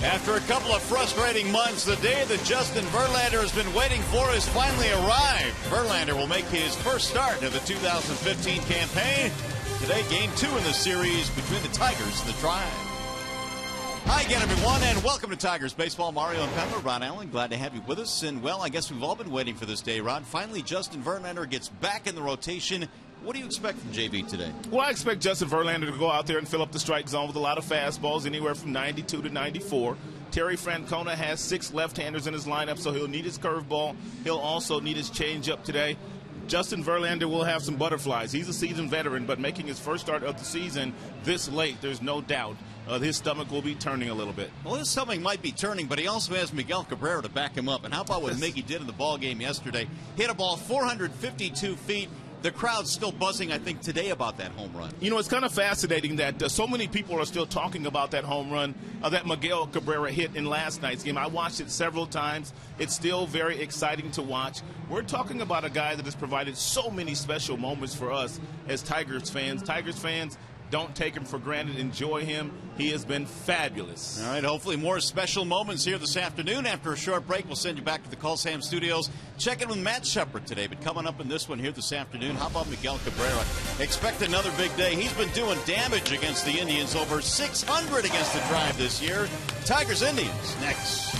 After a couple of frustrating months, the day that Justin Verlander has been waiting for has finally arrived. Verlander will make his first start of the 2015 campaign. Today, Game 2 in the series between the Tigers and the Tribe. Hi again, everyone, and welcome to Tigers Baseball. Mario and Pepper, Ron Allen, glad to have you with us. And, well, I guess we've all been waiting for this day, Ron. Finally, Justin Verlander gets back in the rotation. What do you expect from JV today? Well, I expect Justin Verlander to go out there and fill up the strike zone with a lot of fastballs, anywhere from 92 to 94. Terry Francona has 6 left-handers in his lineup, so he'll need his curveball. He'll also need his changeup today. Justin Verlander will have some butterflies. He's a seasoned veteran, but making his first start of the season this late, there's no doubt his stomach will be turning a little bit. Well, his stomach might be turning, but he also has Miguel Cabrera to back him up. And how about what Miggy did in the ball game yesterday? Hit a ball 452 feet. The crowd's still buzzing, I think, today about that home run. You know, it's kind of fascinating that so many people are still talking about that home run that Miguel Cabrera hit in last night's game. I watched it several times. It's still very exciting to watch. We're talking about a guy that has provided so many special moments for us as Tigers fans. Tigers fans, don't take him for granted. Enjoy him. He has been fabulous. All right, hopefully more special moments here this afternoon. After a short break, we'll send you back to the Coliseum Studios. Check in with Matt Shepard today. But coming up in this one here this afternoon, how about Miguel Cabrera? Expect another big day. He's been doing damage against the Indians, over 600 against the Tribe this year. Tigers-Indians next.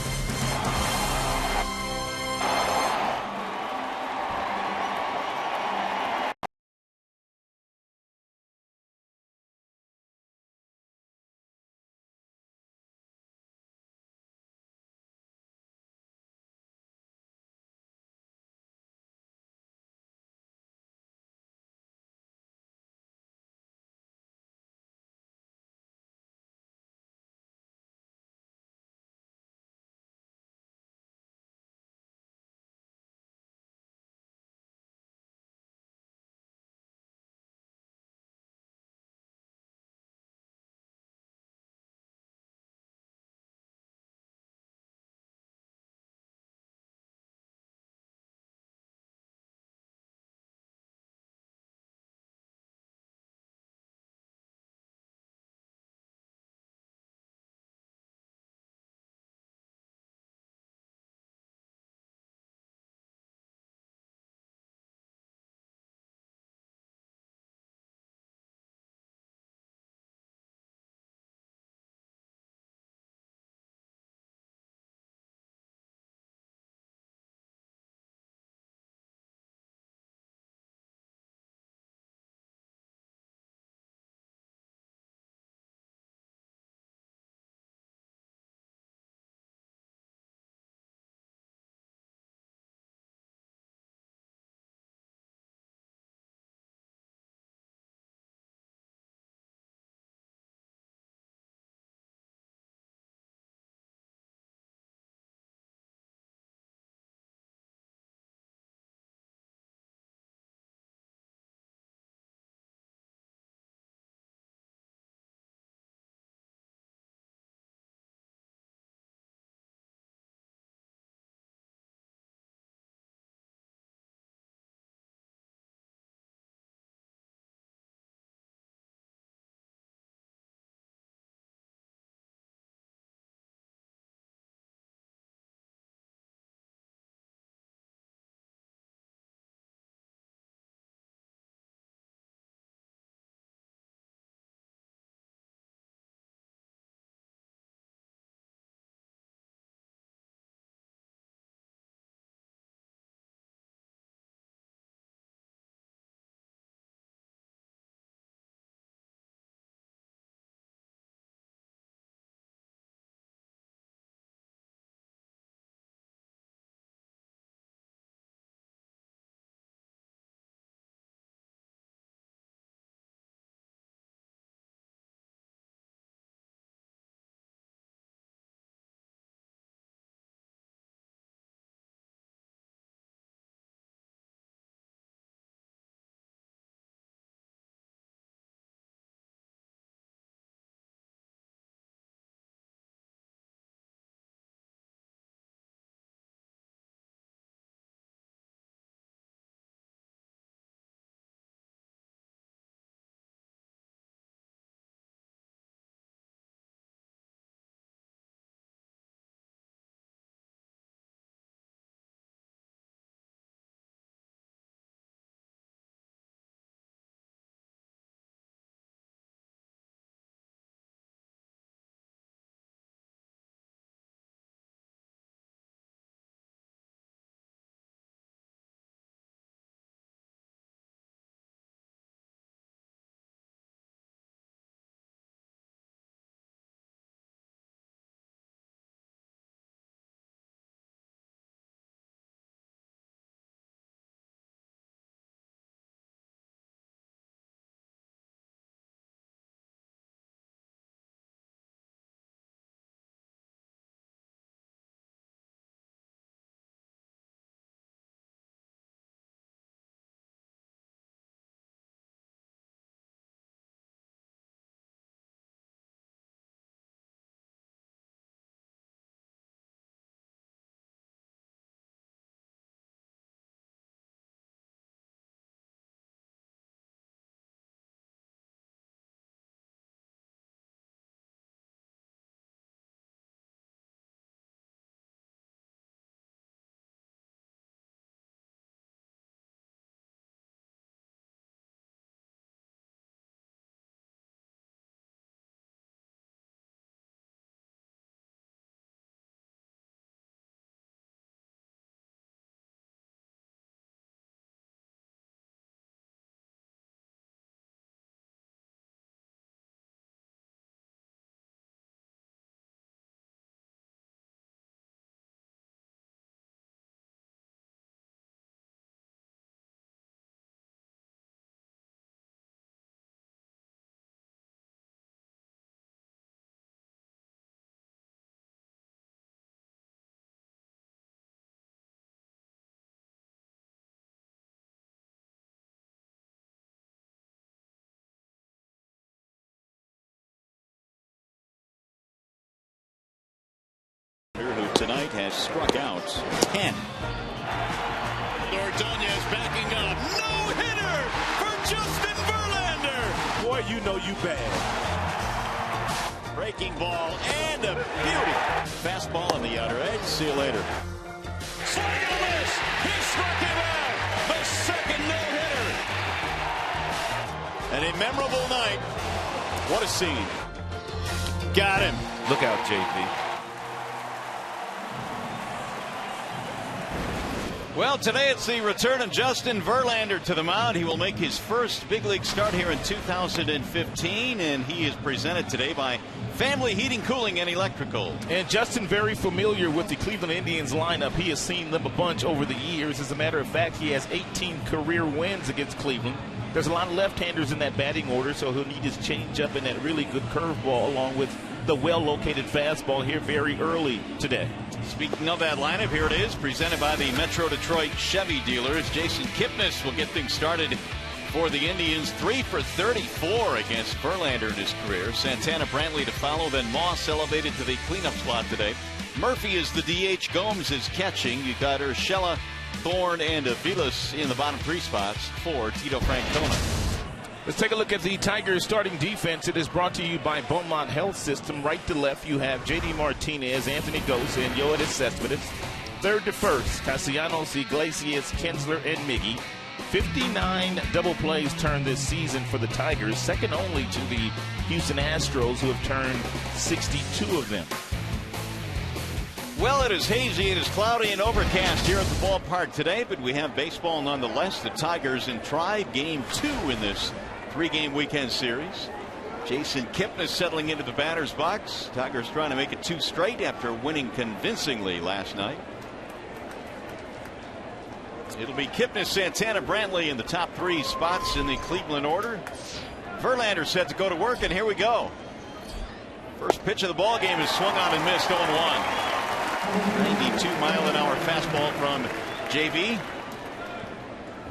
has struck out 10. Ordonez backing up. No-hitter for Justin Verlander. Boy, you know you bad. Breaking ball and a beauty. Fastball on the outer edge. See you later. Swing and a miss. He struck him out. The second no-hitter. And a memorable night. What a scene. Got him. Look out, JV. Well, today it's the return of Justin Verlander to the mound. He will make his first big league start here in 2015, and he is presented today by Family Heating, Cooling, and Electrical. And Justin, very familiar with the Cleveland Indians lineup. He has seen them a bunch over the years. As a matter of fact, he has 18 career wins against Cleveland. There's a lot of left-handers in that batting order, so he'll need his changeup and that really good curveball along with the well-located fastball here very early today. Speaking of that lineup, here it is, presented by the Metro Detroit Chevy dealers. Jason Kipnis will get things started for the Indians. 3 for 34 against Verlander in his career. Santana, Brantley to follow, then Moss elevated to the cleanup spot today. Murphy is the DH. Gomes is catching. You got Urshela, Thorne, and Aviles in the bottom 3 spots for Tito Francona. Let's take a look at the Tigers starting defense. It is brought to you by Beaumont Health System. Right to left, you have J.D. Martinez, Anthony Gose, and Yoenis Cespedes. Third to first, Castellanos, Iglesias, Kinsler, and Miggy. 59 double plays turned this season for the Tigers, second only to the Houston Astros, who have turned 62 of them. Well, it is hazy, it is cloudy and overcast here at the ballpark today, but we have baseball nonetheless. The Tigers in Tribe Game 2 in this 3-game weekend series. Jason Kipnis settling into the batter's box. Tigers trying to make it 2 straight after winning convincingly last night. It'll be Kipnis, Santana, Brantley in the top 3 spots in the Cleveland order. Verlander set to go to work, and here we go. First pitch of the ball game is swung on and missed, 0-1. 92-mile-an-hour fastball from JV.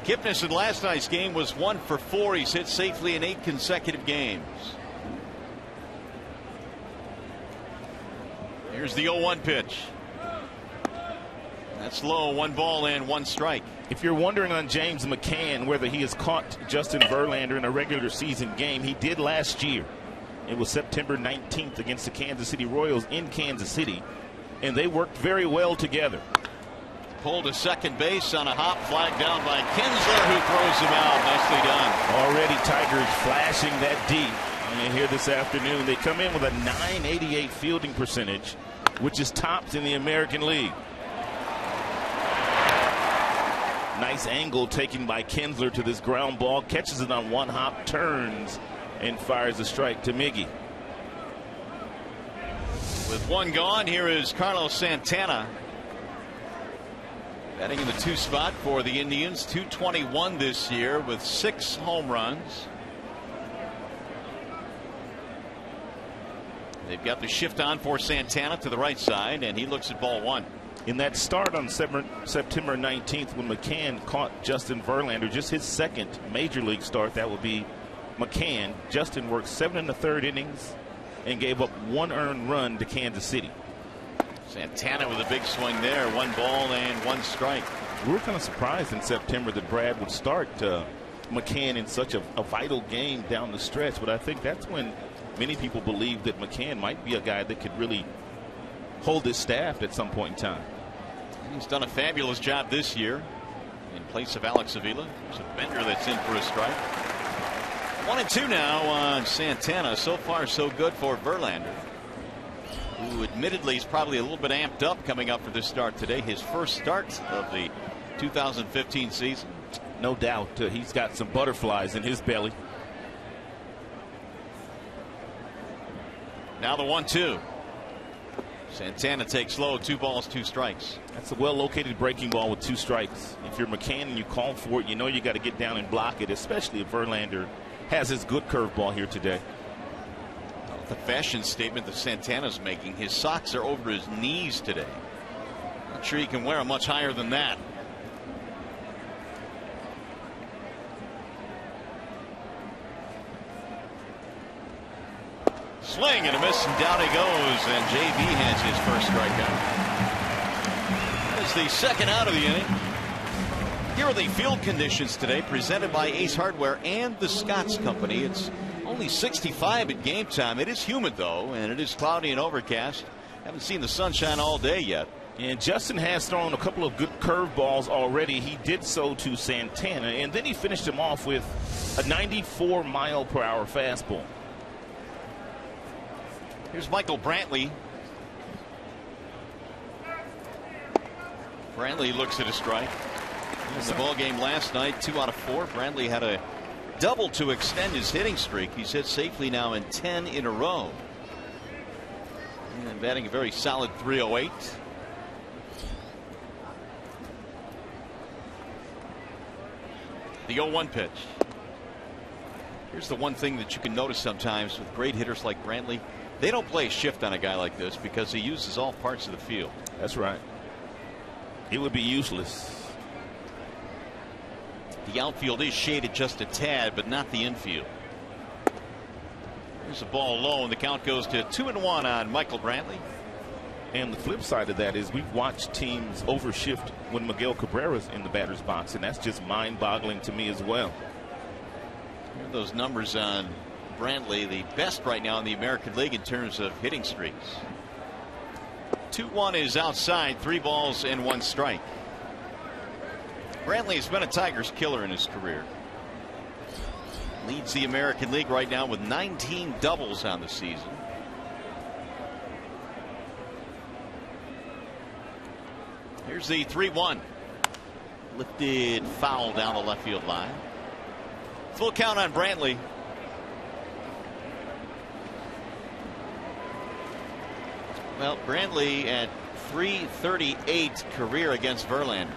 Kipnis in last night's game was 1 for 4. He's hit safely in 8 consecutive games. Here's the 0-1 pitch. That's low. 1 ball and 1 strike. If you're wondering on James McCann whether he has caught Justin Verlander in a regular season game, he did last year. It was September 19th against the Kansas City Royals in Kansas City, and they worked very well together. Pulled to second base on a hop, flagged down by Kinsler, who throws him out. Nicely done. Already Tigers flashing that deep. And here this afternoon, they come in with a .988 fielding percentage, which is topped in the American League. Nice angle taken by Kinsler to this ground ball, catches it on 1 hop, turns, and fires a strike to Miggy. With 1 gone, here is Carlos Santana. Batting in the 2 spot for the Indians. .221 this year with 6 home runs. They've got the shift on for Santana to the right side, and he looks at ball 1. In that start on September 19th, when McCann caught Justin Verlander, just his second major league start, that would be McCann. Justin worked 7 1/3 innings and gave up 1 earned run to Kansas City. Santana with a big swing there. 1 ball and 1 strike. We were kind of surprised in September that Brad would start McCann in such a vital game down the stretch, but I think that's when many people believe that McCann might be a guy that could really hold his staff at some point in time. He's done a fabulous job this year in place of Alex Avila. There's a Bender that's in for a strike. 1 and 2 now on Santana. So far so good for Verlander, who admittedly is probably a little bit amped up coming up for this start today. His first start of the 2015 season. No doubt he's got some butterflies in his belly. Now the 1-2. Santana takes low. 2 balls, 2 strikes. That's a well-located breaking ball with 2 strikes. If you're McCann and you call for it, you know you got to get down and block it, especially if Verlander has his good curveball here today. The fashion statement that Santana's making, his socks are over his knees today. Not sure he can wear them much higher than that. Swing and a miss, and down he goes, and JV has his first strikeout. is the second out of the inning. Here are the field conditions today, presented by Ace Hardware and the Scotts Company. It's only 65 at game time. It is humid, though, and it is cloudy and overcast. Haven't seen the sunshine all day yet. And Justin has thrown a couple of good curveballs already. He did so to Santana, and then he finished him off with a 94-mile-per-hour fastball. Here's Michael Brantley. Brantley looks at a strike. In the ball game last night, 2 out of 4. Brantley had a double to extend his hitting streak. He's hit safely now in 10 in a row. And batting a very solid .308. The 0-1 pitch. Here's the one thing that you can notice sometimes with great hitters like Brantley. They don't play a shift on a guy like this because he uses all parts of the field. That's right. It would be useless. The outfield is shaded just a tad, but not the infield. There's a ball low, and the count goes to 2-1 on Michael Brantley. And the flip side of that is we've watched teams overshift when Miguel Cabrera's in the batter's box, and that's just mind-boggling to me as well. Here are those numbers on Brantley, the best right now in the American League in terms of hitting streaks. 2-1 is outside, 3 balls and 1 strike. Brantley has been a Tigers killer in his career. Leads the American League right now with 19 doubles on the season. Here's the 3-1. Lifted foul down the left field line. Full count on Brantley. Well, Brantley at .338 career against Verlander.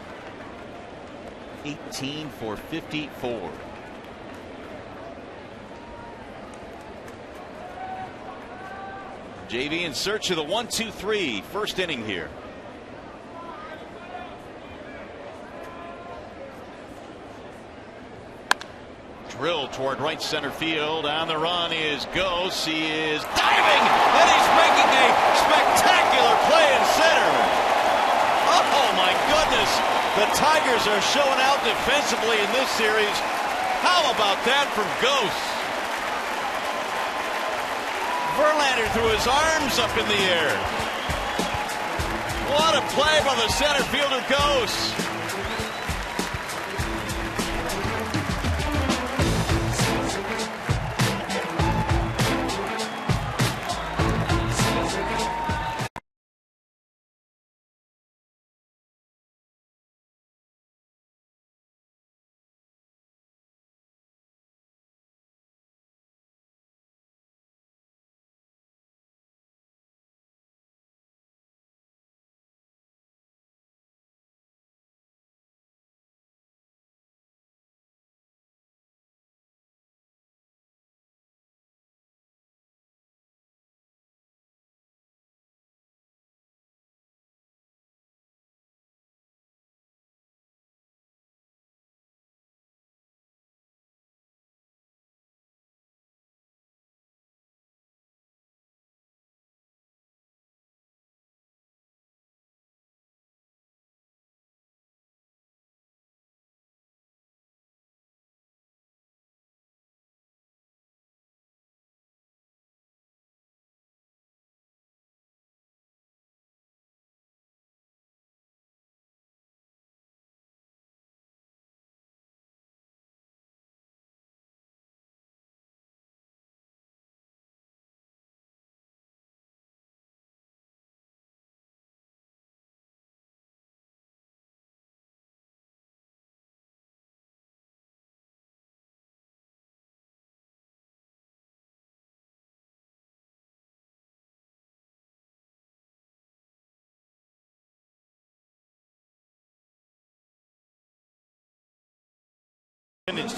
18 for 54. JV in search of the 1-2-3 first inning here. Drill toward right center field. On the run is Gose. He is diving, and he's making a spectacular play in center. Oh my goodness, the Tigers are showing out defensively in this series. How about that from Gose? Verlander threw his arms up in the air. What a play by the center fielder Gose.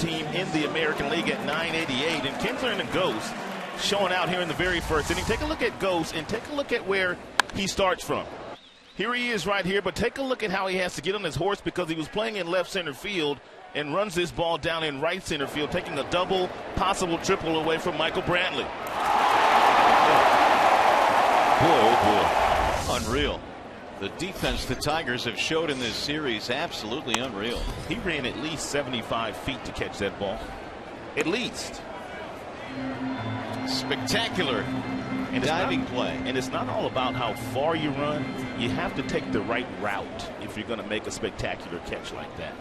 Team in the American League at 988, and Kinsler and Gose showing out here in the very first inning. Take a look at Gose and take a look at where he starts from. Here he is right here, but take a look at how he has to get on his horse because he was playing in left center field and runs this ball down in right center field, taking a double, possible triple away from Michael Brantley. Boy, oh boy. Unreal. The defense the Tigers have showed in this series, absolutely unreal. He ran at least 75 feet to catch that ball. At least. Spectacular diving play. And it's not all about how far you run. You have to take the right route if you're going to make a spectacular catch like that.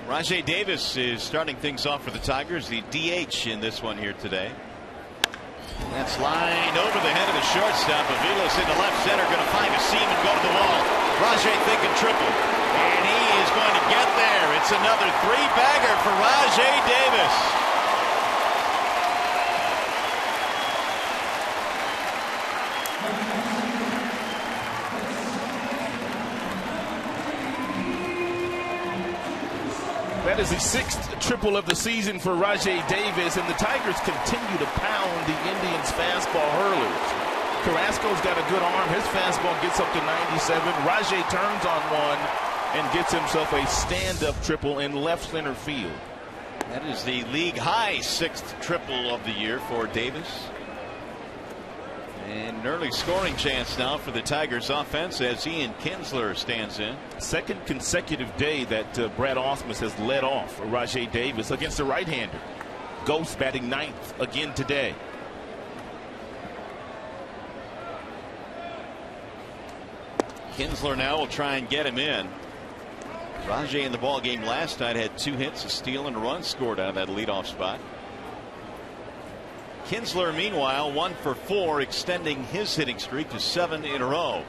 Rajai Davis is starting things off for the Tigers, the DH in this one here today. That's lined over the head of the shortstop. Aviles into left center, going to find a seam and go to the wall. Rajai thinking triple, and he is going to get there. It's another three-bagger for Rajai Davis. That is the 6th triple of the season for Rajai Davis, and the Tigers continue to pound the Indians' fastball hurlers. Carrasco's got a good arm. His fastball gets up to 97. Rajai turns on one and gets himself a stand-up triple in left center field. That is the league-high 6th triple of the year for Davis. And an early scoring chance now for the Tigers offense as Ian Kinsler stands in. Second consecutive day that Brad Ausmus has led off for Rajai Davis against the right-hander. Ghost batting 9th again today. Kinsler now will try and get him in. Rajai in the ball game last night had 2 hits, a steal, and a run scored out of that leadoff spot. Kinsler, meanwhile, 1 for 4, extending his hitting streak to 7 in a row.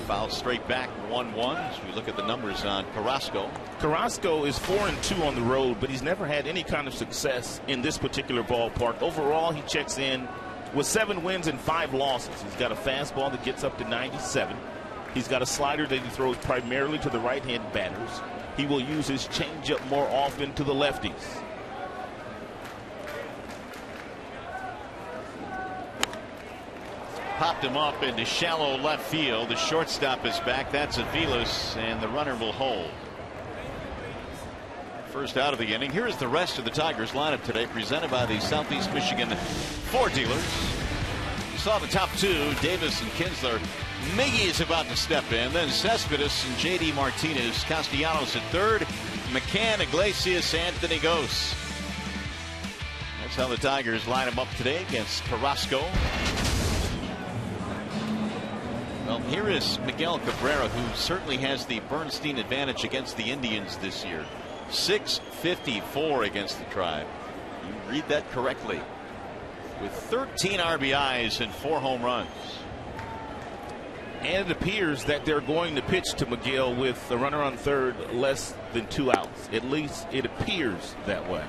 Foul straight back, 1-1 as we look at the numbers on Carrasco. Carrasco is 4-2 on the road, but he's never had any kind of success in this particular ballpark. Overall, he checks in with 7 wins and 5 losses. He's got a fastball that gets up to 97. He's got a slider that he throws primarily to the right-hand batters. He will use his changeup more often to the lefties. Popped him up into shallow left field. The shortstop is back. That's Aviles, and the runner will hold. First out of the inning. Here is the rest of the Tigers lineup today, presented by the Southeast Michigan Ford dealers. You saw the top 2, Davis and Kinsler. Miggy is about to step in. Then Cespedes and J.D. Martinez. Castellanos at third. McCann, Iglesias, Anthony Gose. That's how the Tigers line them up today against Carrasco. Well, here is Miguel Cabrera, who certainly has the Bernstein advantage against the Indians this year. 654 against the Tribe. You read that correctly. With 13 RBIs and 4 home runs. And it appears that they're going to pitch to Miguel with the runner on third, less than 2 outs. At least it appears that way.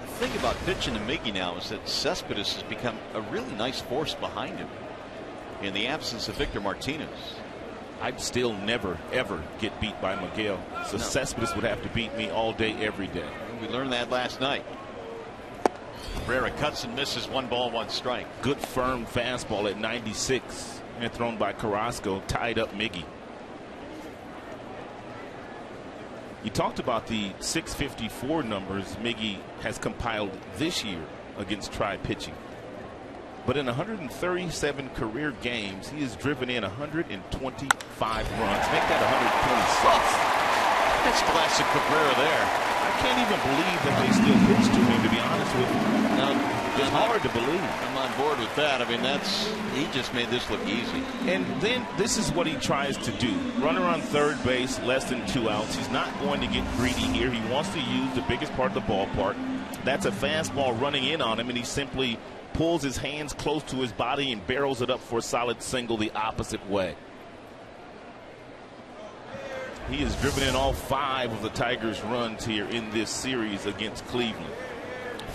The thing about pitching to Miggy now is that Cespedes has become a really nice force behind him in the absence of Victor Martinez. I'd still never, ever get beat by Miguel. So no. Cespedes would have to beat me all day, every day. We learned that last night. Cabrera cuts and misses, 1 ball, 1 strike. Good firm fastball at 96 and thrown by Carrasco, tied up Miggy. You talked about the 654 numbers Miggy has compiled this year against Tribe pitching. But in 137 career games, he has driven in 125 runs. Make that 126. That's classic Cabrera there. I can't even believe that they still pitch to him, to be honest with you. No, it's hard to believe. I'm on board with that. I mean, he just made this look easy. And then this is what he tries to do. Runner on third base, less than 2 outs. He's not going to get greedy here. He wants to use the biggest part of the ballpark. That's a fastball running in on him, and he simply pulls his hands close to his body and barrels it up for a solid single the opposite way. He has driven in all 5 of the Tigers' runs here in this series against Cleveland.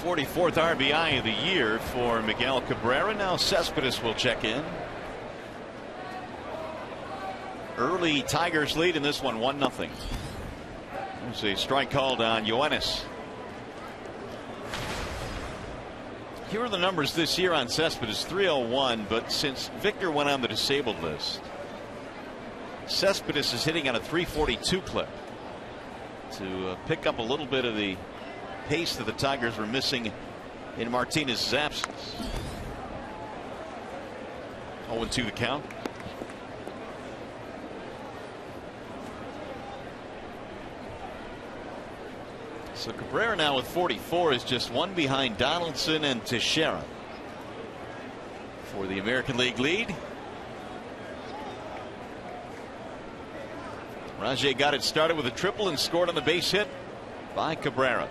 44th RBI of the year for Miguel Cabrera. Now Cespedes will check in. Early Tigers lead in this one, 1-0. There's a strike called on Yoenis. Here are the numbers this year on Cespedes, 301, but since Victor went on the disabled list, Cespedes is hitting on a 342 clip to pick up a little bit of the pace that the Tigers were missing in Martinez's absence. 0-2 the count. So Cabrera now with 44 is just one behind Donaldson and Teixeira for the American League lead. Rajay got it started with a triple and scored on the base hit by Cabrera.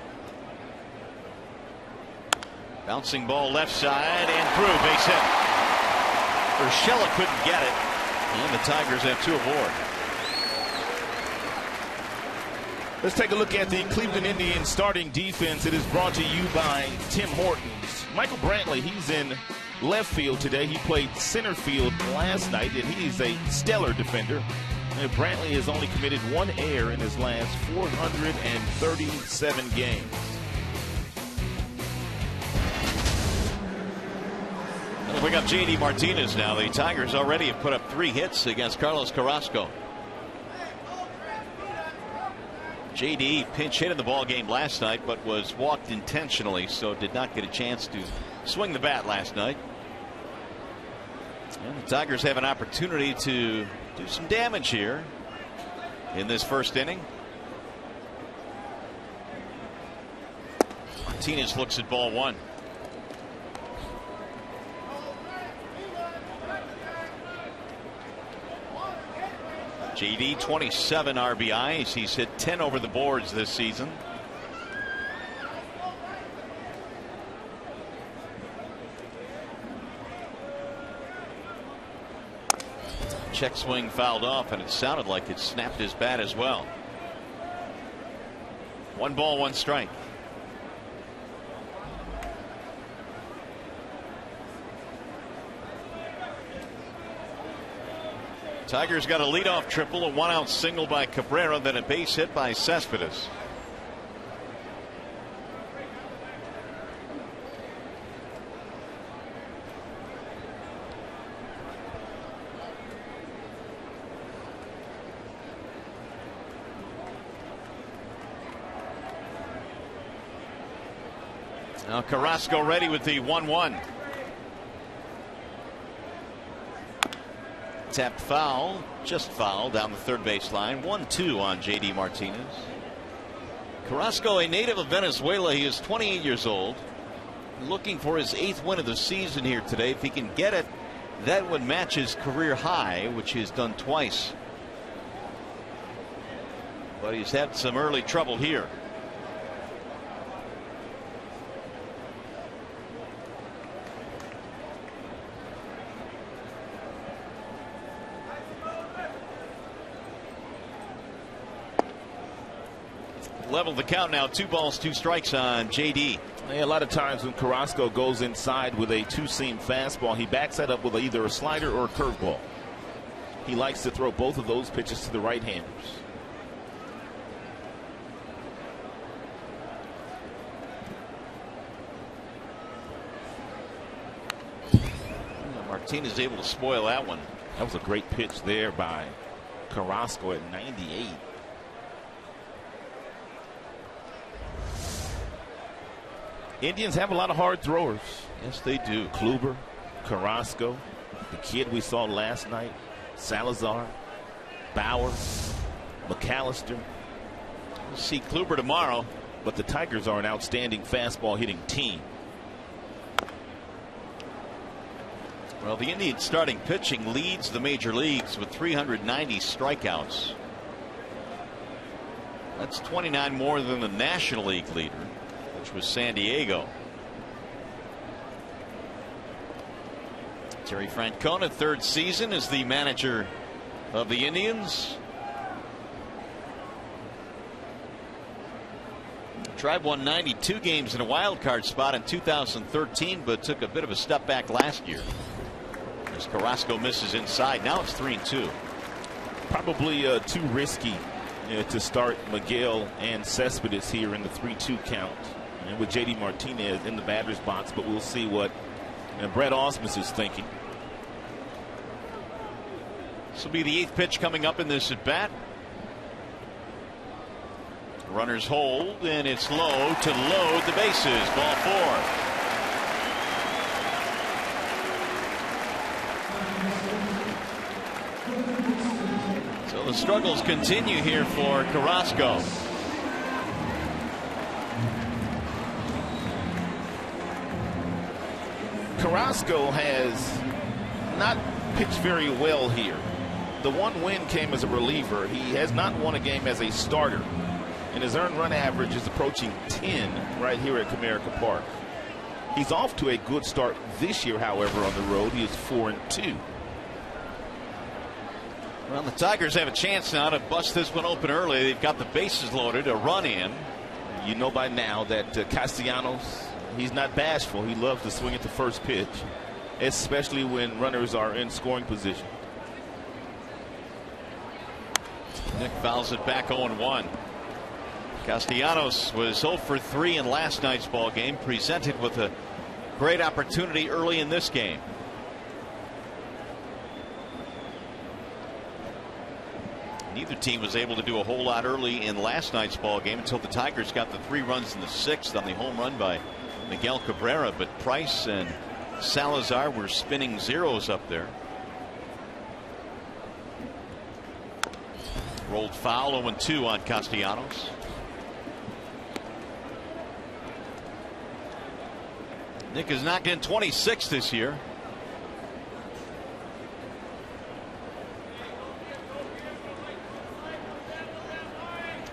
Bouncing ball left side and through, base hit. Urshela couldn't get it, and the Tigers have 2 aboard. Let's take a look at the Cleveland Indians starting defense. It is brought to you by Tim Hortons. Michael Brantley, he's in left field today. He played center field last night, and he's a stellar defender. And Brantley has only committed 1 error in his last 437 games. We'll bring up J.D. Martinez now. The Tigers already have put up 3 hits against Carlos Carrasco. J.D. pinch hit in the ball game last night, but was walked intentionally, so did not get a chance to swing the bat last night. And the Tigers have an opportunity to do some damage here in this first inning. Martinez looks at ball 1. J.D. 27 RBIs. He's hit 10 over the boards this season. Check swing fouled off, and it sounded like it snapped his bat as well. 1 ball, 1 strike. Tigers got a leadoff triple, a 1-out single by Cabrera, then a base hit by Cespedes. Now Carrasco ready with the 1-1. Tapped foul, just foul down the third base line. 1-2 on J.D. Martinez. Carrasco, a native of Venezuela. He is 28 years old. Looking for his 8th win of the season here today. If he can get it, that would match his career high, which he has done twice. But he's had some early trouble here. Level the count now. 2 balls, 2 strikes on J.D. Yeah, a lot of times when Carrasco goes inside with a 2-seam fastball, he backs that up with either a slider or a curveball. He likes to throw both of those pitches to the right-handers. Martinez is able to spoil that one. That was a great pitch there by Carrasco at 98. Indians have a lot of hard throwers. Yes, they do. Kluber, Carrasco, the kid we saw last night, Salazar, Bauer, McAllister. We'll see Kluber tomorrow. But the Tigers are an outstanding fastball hitting team. Well, the Indians starting pitching leads the major leagues with 390 strikeouts. That's 29 more than the National League leader, which was San Diego. Terry Francona, 3rd season as the manager of the Indians. Tribe won 92 games in a wild card spot in 2013, but took a bit of a step back last year as Carrasco misses inside. Now it's 3-2. Probably too risky to start Miguel and Cespedes here in the 3-2 count, and with J.D. Martinez in the batter's box. But we'll see what Brett Ausmus is thinking. This will be the 8th pitch coming up in this at bat. Runners hold, and it's low to load the bases. Ball 4. The struggles continue here for Carrasco. Carrasco has not pitched very well here. The one win came as a reliever. He has not won a game as a starter. And his earned run average is approaching 10 right here at Comerica Park. He's off to a good start this year, however, on the road. He is 4-2. Well, the Tigers have a chance now to bust this one open early. They've got the bases loaded, a run in. You know by now that Castellanos, he's not bashful. He loves to swing at the first pitch, especially when runners are in scoring position. Nick fouls it back 0-1. Castellanos was 0 for 3 in last night's ball game, presented with a great opportunity early in this game. Neither team was able to do a whole lot early in last night's ball game until the Tigers got the 3 runs in the 6th on the home run by Miguel Cabrera, but Price and Salazar were spinning zeros up there. Rolled foul, 0-2 on Castellanos. Nick is knocked in 26 this year.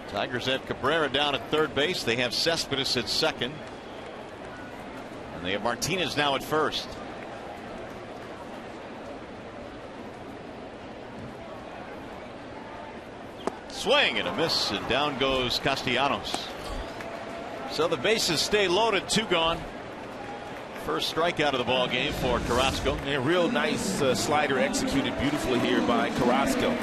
Tigers have Cabrera down at third base. They have Cespedes at second. And they have Martinez now at first. Swing and a miss, and down goes Castellanos. So the bases stay loaded, 2 gone. First strikeout of the ball game for Carrasco. A real nice slider executed beautifully here by Carrasco.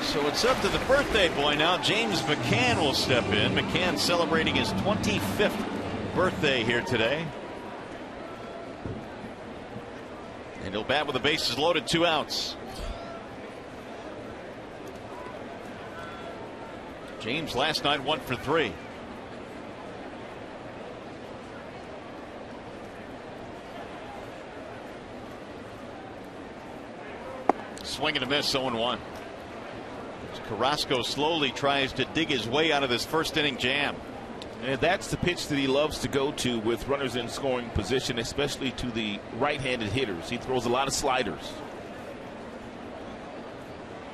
So it's up to the birthday boy now. James McCann will step in. McCann celebrating his 25th birthday here today. And he'll bat with the bases loaded, 2 outs. James last night 1 for 3. Swing and a miss, 0-1. Carrasco slowly tries to dig his way out of this first inning jam. And that's the pitch that he loves to go to with runners in scoring position, especially to the right-handed hitters. He throws a lot of sliders.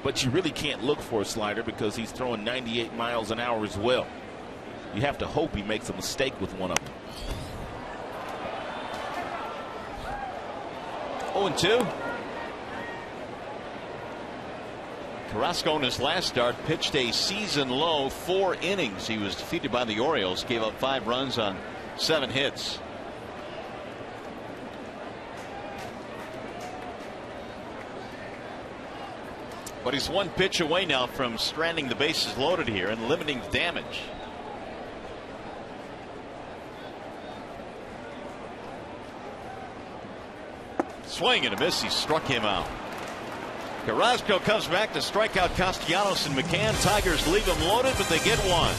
But you really can't look for a slider because he's throwing 98 miles an hour as well. You have to hope he makes a mistake with one of them. 0-2. Carrasco in his last start pitched a season low 4 innings. He was defeated by the Orioles, gave up 5 runs on 7 hits. But he's 1 pitch away now from stranding the bases loaded here and limiting the damage. Swing and a miss. He struck him out. Carrasco comes back to strike out Castellanos and McCann. Tigers leave him loaded, but they get 1.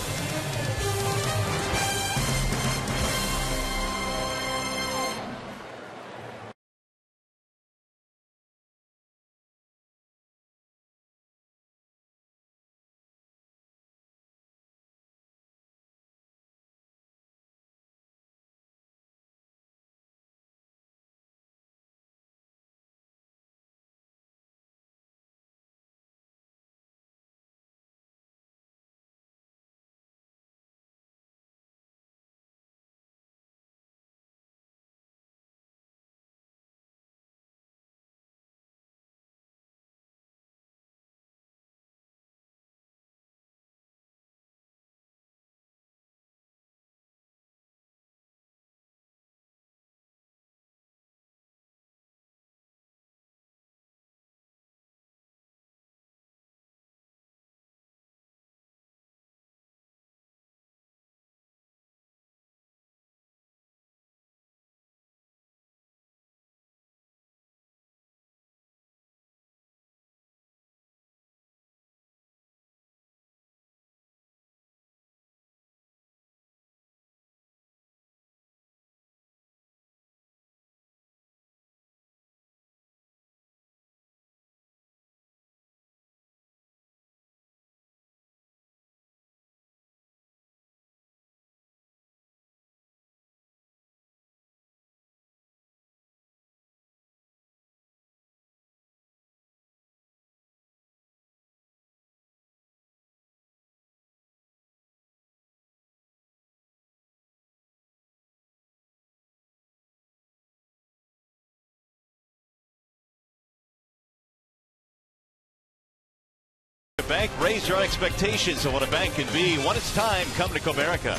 bank. Raise your expectations of what a bank can be. When it's time, come to Comerica.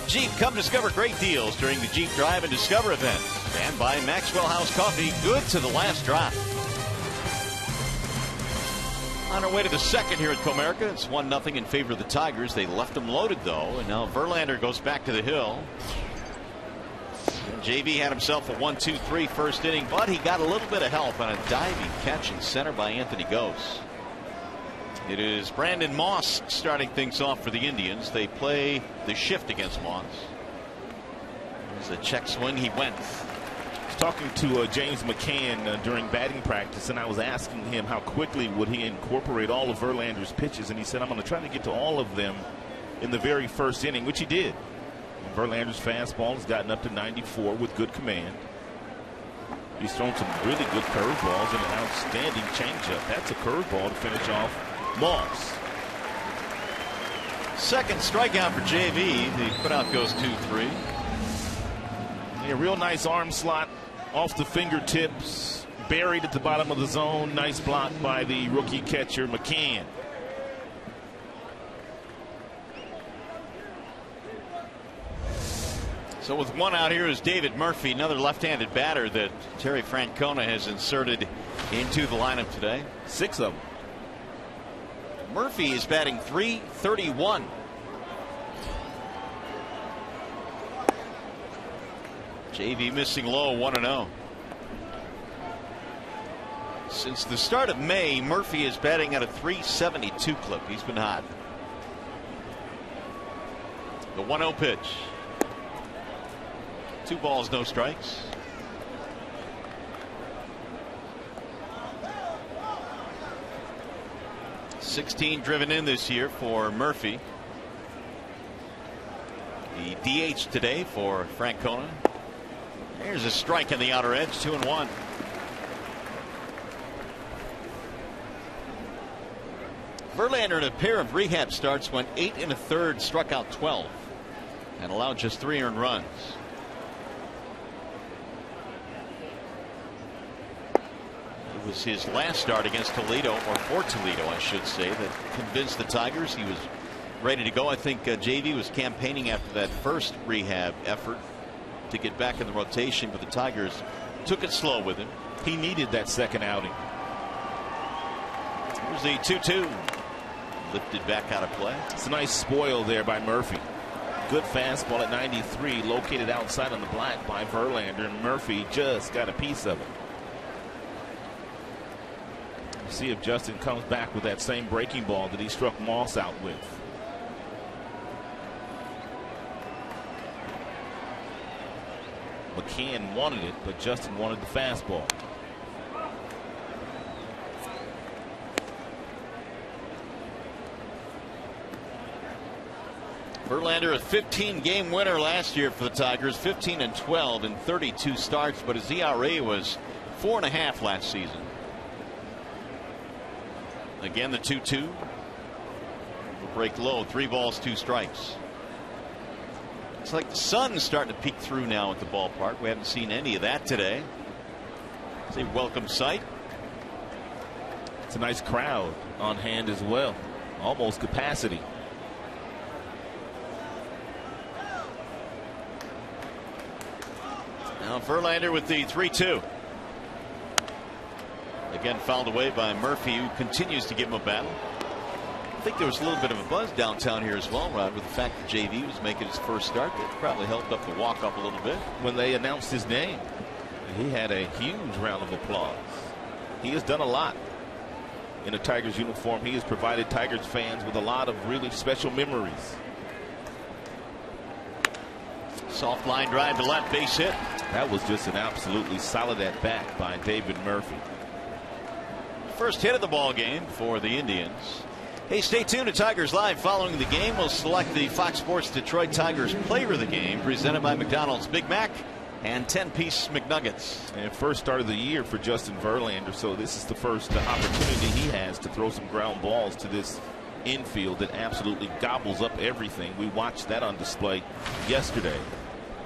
Jeep, come discover great deals during the Jeep Drive and Discover event. And by Maxwell House Coffee, good to the last drop. On our way to the second here at Comerica, it's 1-0 in favor of the Tigers. They left them loaded, though, and now Verlander goes back to the hill. And JV had himself a 1-2-3 first inning, but he got a little bit of help on a diving catch in center by Anthony Gose. It is Brandon Moss starting things off for the Indians. They play the shift against Moss. There's a check swing. He went. I was talking to James McCann during batting practice, and I was asking him how quickly would he incorporate all of Verlander's pitches, and he said, I'm going to try to get to all of them in the very first inning, which he did. And Verlander's fastball has gotten up to 94 with good command. He's thrown some really good curveballs and an outstanding changeup. That's a curveball to finish off Moss. Second strikeout for JV. The putout goes 2-3. A real nice arm slot off the fingertips, buried at the bottom of the zone. Nice block by the rookie catcher McCann. So with one out here is David Murphy, another left-handed batter that Terry Francona has inserted into the lineup today. 6 of them. Murphy is batting .331. JV missing low, 1-0. Since the start of May, Murphy is batting at a .372 clip. He's been hot. The 1-0 pitch. 2 balls, no strikes. .16 driven in this year for Murphy. The DH today for Francona. There's a strike in the outer edge, 2-1. Verlander in a pair of rehab starts went 8 1/3, struck out 12, and allowed just 3 earned runs. It was his last start against Toledo, or for Toledo, I should say, that convinced the Tigers he was ready to go. I think JV was campaigning after that first rehab effort to get back in the rotation, but the Tigers took it slow with him. He needed that second outing. Here's the 2-2. Lifted back out of play. It's a nice spoil there by Murphy. Good fastball at 93, located outside on the black by Verlander, and Murphy just got a piece of it. See if Justin comes back with that same breaking ball that he struck Moss out with. McCann wanted it, but Justin wanted the fastball. Verlander, a 15-game winner last year for the Tigers, 15-12 in 32 starts, but his ERA was 4.5 last season. Again, the 2-2 will break low. 3 balls, 2 strikes. It's like the sun's starting to peek through now at the ballpark. We haven't seen any of that today. It's a welcome sight. It's a nice crowd on hand as well. Almost capacity. Now Verlander with the 3-2. Again fouled away by Murphy, who continues to give him a battle. I think there was a little bit of a buzz downtown here as well, Rod, with the fact that JV was making his first start. That probably helped up the walk up a little bit. When they announced his name, he had a huge round of applause. He has done a lot in a Tigers uniform. He has provided Tigers fans with a lot of really special memories. Soft line drive to left, base hit. That was just an absolutely solid at bat by David Murphy. First hit of the ball game for the Indians. Hey, stay tuned to Tigers Live. Following the game, we'll select the Fox Sports Detroit Tigers Player of the Game, presented by McDonald's Big Mac and 10-piece McNuggets. And first start of the year for Justin Verlander, so this is the first opportunity he has to throw some ground balls to this infield that absolutely gobbles up everything. We watched that on display yesterday.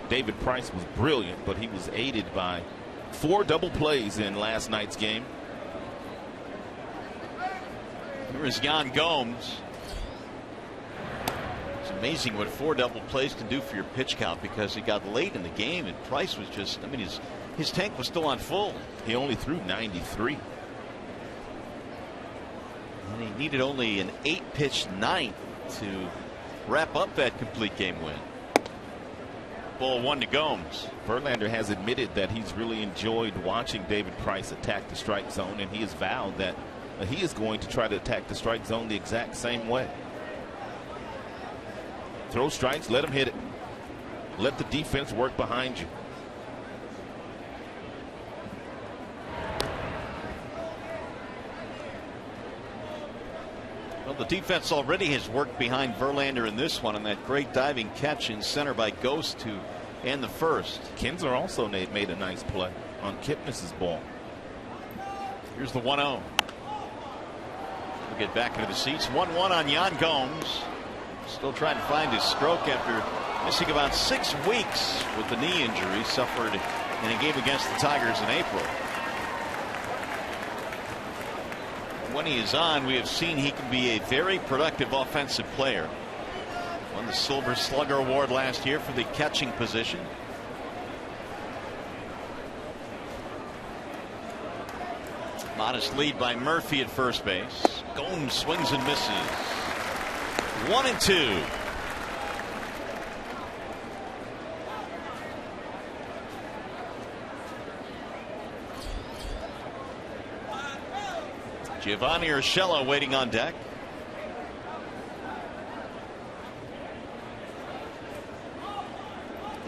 David Price was brilliant, but he was aided by 4 double plays in last night's game. Here is Yan Gomes. It's amazing what 4 double plays can do for your pitch count, because he got late in the game and Price was just, I mean, his tank was still on full. He only threw 93. And he needed only an 8-pitch ninth to wrap up that complete game win. Ball 1 to Gomes. Verlander has admitted that he's really enjoyed watching David Price attack the strike zone, and he has vowed that he is going to try to attack the strike zone the exact same way. Throw strikes, let him hit it. Let the defense work behind you. Well, the defense already has worked behind Verlander in this one, and that great diving catch in center by Ghost to end the first. Kinsler also made a nice play on Kipnis's ball. Here's the 1-0. We'll get back into the seats. 1-1 on Yan Gomes. Still trying to find his stroke after missing about 6 weeks with the knee injury suffered in a game against the Tigers in April. When he is on, we have seen he can be a very productive offensive player. Won the Silver Slugger Award last year for the catching position. Modest lead by Murphy at first base. Gomes swings and misses. 1-2. Giovanni Urshela waiting on deck.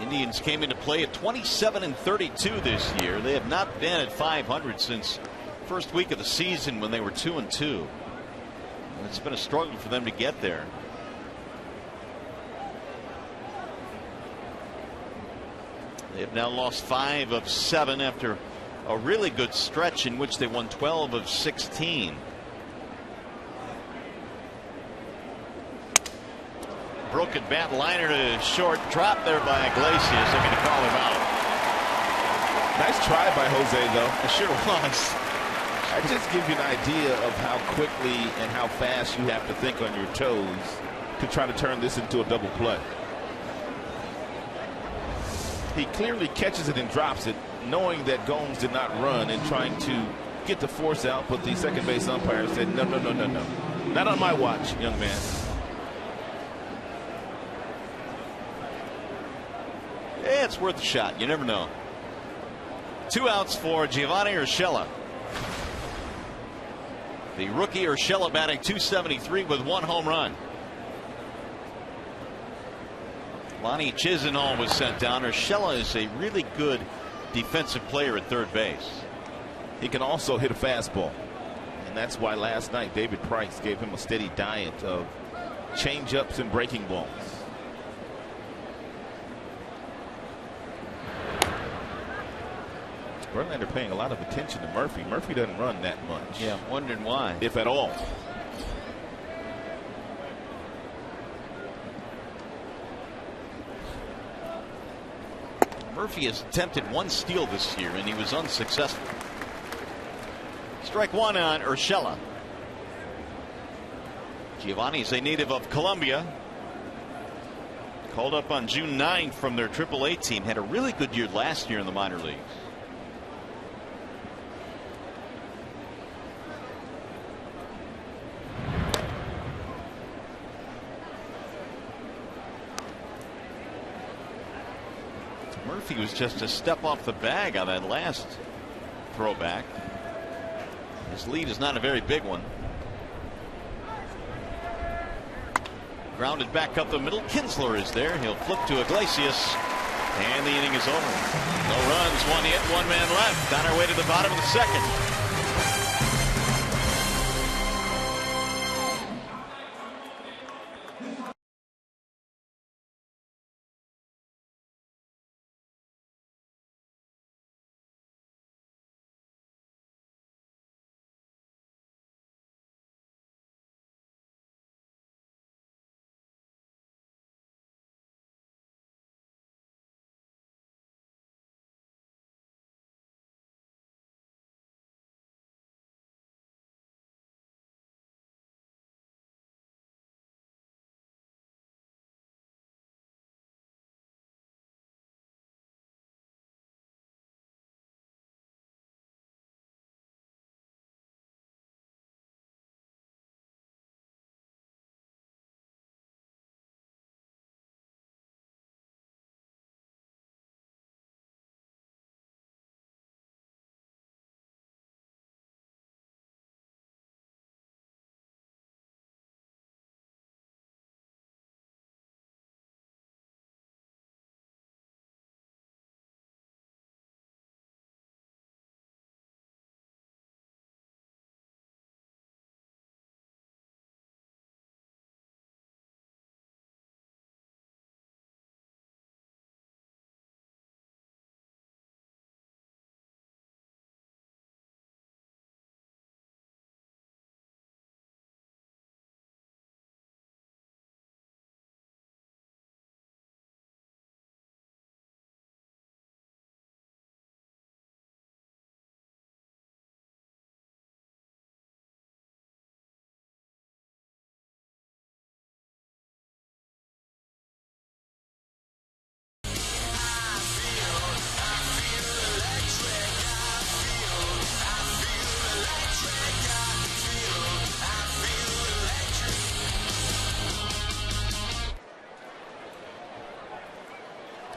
Indians came into play at 27-32 this year. They have not been at 500 since first week of the season when they were 2-2. It's been a struggle for them to get there. They have now lost 5 of 7 after a really good stretch in which they won 12 of 16. Broken bat, liner to short, drop there by Iglesias. They're going to call him out. Nice try by Jose, though. It sure was. I just give you an idea of how quickly and how fast you have to think on your toes to try to turn this into a double play. He clearly catches it and drops it, knowing that Gomes did not run and trying to get the force out, but the second base umpire said, no, not on my watch, young man. Yeah, it's worth a shot. You never know. 2 outs for Giovanni Urshela. The rookie Urshela batting .273 with 1 home run. Lonnie Chisenhall was sent down. Urshela is a really good defensive player at third base. He can also hit a fastball, and that's why last night David Price gave him a steady diet of change-ups and breaking balls. Verlander paying a lot of attention to Murphy. Murphy doesn't run that much. Yeah, I'm wondering why. If at all. Murphy has attempted 1 steal this year, and he was unsuccessful. Strike 1 on Urshela. Giovanni is a native of Colombia. Called up on June 9th from their AAA team. Had a really good year last year in the minor leagues. Murphy was just a step off the bag on that last throwback. His lead is not a very big one. Grounded back up the middle. Kinsler is there. He'll flip to Iglesias. And the inning is over. No runs, 1 hit, 1 man left. On our way to the bottom of the second.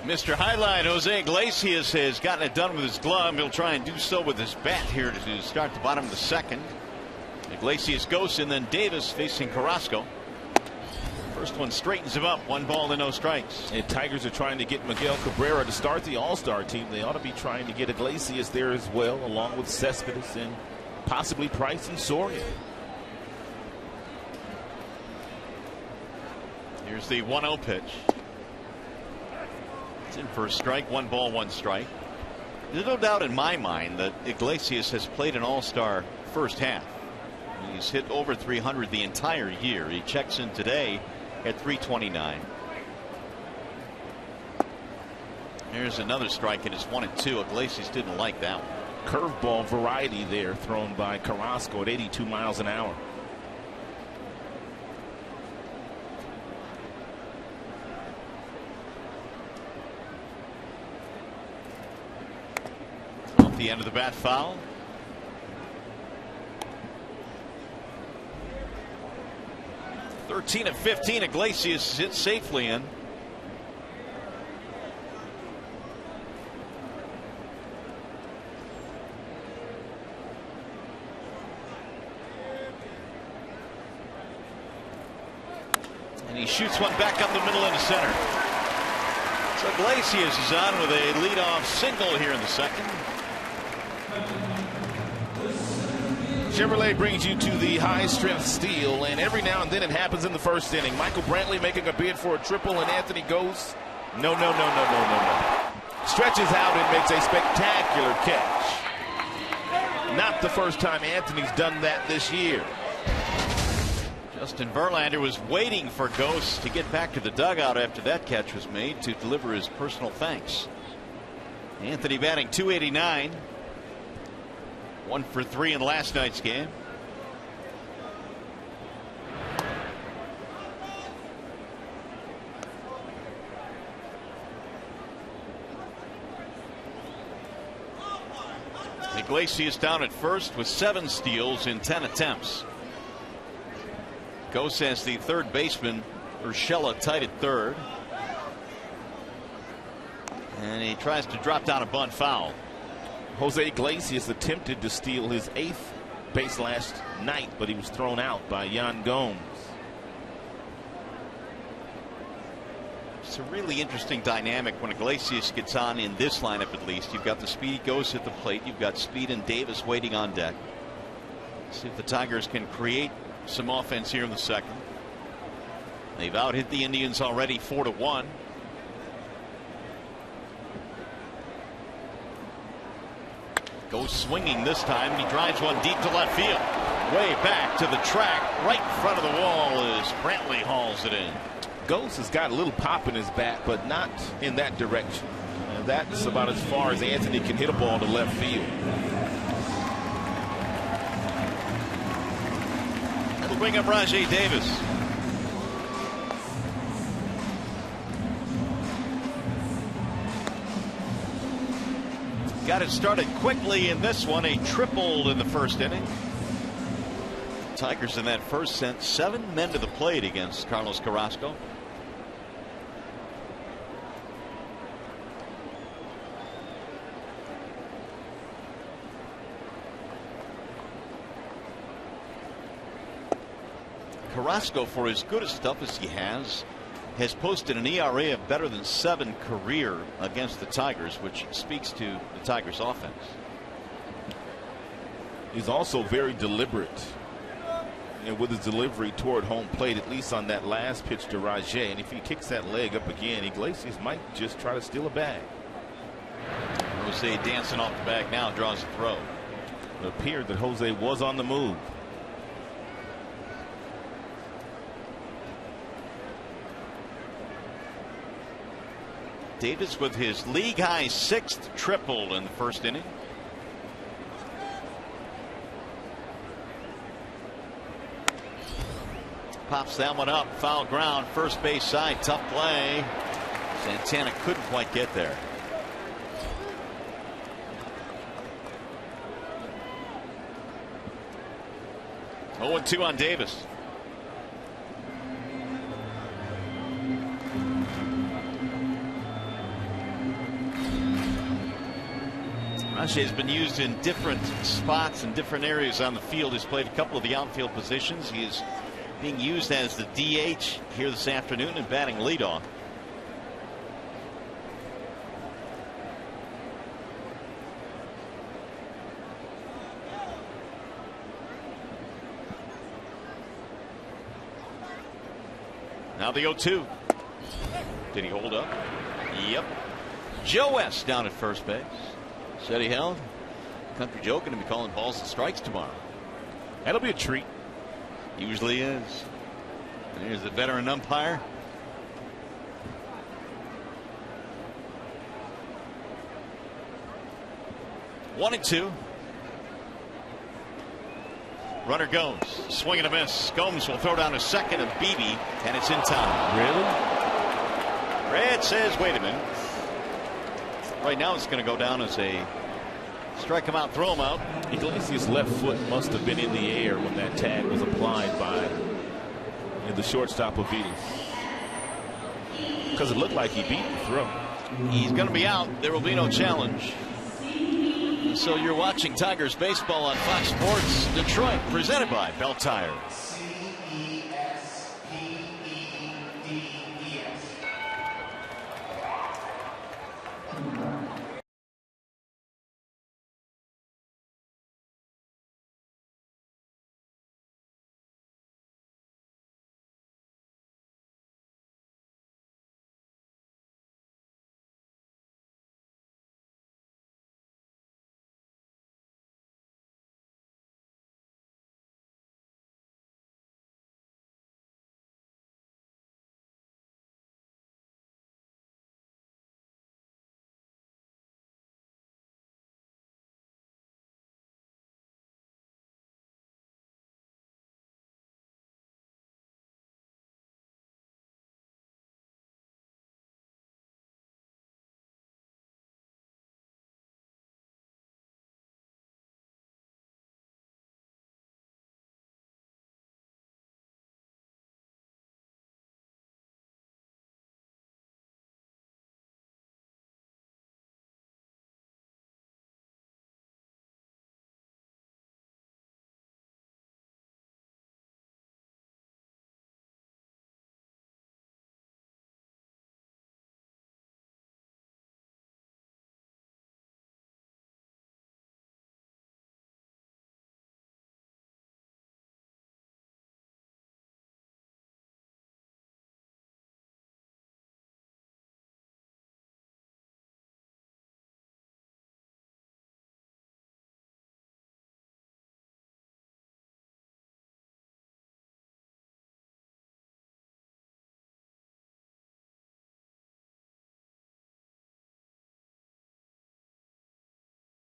Mr. Highlight, Jose Iglesias has gotten it done with his glove. He'll try and do so with his bat here to start the bottom of the second. Iglesias goes, and then Davis facing Carrasco. First one straightens him up. 1 ball and no strikes. And Tigers are trying to get Miguel Cabrera to start the All-Star team. They ought to be trying to get Iglesias there as well, along with Cespedes and possibly Price and Soria. Here's the 1-0 pitch. It's in for a strike. 1 ball, 1 strike. There's no doubt in my mind that Iglesias has played an all-star first half. He's hit over 300 the entire year. He checks in today at 329. Here's another strike, and it's 1-2. Iglesias didn't like that one. Curveball variety there thrown by Carrasco at 82 miles an hour. Off the end of the bat, foul. (13 of 15). Iglesias hit safely in. And he shoots one back up the middle into center. So Iglesias is on with a leadoff single here in the second. Chevrolet brings you to the high-strength steel, and every now and then it happens in the first inning. Michael Brantley making a bid for a triple, and Anthony goes, no. Stretches out and makes a spectacular catch. Not the first time Anthony's done that this year. Justin Verlander was waiting for Ghost to get back to the dugout after that catch was made to deliver his personal thanks. Anthony batting .289. 1 for 3 in last night's game. Iglesias down at first with 7 steals in 10 attempts. Ghost as the third baseman. Urshela tight at third. And he tries to drop down a bunt foul. Jose Iglesias attempted to steal his 8th base last night, but he was thrown out by Yan Gomes. It's a really interesting dynamic when Iglesias gets on in this lineup, at least. You've got the speedy Ghost at the plate. You've got Speed and Davis waiting on deck. See if the Tigers can create some offense here in the second. They've out-hit the Indians already 4-1. Goes swinging this time, and he drives one deep to left field. Way back to the track, right in front of the wall as Brantley hauls it in. Ghost has got a little pop in his bat, but not in that direction. And that's about as far as Anthony can hit a ball to left field. That'll bring up Rajai Davis. Got it started quickly in this one. A triple in the first inning. Tigers in that first sent 7 men to the plate against Carlos Carrasco. Carrasco, for as good a stuff as he has posted an ERA of better than 7 career against the Tigers, which speaks to the Tigers offense. He's also very deliberate with his delivery toward home plate, at least on that last pitch to Rajai. And if he kicks that leg up again, Iglesias might just try to steal a bag. Jose dancing off the bag now, draws a throw. It appeared that Jose was on the move. Davis with his league-high 6th triple in the first inning. Pops that one up, foul ground, first base side, tough play. Santana couldn't quite get there. Oh, 0-2 on Davis. Ajay's been used in different spots and different areas on the field. He's played a couple of the outfield positions. He is being used as the DH here this afternoon and batting leadoff. Now the 0-2. Did he hold up? Yep. Joe West down at first base. Said he held. Country Joe going to be calling balls and strikes tomorrow. That'll be a treat. Usually is. There's the veteran umpire. One and two. Runner goes. Swing and a miss. Gomes will throw down a second of Beebe, and it's in time. Really? Red says, wait a minute. Right now it's going to go down as a strike him out, throw him out. Iglesias' left foot must have been in the air when that tag was applied by the shortstop of Beebe. Because it looked like he beat the throw. He's going to be out. There will be no challenge. So you're watching Tigers baseball on Fox Sports Detroit, presented by Bell Tire.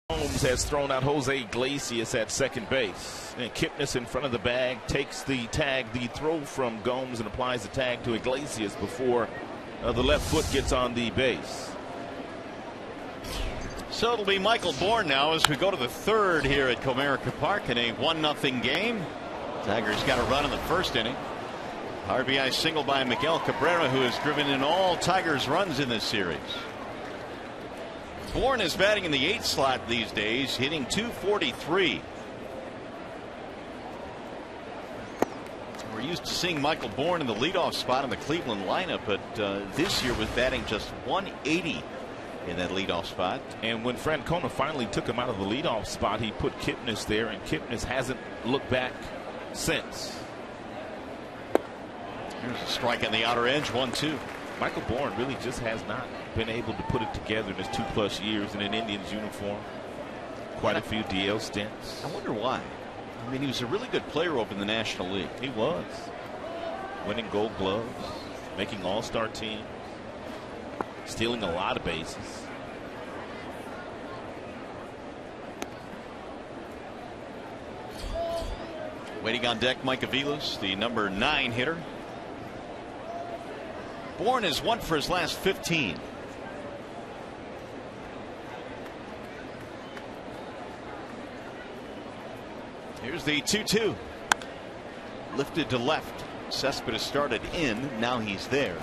Gomes has thrown out Jose Iglesias at second base. And Kipnis in front of the bag takes the tag, the throw from Gomes, and applies the tag to Iglesias before the left foot gets on the base. So it'll be Michael Bourne now as we go to the third here at Comerica Park in a 1-0 game. Tigers got a run in the first inning. RBI single by Miguel Cabrera, who has driven in all Tigers runs in this series. Bourne is batting in the 8th slot these days, hitting .243. We're used to seeing Michael Bourne in the leadoff spot in the Cleveland lineup, but this year was batting just .180 in that leadoff spot. And when Francona finally took him out of the leadoff spot, he put Kipnis there, and Kipnis hasn't looked back since. Here's a strike on the outer edge, 1-2. Michael Bourne really just has not been able to put it together in his 2+ years in an Indians uniform. Quite a few DL stints. I wonder why. I mean, he was a really good player over in the National League. He was. Winning Gold Gloves, making All-Star teams, stealing a lot of bases. Waiting on deck, Mike Aviles, the number 9 hitter. Bourne has won for his last 15. Here's the 2-2. Lifted to left. Cespedes started in. Now he's there.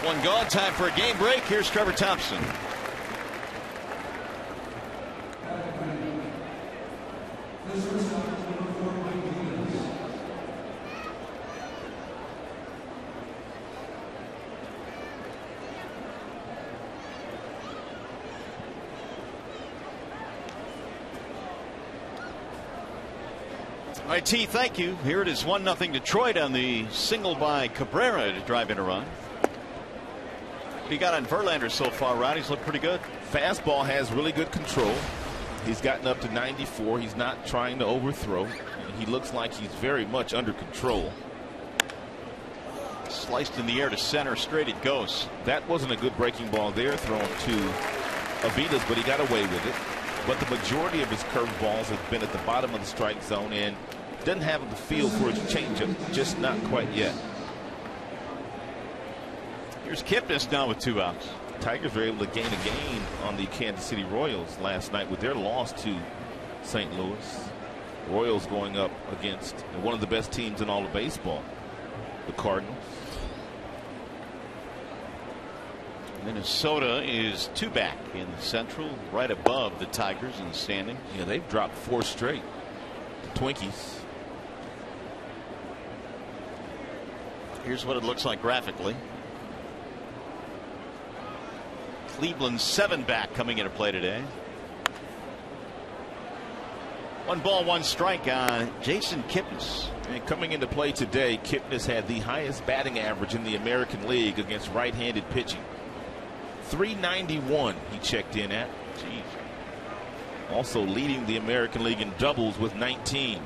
One gone. Time for a game break. Here's Trevor Thompson. All right, T, thank you. Here it is 1-0 Detroit on the single by Cabrera to drive in a run. What he got on Verlander so far, Rod? He's looked pretty good. Fastball has really good control. He's gotten up to 94. He's not trying to overthrow. He looks like he's very much under control. Sliced in the air to center, straight it goes. That wasn't a good breaking ball there thrown to Avidas, but he got away with it. But the majority of his curveballs have been at the bottom of the strike zone and doesn't have the feel for his changeup, just not quite yet. Here's Kipnis now with 2 outs. Tigers were able to gain a game on the Kansas City Royals last night with their loss to St. Louis. Royals going up against one of the best teams in all of baseball, the Cardinals. Minnesota is 2 back in the Central, right above the Tigers in the standing. Yeah, they've dropped 4 straight. The Twinkies. Here's what it looks like graphically. Cleveland's 7 back coming into play today. 1 ball, 1 strike on Jason Kipnis. And coming into play today, Kipnis had the highest batting average in the American League against right-handed pitching. 391 he checked in at. Jeez. Also leading the American League in doubles with 19.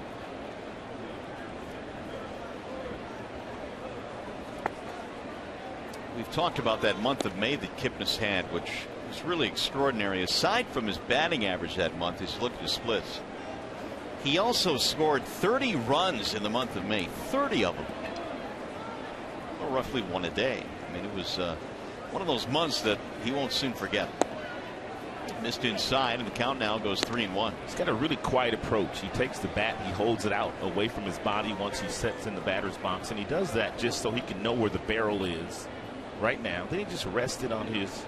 We've talked about that month of May that Kipnis had, which was really extraordinary. Aside from his batting average that month, he's looked at his splits. He also scored 30 runs in the month of May, 30 of them. Well, roughly 1 a day. I mean, it was one of those months that he won't soon forget. Missed inside, and the count now goes 3-1. He's got a really quiet approach. He takes the bat, he holds it out away from his body once he sets in the batter's box, and he does that just so he can know where the barrel is right now. Then he just rests it on his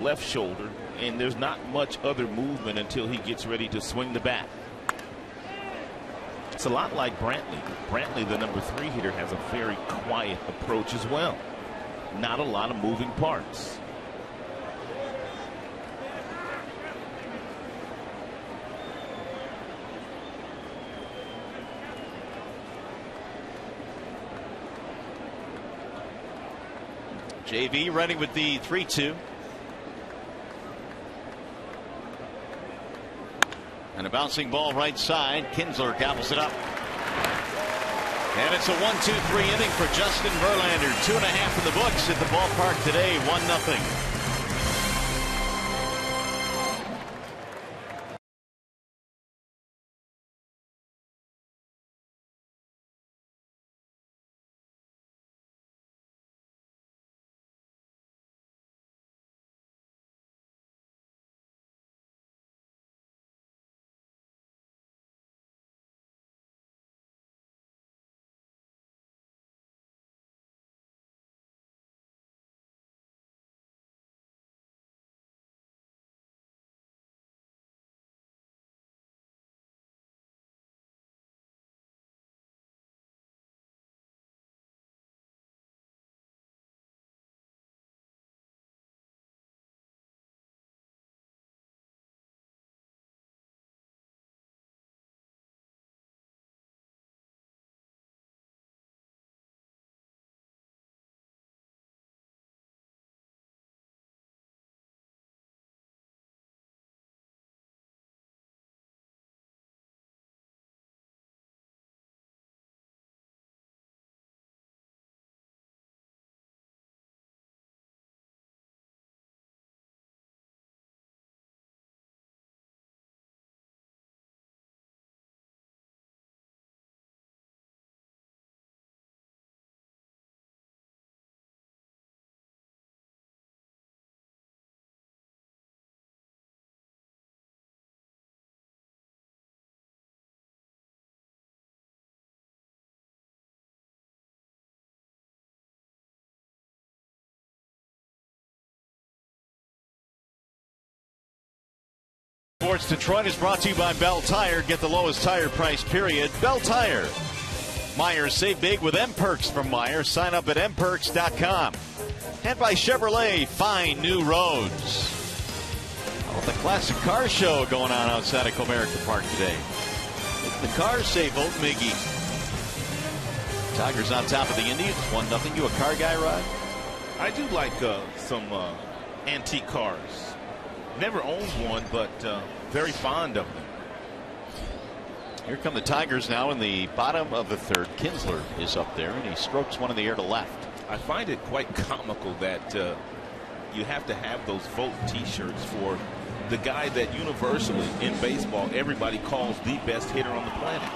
left shoulder, and there's not much other movement until he gets ready to swing the bat. It's a lot like Brantley. Brantley, the number 3 hitter, has a very quiet approach as well. Not a lot of moving parts. JV ready with the 3-2. And a bouncing ball right side. Kinsler gobbles it up. And it's a 1-2-3 inning for Justin Verlander. 2.5 in the books at the ballpark today. 1-0. Sports Detroit is brought to you by Bell Tire. Get the lowest tire price, period. Bell Tire. Myers, save big with M-Perks from Myers. Sign up at mperks.com. And by Chevrolet, find new roads. Oh, the classic car show going on outside of Comerica Park today. The cars say vote Miggy. Tigers on top of the Indians, 1-0. You a car guy, Rod? I do like some antique cars. Never owned one, but very fond of them. Here come the Tigers now in the bottom of the third. Kinsler is up there, and he strokes one in the air to left. I find it quite comical that you have to have those vote T-shirts for the guy that universally in baseball everybody calls the best hitter on the planet.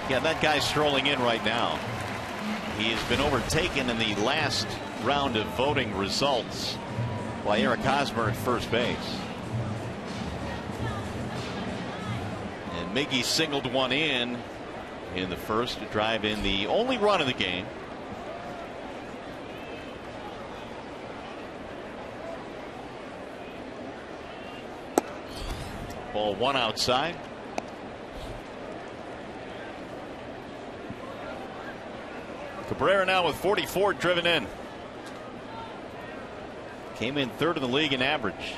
Yeah, that guy's strolling in right now. He has been overtaken in the last round of voting results by Eric Hosmer at first base. And Miggy singled one in the first to drive in the only run of the game. Ball one outside. Cabrera now with 44 driven in. Came in third in the league in average.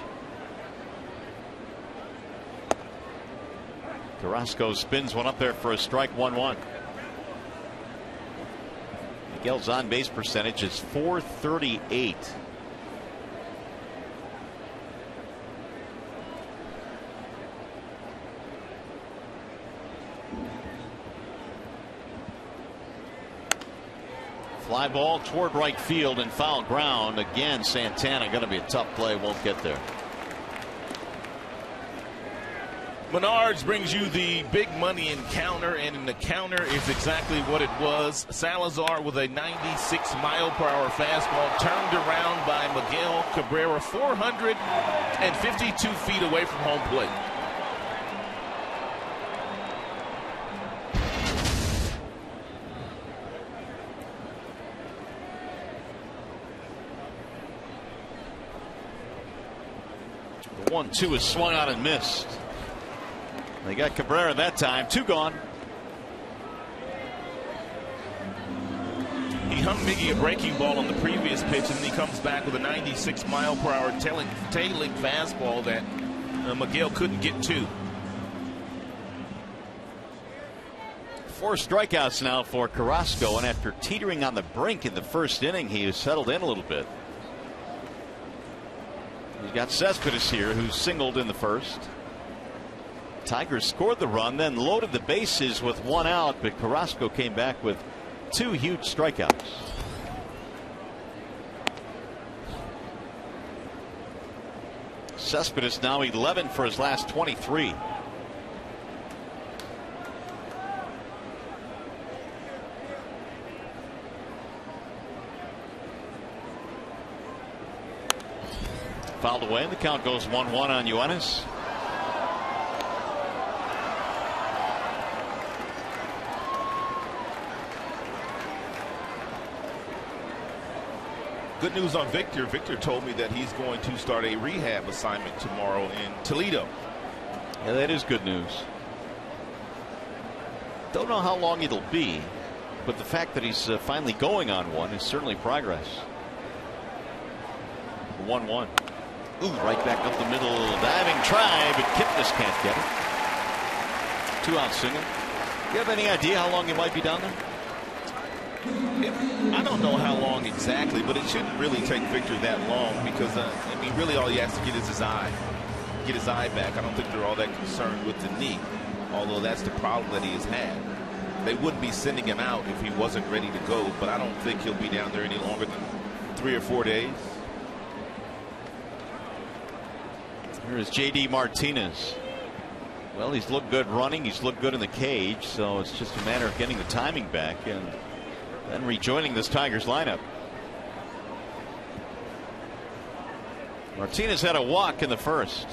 Carrasco spins one up there for a strike. 1-1. Miguel's on base percentage is .438. Fly ball toward right field and foul ground. Again, Santana going to be a tough play. Won't get there. Menards brings you the big money encounter, and the counter is exactly what it was. Salazar with a 96-mile-per-hour fastball turned around by Miguel Cabrera 452 feet away from home plate. The 1-2 is swung out and missed. They got Cabrera that time. 2 gone. He hung Miggy a breaking ball on the previous pitch, and then he comes back with a 96-mile-per-hour tailing fastball that Miguel couldn't get to. 4 strikeouts now for Carrasco, and after teetering on the brink in the first inning, he has settled in a little bit. He's got Cespedes here, who singled in the first. Tigers scored the run, then loaded the bases with 1 out, but Carrasco came back with 2 huge strikeouts. Cespedes now 11 for his last 23. Fouled away, and the count goes 1-1 on Yoenis. Good news on Victor. Victor told me that he's going to start a rehab assignment tomorrow in Toledo. Yeah, that is good news. Don't know how long it'll be, but the fact that he's finally going on one is certainly progress. 1-1. Ooh, right back up the middle. Diving try, but Kipnis can't get it. 2 out single. You have any idea how long he might be down there? I don't know how long exactly, but it shouldn't really take Victor that long because, I mean, really all he has to get is his eye. Get his eye back. I don't think they're all that concerned with the knee, although that's the problem that he has had. They wouldn't be sending him out if he wasn't ready to go, but I don't think he'll be down there any longer than 3 or 4 days. Here is J.D. Martinez. Well, he's looked good running. He's looked good in the cage, so it's just a matter of getting the timing back and then rejoining this Tigers lineup. Martinez had a walk in the first.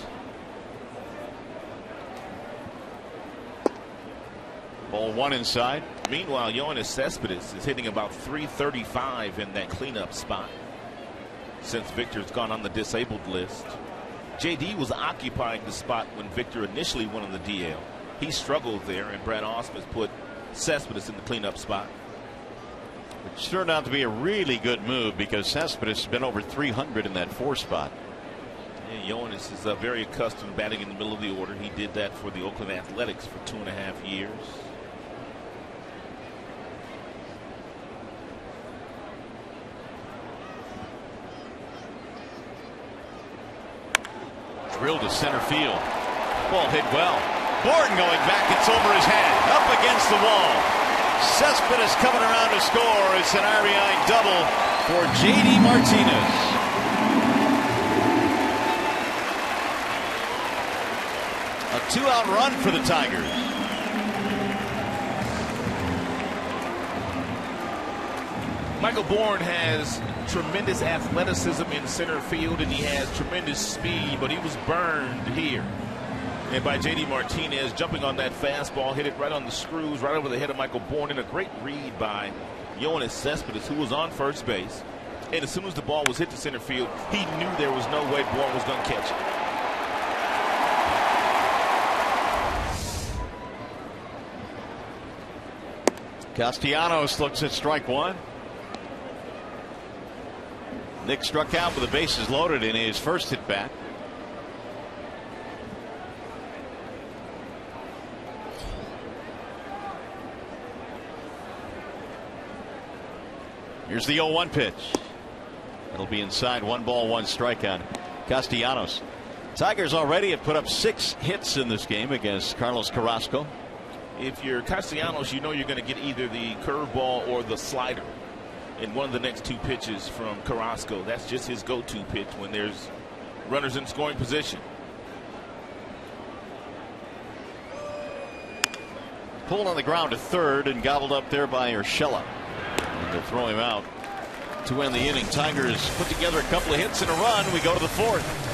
Ball 1 inside. Meanwhile, Yoenis Cespedes is hitting about .335 in that cleanup spot since Victor's gone on the disabled list. JD was occupying the spot when Victor initially went on the DL. He struggled there, and Brad Ausmus put Cespedes in the cleanup spot. It turned out to be a really good move because Cespedes has been over 300 in that 4 spot. And Yoenis is very accustomed to batting in the middle of the order. He did that for the Oakland Athletics for 2.5 years. Drilled to center field. Ball hit well. Bourne going back. It's over his head. Up against the wall. Cespedes coming around to score. It's an RBI double for J.D. Martinez. A 2-out run for the Tigers. Michael Bourne has tremendous athleticism in center field, and he has tremendous speed, but he was burned here. And by J.D. Martinez jumping on that fastball, hit it right on the screws, right over the head of Michael Bourne, and a great read by Yoenis Cespedes, who was on first base. And as soon as the ball was hit to center field, he knew there was no way Bourne was going to catch it. Castellanos looks at strike one. Nick struck out with the bases loaded in his first at bat. Here's the 0-1 pitch. It'll be inside. 1 ball, 1 strike on Castellanos. Tigers already have put up 6 hits in this game against Carlos Carrasco. If you're Castellanos, you know you're going to get either the curveball or the slider in one of the next 2 pitches from Carrasco. That's just his go-to pitch when there's runners in scoring position. Pulled on the ground to third and gobbled up there by Urshela. They'll throw him out to end the inning. Tigers put together a couple of hits and a run. We go to the 4th.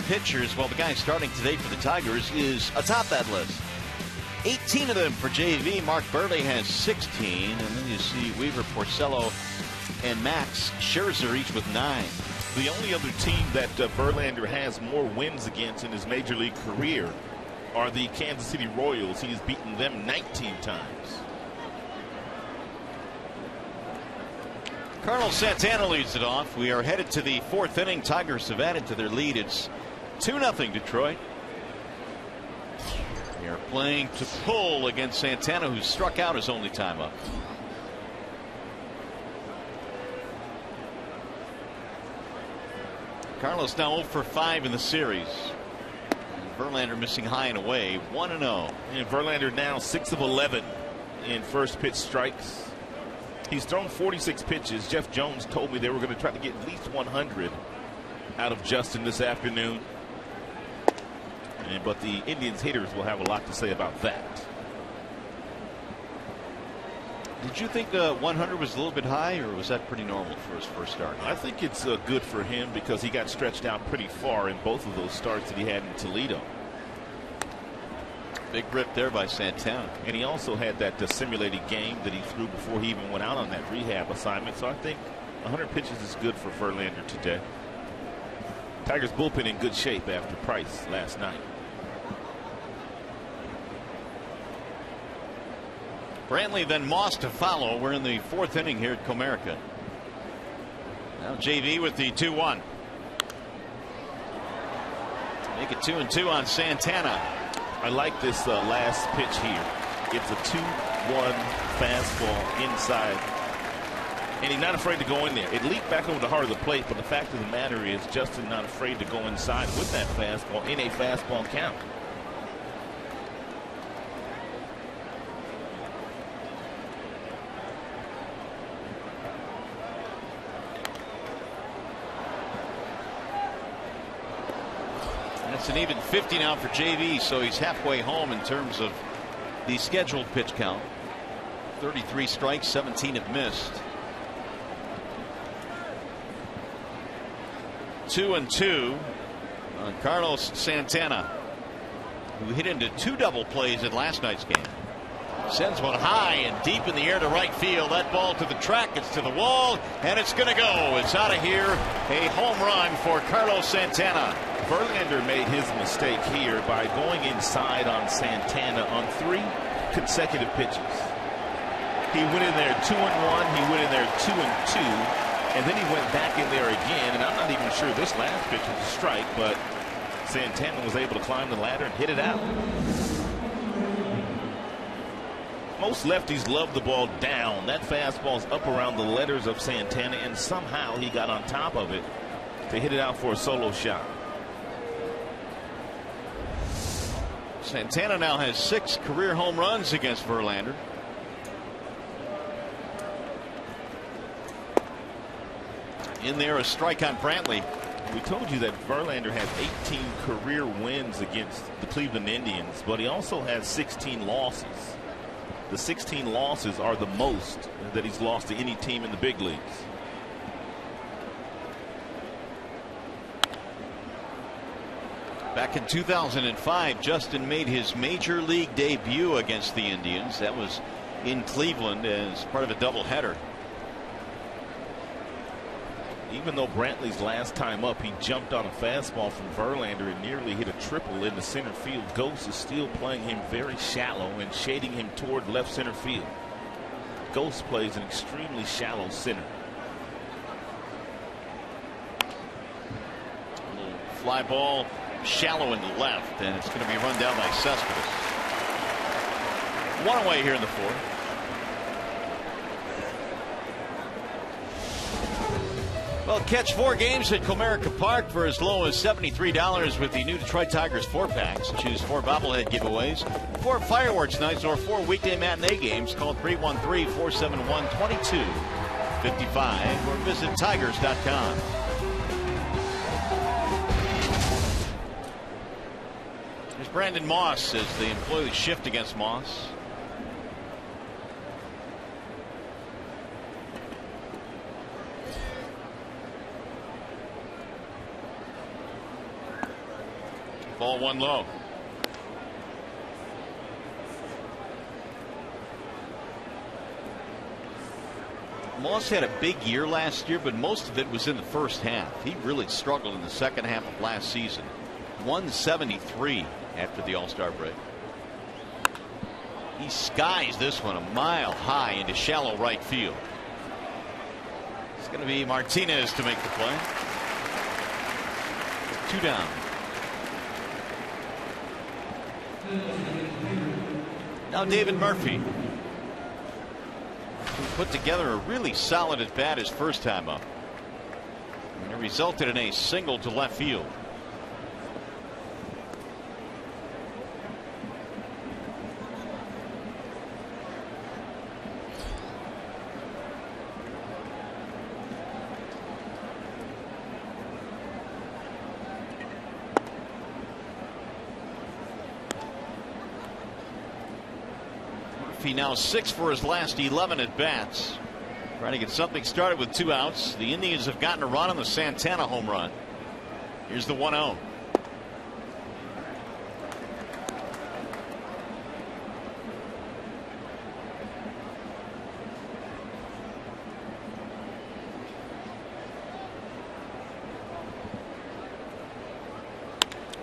Pitchers, well, the guy starting today for the Tigers is atop that list. 18 of them for JV. Mark Burley has 16, and then you see Weaver, Porcello, and Max Scherzer each with 9. The only other team that Verlander has more wins against in his major league career are the Kansas City Royals. He's beaten them 19 times. Carlos Santana leads it off. We are headed to the 4th inning. Tigers have added to their lead. It's 2-0 Detroit. They are playing to pull against Santana, who struck out his only time up. Carlos now 0 for 5 in the series. Verlander missing high and away. 1-0. And Verlander now 6 of 11 in first pitch strikes. He's thrown 46 pitches. Jeff Jones told me they were going to try to get at least 100 out of Justin this afternoon. But the Indians hitters will have a lot to say about that. Did you think 100 was a little bit high, or was that pretty normal for his first start? I think it's good for him because he got stretched out pretty far in both of those starts that he had in Toledo. Big rip there by Santana. And he also had that simulated game that he threw before he even went out on that rehab assignment. So I think 100 pitches is good for Verlander today. Tigers bullpen in good shape after Price last night. Brantley, then Moss to follow. We're in the fourth inning here at Comerica. Now JV with the 2-1. Make it 2-2 on Santana. I like this last pitch here. It's a 2-1 fastball inside. And he's not afraid to go in there. It leaped back over the heart of the plate, but the fact of the matter is Justin not afraid to go inside with that fastball in a fastball count. It's an even 50 now for JV, so he's halfway home in terms of the scheduled pitch count. 33 strikes, 17 have missed. 2-2 on Carlos Santana, who hit into 2 double plays in last night's game. Sends one high and deep in the air to right field. That ball to the track, it's to the wall, and it's going to go. It's out of here. A home run for Carlos Santana. Verlander made his mistake here by going inside on Santana on 3 consecutive pitches. He went in there 2-1. He went in there 2-2. And then he went back in there again. And I'm not even sure this last pitch was a strike, but Santana was able to climb the ladder and hit it out. Most lefties love the ball down. That fastball's up around the letters of Santana, and somehow he got on top of it to hit it out for a solo shot. Santana now has 6 career home runs against Verlander. In there, a strike on Brantley. We told you that Verlander has 18 career wins against the Cleveland Indians, but he also has 16 losses. The 16 losses are the most that he's lost to any team in the big leagues. Back in 2005, Justin made his major league debut against the Indians. That was in Cleveland as part of a doubleheader. Even though Brantley's last time up, he jumped on a fastball from Verlander and nearly hit a triple into center field. Ghost is still playing him very shallow and shading him toward left center field. Ghost plays an extremely shallow center. A little fly ball shallow in the left, and it's going to be run down by Cespedes. 1 away here in the 4th. Well, catch 4 games at Comerica Park for as low as $73 with the new Detroit Tigers 4-packs. Choose 4 bobblehead giveaways, 4 fireworks nights, or 4 weekday matinee games. Call 313-471-2255 or visit tigers.com. There's Brandon Moss as they employ the shift against Moss. Ball 1 low. Moss had a big year last year, but most of it was in the first half. He really struggled in the second half of last season. 173 after the All-Star break. He skies this one a mile high into shallow right field. It's going to be Martinez to make the play. 2 down. Now David Murphy, who put together a really solid at bat his first time up, and it resulted in a single to left field. Murphy now 6 for his last 11 at bats. Trying to get something started with 2 outs. The Indians have gotten a run on the Santana home run. Here's the 1-0.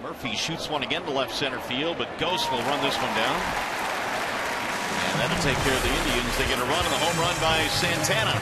Murphy shoots one again to left center field, but Ghost will run this one down. And that'll take care of the Indians. They get a run on the home run by Santana.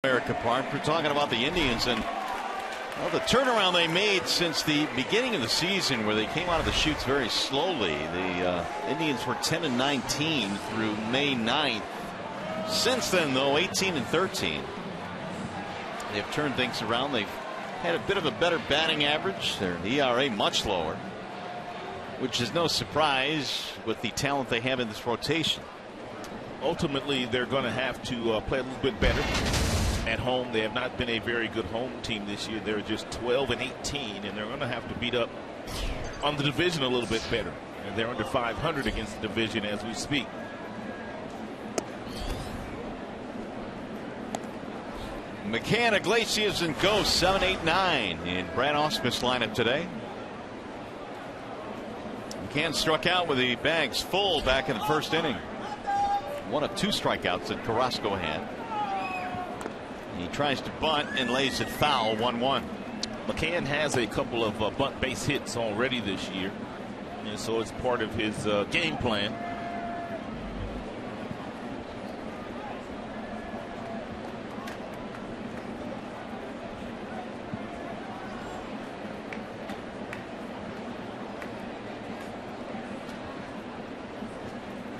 America Park. We're talking about the Indians and the turnaround they made since the beginning of the season, where they came out of the chutes very slowly. The Indians were 10-19 through May 9th. Since then, though, 18-13. They've turned things around. They've had a bit of a better batting average. Their ERA much lower, which is no surprise with the talent they have in this rotation. Ultimately, they're going to have to play a little bit better at home. They have not been a very good home team this year. They're just 12-18, and they're going to have to beat up on the division a little bit better. And they're under 500 against the division as we speak. McCann, Iglesias, and Ghost 7, 8, 9 in Brad Ausmus's lineup today. McCann struck out with the bags full back in the first inning. One of 2 strikeouts that Carrasco had. He tries to bunt and lays it foul, 1-1. McCann has a couple of bunt base hits already this year, and so it's part of his game plan.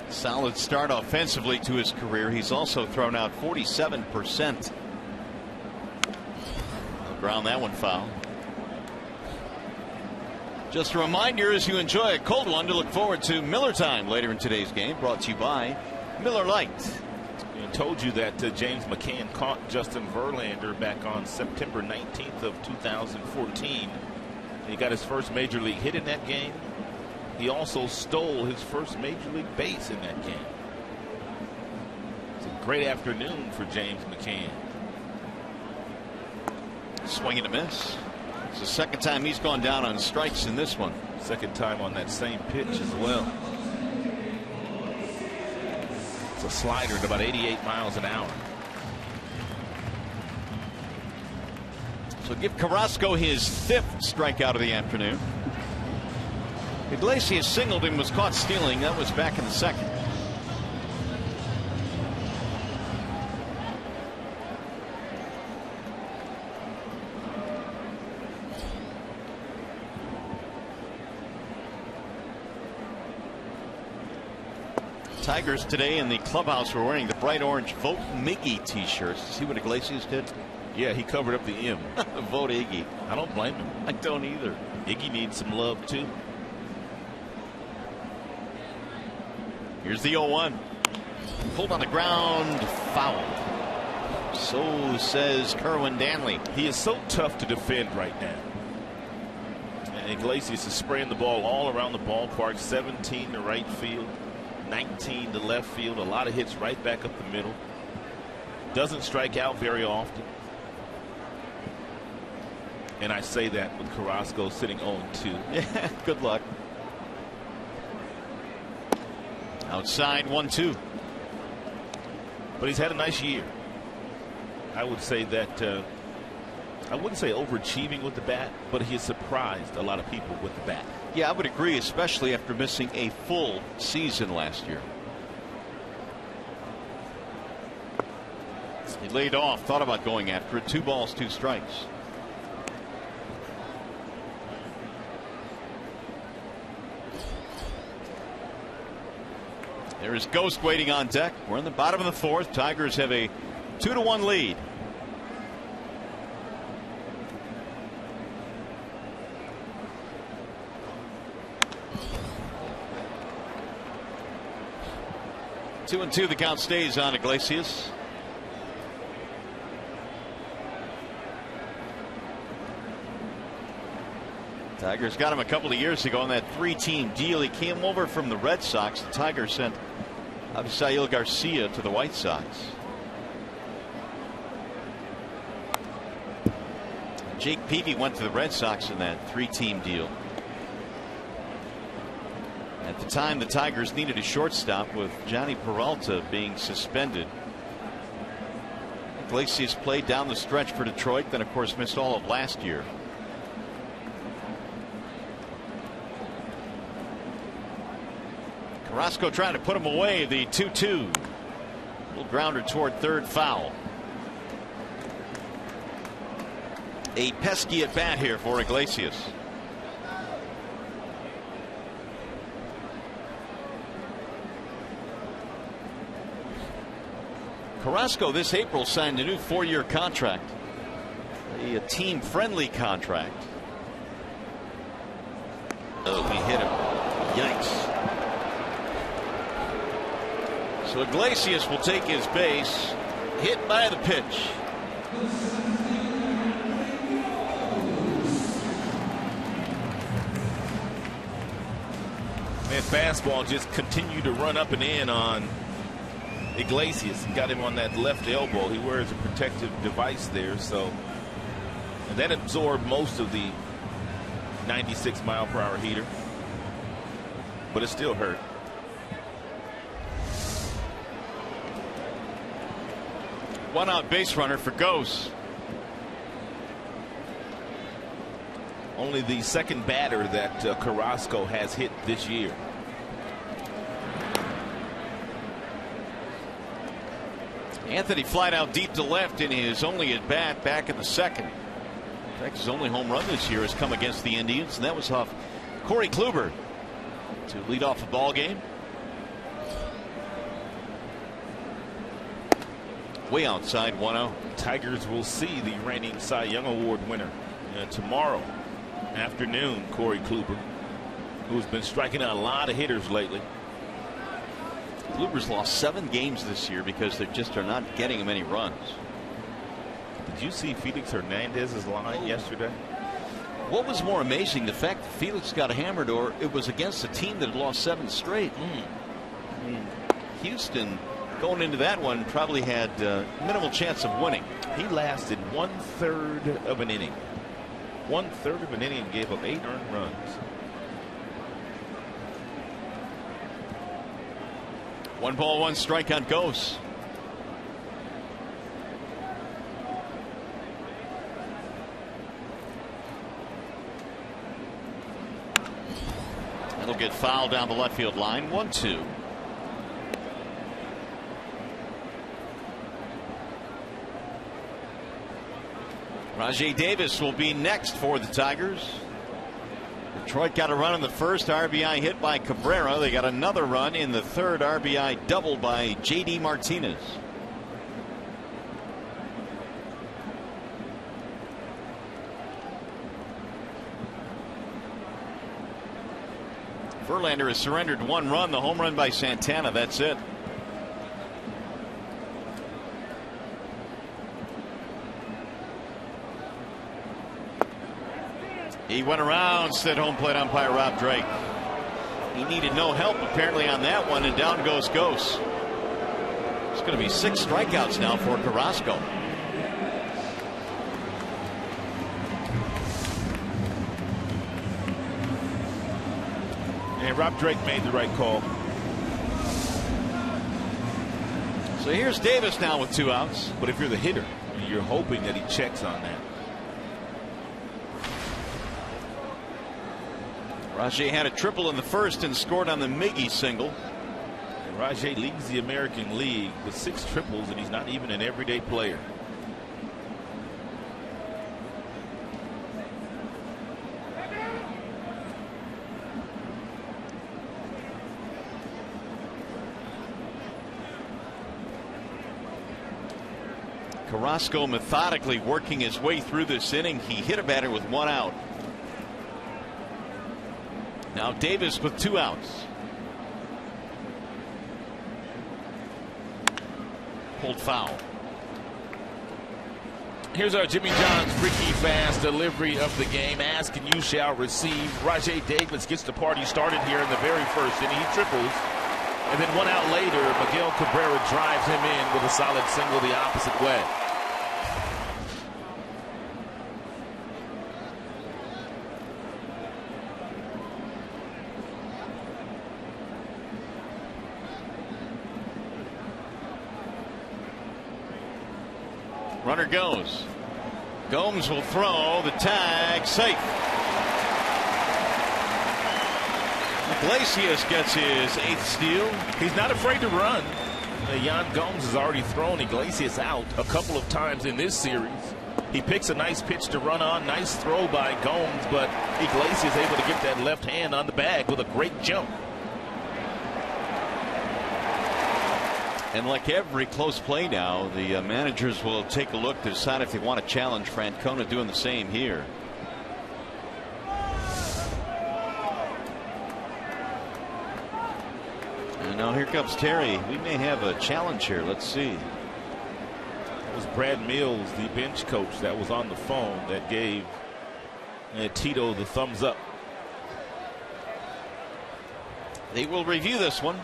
Solid start offensively to his career. He's also thrown out 47%. Ground that one foul. Just a reminder, as you enjoy a cold one, to look forward to Miller Time later in today's game, brought to you by Miller Lite. I told you that James McCann caught Justin Verlander back on September 19th of 2014. He got his first major league hit in that game. He also stole his first major league base in that game. It's a great afternoon for James McCann. Swing and a miss. It's the second time he's gone down on strikes in this one. Second time on that same pitch as well. It's a slider at about 88 miles an hour. So give Carrasco his 5th strikeout of the afternoon. Iglesias singled and was caught stealing. That was back in the second. Tigers today in the clubhouse were wearing the bright orange Vote Miggy t-shirts. See what Iglesias did? Yeah, he covered up the M. Vote Iggy. I don't blame him. I don't either. Iggy needs some love too. Here's the 0-1. Pulled on the ground, foul. So says Kerwin Danley. He is so tough to defend right now. And Iglesias is spraying the ball all around the ballpark. 17 to right field, 19 to left field. A lot of hits right back up the middle. Doesn't strike out very often. And I say that with Carrasco sitting 0-2. Yeah, good luck. Outside 1-2. But he's had a nice year. I would say that I wouldn't say overachieving with the bat, but he has surprised a lot of people with the bat. Yeah, I would agree, especially after missing a full season last year. He laid off, thought about going after it. 2 balls, 2 strikes. There is Ghost waiting on deck. We're in the bottom of the 4th. Tigers have a 2-1 lead. Two and 2. The count stays on Iglesias. Tigers got him a couple of years ago on that 3-team deal. He came over from the Red Sox. The Tigers sent Avisail Garcia to the White Sox. Jake Peavy went to the Red Sox in that 3-team deal. At the time, the Tigers needed a shortstop with Johnny Peralta being suspended. Iglesias played down the stretch for Detroit, then of course missed all of last year. Carrasco trying to put him away. The 2-2. Little grounder toward third, foul. A pesky at bat here for Iglesias. Carrasco this April signed a new 4-year contract, a team-friendly contract. Oh, he hit him. Yikes. So Iglesias will take his base, hit by the pitch. Man, fastball just continued to run up and in on Iglesias. He got him on that left elbow. He wears a protective device there, so and that absorbed most of the 96-mile-per-hour heater, but it still hurt. One out base runner for Ghost. Only the second batter that Carrasco has hit this year. Anthony flied out deep to left in his only at bat back in the 2nd. In fact, his only home run this year has come against the Indians, and that was off Corey Kluber to lead off a ball game. Way outside 1-0. Tigers will see the reigning Cy Young Award winner tomorrow afternoon, Corey Kluber, who's been striking out a lot of hitters lately. Kluber's lost 7 games this year because they just are not getting him any runs. Did you see Felix Hernandez's line yesterday? What was more amazing, the fact that Felix got hammered, or it was against a team that had lost 7 straight? I mean, Houston going into that one probably had minimal chance of winning. He lasted 1/3 of an inning. 1/3 of an inning and gave up 8 earned runs. 1 ball, 1 strike on Ghost. That'll get fouled down the left field line. 1-2. Rajai Davis will be next for the Tigers. Detroit got a run in the first, RBI hit by Cabrera. They got another run in the third, RBI double by J.D. Martinez. Verlander has surrendered one run, the home run by Santana. That's it. He went around, said home plate umpire Rob Drake. He needed no help apparently on that one, and down goes Ghost. It's going to be 6 strikeouts now for Carrasco. And Rob Drake made the right call. So here's Davis now with 2 outs. But if you're the hitter, you're hoping that he checks on that. Rajay had a triple in the first and scored on the Miggy single. And Rajay leads the American League with 6 triples, and he's not even an everyday player. Carrasco methodically working his way through this inning. He hit a batter with 1 out. Now Davis with 2 outs. Pulled foul. Here's our Jimmy John's freaky fast delivery of the game. Ask and you shall receive. Rajay Davis gets the party started here in the very first inning. He triples. And then 1 out later, Miguel Cabrera drives him in with a solid single the opposite way. Runner goes. Gomes will throw. The tag safe. Iglesias gets his 8th steal. He's not afraid to run. Yan Gomes has already thrown Iglesias out a couple of times in this series. He picks a nice pitch to run on. Nice throw by Gomes, but Iglesias able to get that left hand on the bag with a great jump. And like every close play now, the managers will take a look to decide if they want to challenge. Francona doing the same here. And now here comes Terry. We may have a challenge here. Let's see. It was Brad Mills, the bench coach, that was on the phone that gave Tito the thumbs up. They will review this one.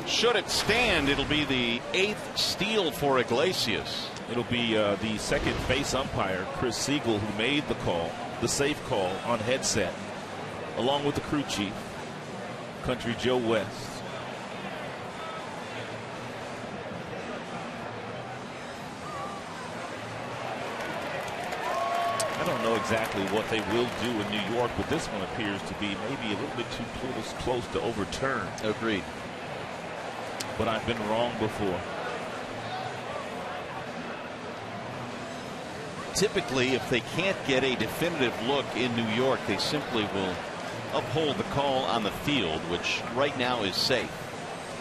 Should it stand, it'll be the 8th steal for Iglesias. It'll be the second base umpire, Chris Siegel, who made the call, the safe call on headset, along with the crew chief, Country Joe West. I don't know exactly what they will do in New York, but this one appears to be maybe a little bit too close to overturn. Agreed. But I've been wrong before. Typically, if they can't get a definitive look in New York, they simply will uphold the call on the field, which right now is safe.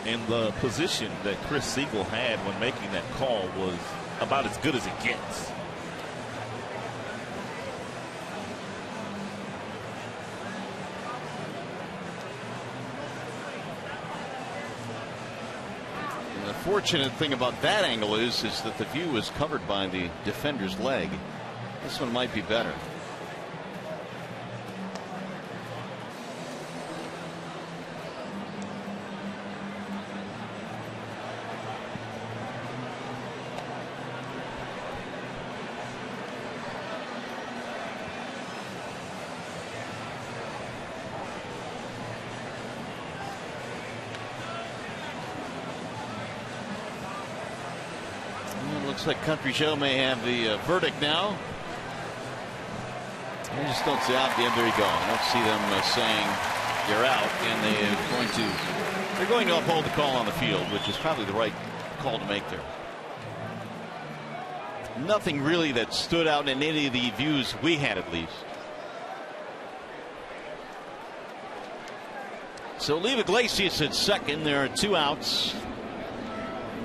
And the position that Chris Siegel had when making that call was about as good as it gets. The fortunate thing about that angle is that the view is covered by the defender's leg. This one might be better. Looks like Country Joe may have the verdict now. I just don't see out the end. There you go. I don't see them saying you're out, and they are going to They're going to uphold the call on the field, which is probably the right call to make there. Nothing really that stood out in any of the views we had, at least. So leave Iglesias at second. There are 2 outs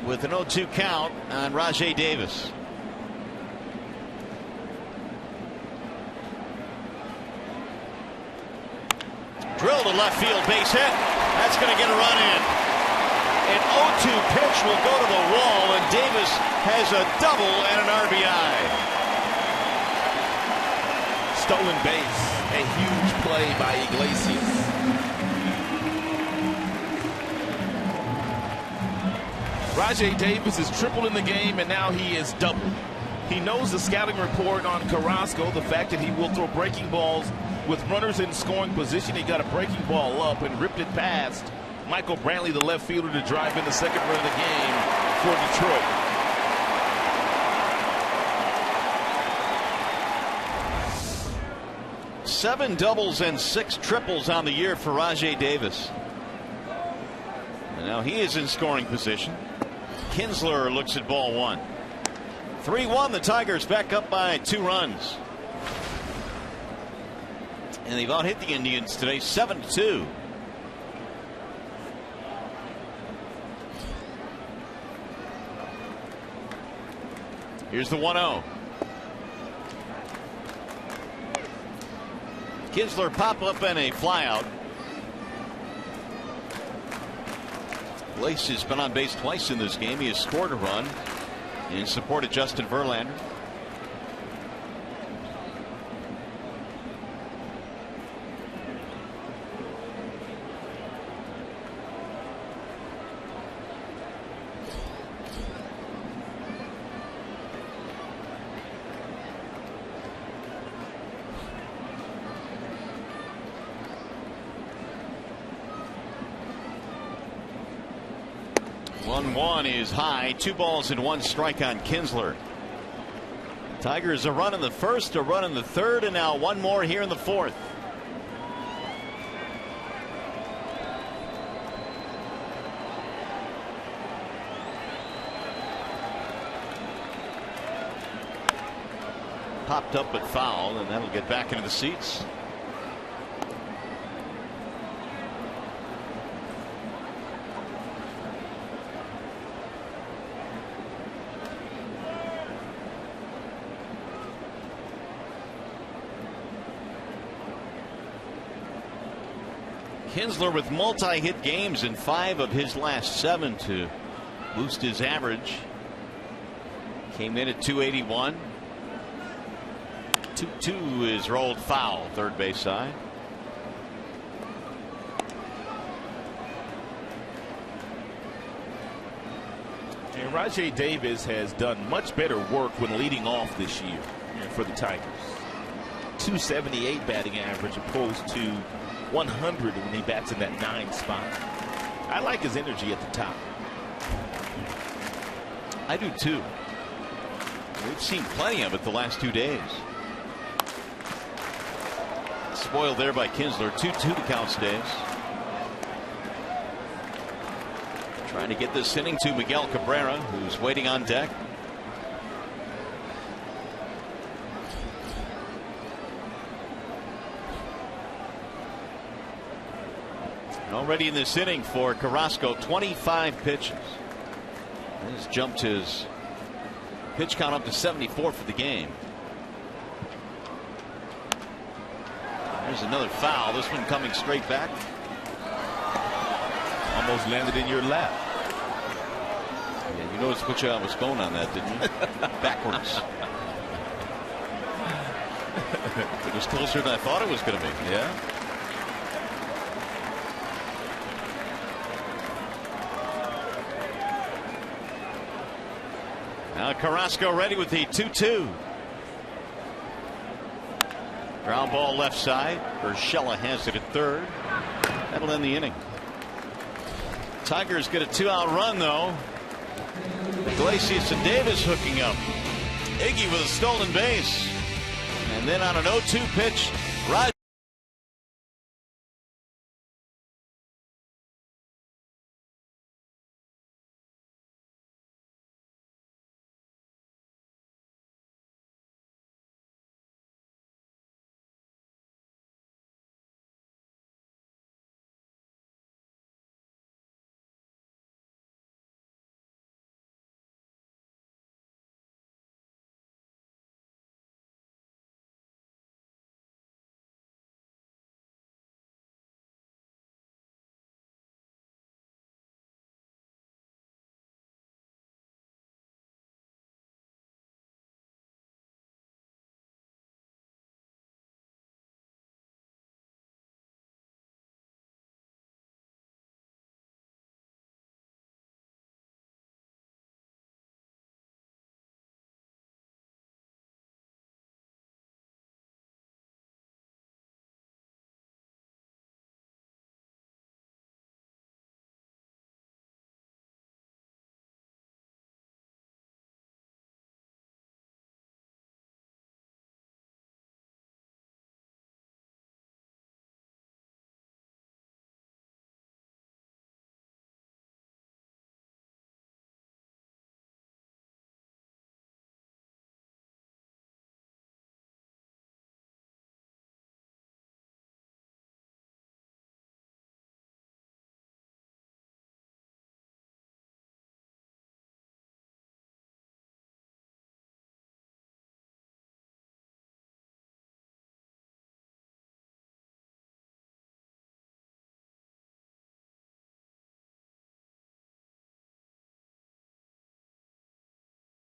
with an 0-2 count on Rajai Davis. Drill to left field, base hit. That's going to get a run in. An 0-2 pitch will go to the wall, and Davis has a double and an RBI. Stolen base. A huge play by Iglesias. Rajai Davis is tripled in the game, and now he is doubled. He knows the scouting report on Carrasco, the fact that he will throw breaking balls with runners in scoring position. He got a breaking ball up and ripped it past Michael Brantley, the left fielder, to drive in the second run of the game for Detroit. Seven doubles and 6 triples on the year for Rajai Davis. And now he is in scoring position. Kinsler looks at ball 1. 3-1. The Tigers back up by 2 runs. And they've out-hit the Indians today 7-2. Here's the 1-0. Kinsler pop up and a flyout. Lace has been on base twice in this game. He has scored a run in support of Justin Verlander. One is high. 2 balls and 1 strike on Kinsler. Tigers a run in the first, a run in the third, and now 1 more here in the fourth. Popped up but foul, and that'll get back into the seats. Kinsler with multi-hit games in 5 of his last 7 to boost his average. Came in at 281. 2-2 is rolled foul, third base side. And Rajai Davis has done much better work when leading off this year for the Tigers. 278 batting average opposed to 100 when he bats in that 9 spot. I like his energy at the top. I do too. We've seen plenty of it the last 2 days. Spoiled there by Kinsler. 2-2 the count stays. Trying to get this inning to Miguel Cabrera, who's waiting on deck. Already in this inning for Carrasco, 25 pitches. He's jumped his pitch count up to 74 for the game. There's another foul. This one coming straight back. Almost landed in your lap. Yeah, you noticed which I was going on that, didn't you? Backwards. It was closer than I thought it was going to be. Yeah. Now Carrasco ready with the 2-2. Ground ball left side. Urshela has it at third. That'll end the inning. Tigers get a 2-out run though. Iglesias and Davis hooking up. Iggy with a stolen base. And then on an 0-2 pitch, Raj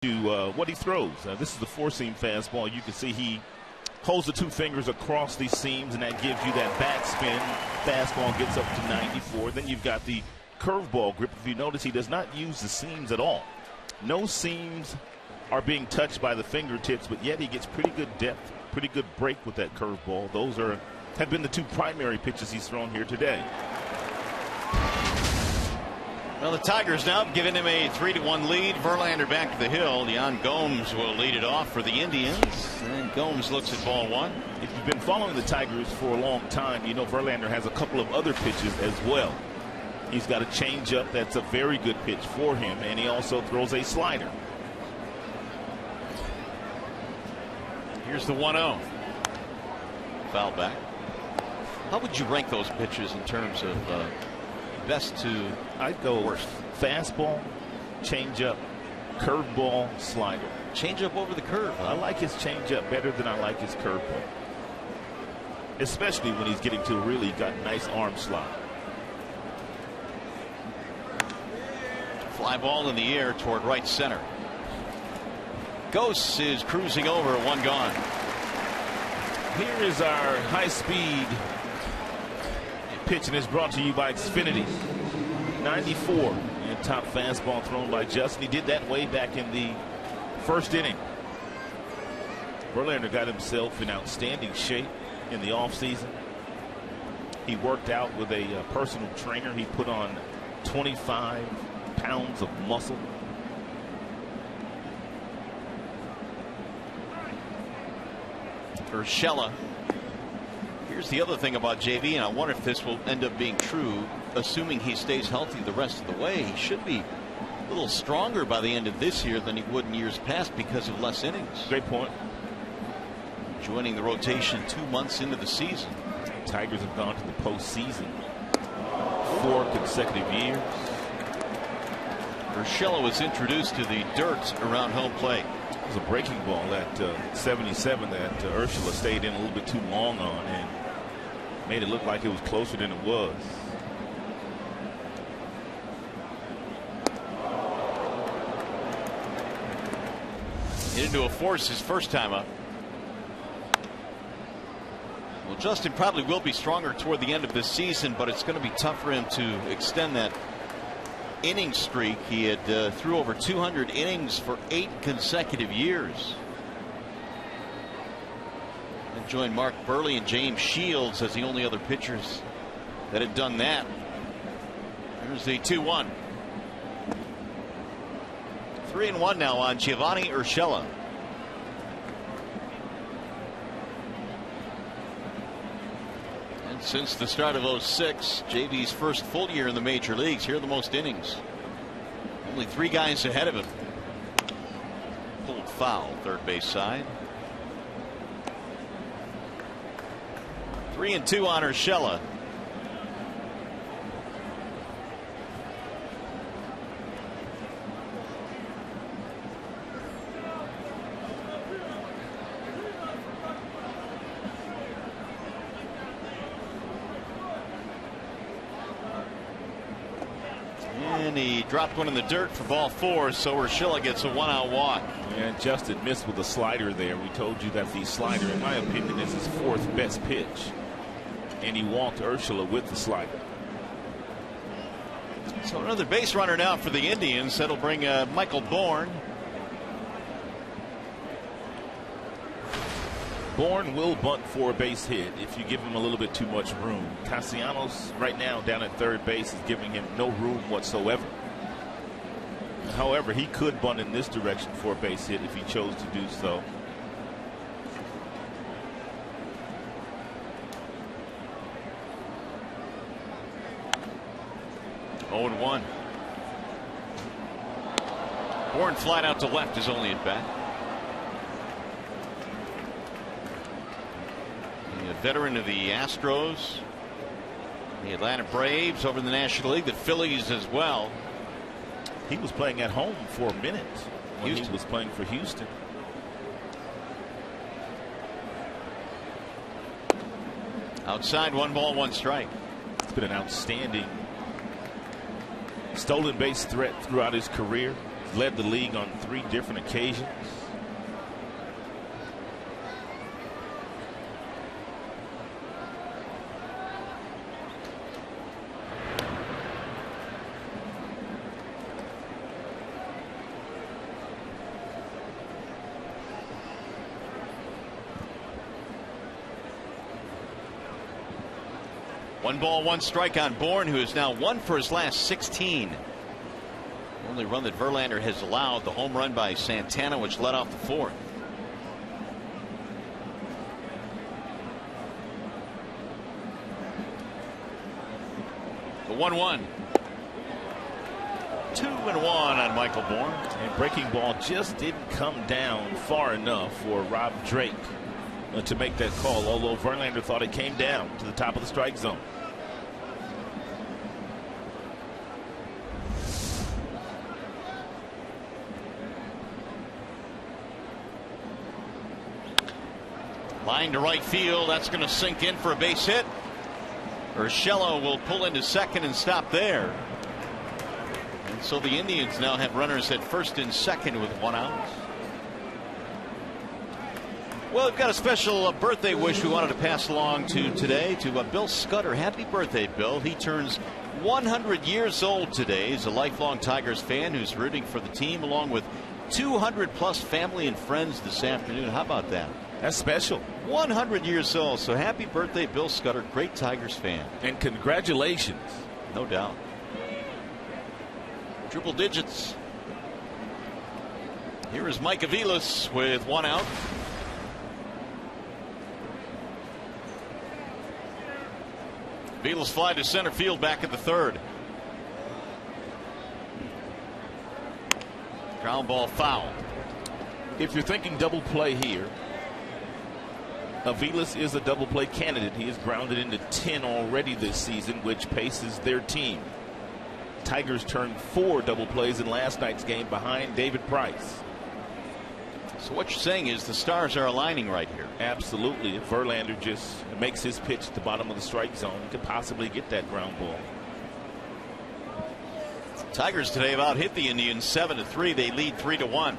to what he throws. This is the four-seam fastball. You can see he holds the two fingers across these seams, and that gives you that backspin. Fastball gets up to 94. Then you've got the curveball grip. If you notice, he does not use the seams at all. No seams are being touched by the fingertips, but yet he gets pretty good depth, pretty good break with that curveball. Those have been the two primary pitches he's thrown here today. Well, the Tigers now have given him a 3-1 lead. Verlander back to the hill. Yan Gomes will lead it off for the Indians. And Gomes looks at ball one. If you've been following the Tigers for a long time, you know Verlander has a couple of other pitches as well. He's got a changeup that's a very good pitch for him, and he also throws a slider. Here's the 1-0. Foul back. How would you rank those pitches in terms of best to I'd go worst? Fastball, changeup, curveball, slider. Changeup over the curve. I like his changeup better than I like his curveball, especially when he's getting to really got nice arm slot. Fly ball in the air toward right center. Ghost is cruising over, one gone. Here is our high-speed pitch, and it's brought to you by Xfinity. 94 and top fastball thrown by Justin. He did that way back in the first inning. Verlander got himself in outstanding shape in the offseason. He worked out with a personal trainer. He put on 25 pounds of muscle. Urshela. Here's the other thing about JV, and I wonder if this will end up being true, assuming he stays healthy the rest of the way. He should be a little stronger by the end of this year than he would in years past because of less innings. Great point. Joining the rotation 2 months into the season. Tigers have gone to the postseason 4 consecutive years. Urshela was introduced to the dirt around home plate. It was a breaking ball at 77 that Urshela stayed in a little bit too long on and made it look like it was closer than it was. Hit into a force his first time up. Well, Justin probably will be stronger toward the end of this season, but it's going to be tough for him to extend that inning streak. He had threw over 200 innings for 8 consecutive years. And joined Mark Burley and James Shields as the only other pitchers that had done that. Here's the 2-1. 3-1 now on Giovanni Urshela. And since the start of 06, JV's first full year in the major leagues, here are the most innings. Only 3 guys ahead of him. Pulled foul, third base side. 3-2 on Urshela. And he dropped one in the dirt for ball 4, so Urshela gets a 1-out walk. And Justin missed with the slider there. We told you that the slider, in my opinion, is his 4th best pitch. And he walked Urshela with the slider. So another base runner now for the Indians. That'll bring Michael Bourne. Bourne will bunt for a base hit if you give him a little bit too much room. Castellanos right now down at third base is giving him no room whatsoever. However, he could bunt in this direction for a base hit if he chose to do so. Oh, 0-1. Bourne flat out to left is only at bat. A veteran of the Astros, the Atlanta Braves over in the National League, the Phillies as well. He was playing at home for a minute when Houston. he was playing for Houston. Outside, 1 ball, 1 strike. It's been an outstanding stolen base threat throughout his career. led the league on 3 different occasions. One ball, one strike on Bourne, who is now 1 for his last 16. Only run that Verlander has allowed, the home run by Santana, which led off the 4th. The 1-1. 2-1 on Michael Bourne. And breaking ball just didn't come down far enough for Rob Drake to make that call, although Verlander thought it came down to the top of the strike zone. Line to right field. That's going to sink in for a base hit. Urshela will pull into second and stop there. And so the Indians now have runners at first and second with 1 out. Well, we've got a special birthday wish we wanted to pass along to today to Bill Scudder. Happy birthday, Bill. He turns 100 years old today. He's a lifelong Tigers fan who's rooting for the team, along with 200 plus family and friends this afternoon. How about that? That's special. 100 years old. So happy birthday, Bill Scudder. Great Tigers fan. And congratulations. No doubt. Triple digits. Here is Mike Aviles with 1 out. Aviles fly to center field back at the 3rd. Ground ball foul. If you're thinking double play here, Aviles is a double play candidate. He is grounded into 10 already this season, which paces their team. Tigers turned 4 double plays in last night's game behind David Price. So what you're saying is the stars are aligning right here. Absolutely. If Verlander just makes his pitch at the bottom of the strike zone, he could possibly get that ground ball. Tigers today have out hit the Indians 7-3. They lead 3-1.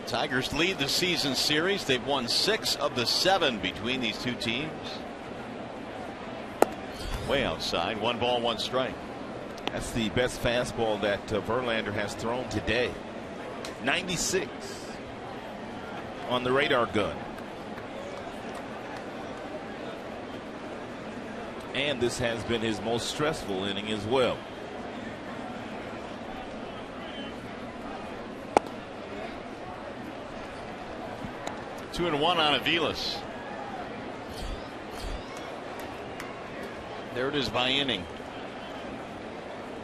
Tigers lead the season series. They've won 6 of the 7 between these two teams. Way outside. 1 ball, 1 strike. That's the best fastball that Verlander has thrown today. 96 on the radar gun. And this has been his most stressful inning as well. Two and one on Aviles. There it is by inning.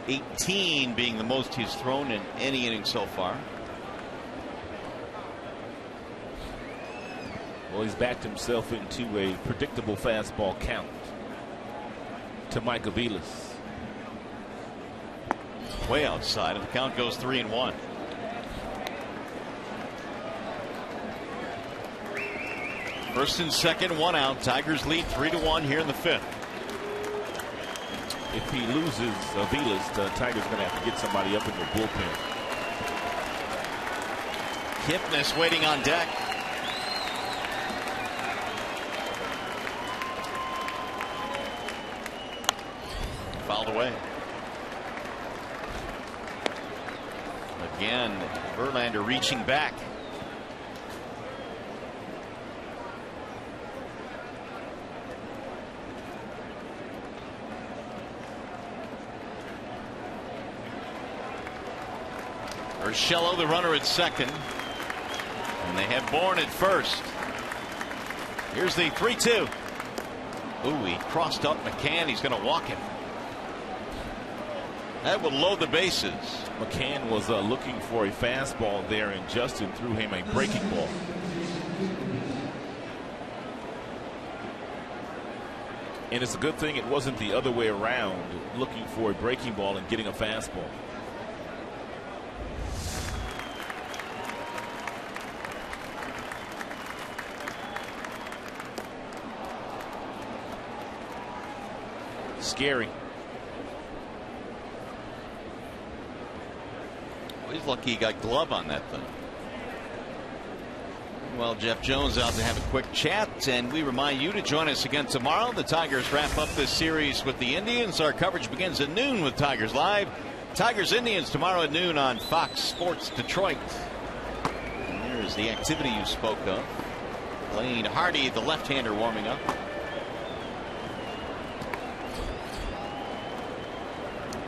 18 being the most he's thrown in any inning so far. Well, he's backed himself into a predictable fastball count to Mike Aviles. Way outside, and the count goes 3-1. First and second, 1 out. Tigers lead 3-1 here in the 5th. If he loses Aviles, the Tigers are going to have to get somebody up in the bullpen. Kipnis waiting on deck. Fouled away. Again, Verlander reaching back. Urshela, the runner at second, and they have Bourne at first. Here's the 3-2. Ooh, he crossed up McCann. He's going to walk him. That would load the bases. McCann was looking for a fastball there, and Justin threw him a breaking ball. And it's a good thing it wasn't the other way around, looking for a breaking ball and getting a fastball. Scary. Well, he's lucky he got glove on that thing. Well, Jeff Jones out to have a quick chat, and we remind you to join us again tomorrow. The Tigers wrap up this series with the Indians. Our coverage begins at noon with Tigers Live. Tigers Indians tomorrow at noon on Fox Sports Detroit. And there's the activity you spoke of. Blaine Hardy, the left-hander, warming up.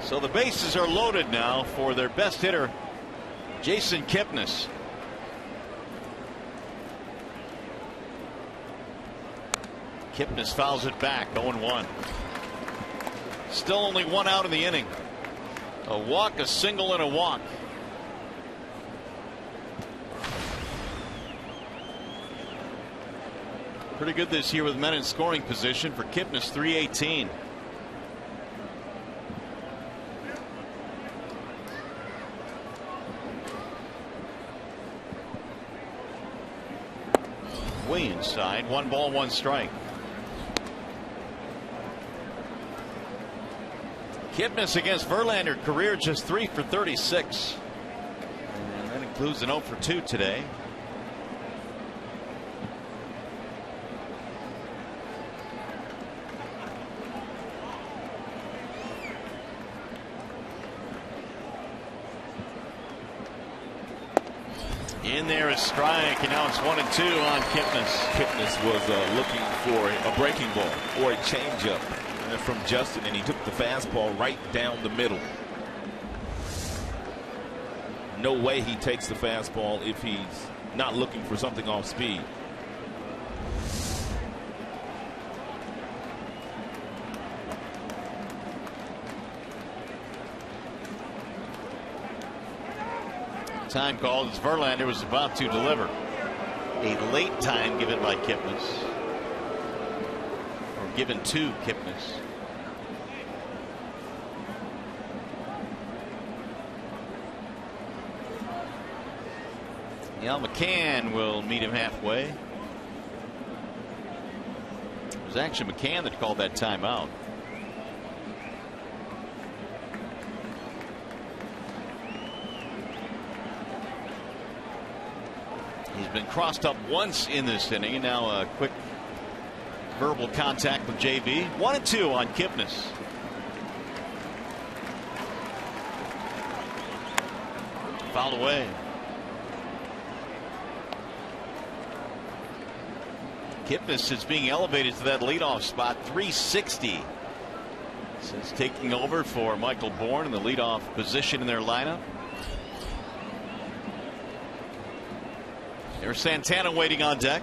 So the bases are loaded now for their best hitter, Jason Kipnis. Kipnis fouls it back, 0-1. Still only one out in the inning. A walk, a single, and a walk. Pretty good this year with men in scoring position for Kipnis, 318. Way inside, 1 ball, 1 strike. Kipnis against Verlander, career just 3 for 36. And that includes an 0 for 2 today. In there is strike, and now it's 1-2 on Kipnis. Kipnis was looking for a breaking ball or a changeup from Justin, and he took the fastball right down the middle. No way he takes the fastball if he's not looking for something off speed. Time called as Verlander was about to deliver. A late time given by Kipnis. Or given to Kipnis. Al McCann will meet him halfway. It was actually McCann that called that timeout. He's been crossed up once in this inning, and now a quick verbal contact with JV. 1-2 on Kipnis. Fouled away. Kipnis is being elevated to that leadoff spot, 360. Since taking over for Michael Bourne in the leadoff position in their lineup. There's Santana waiting on deck.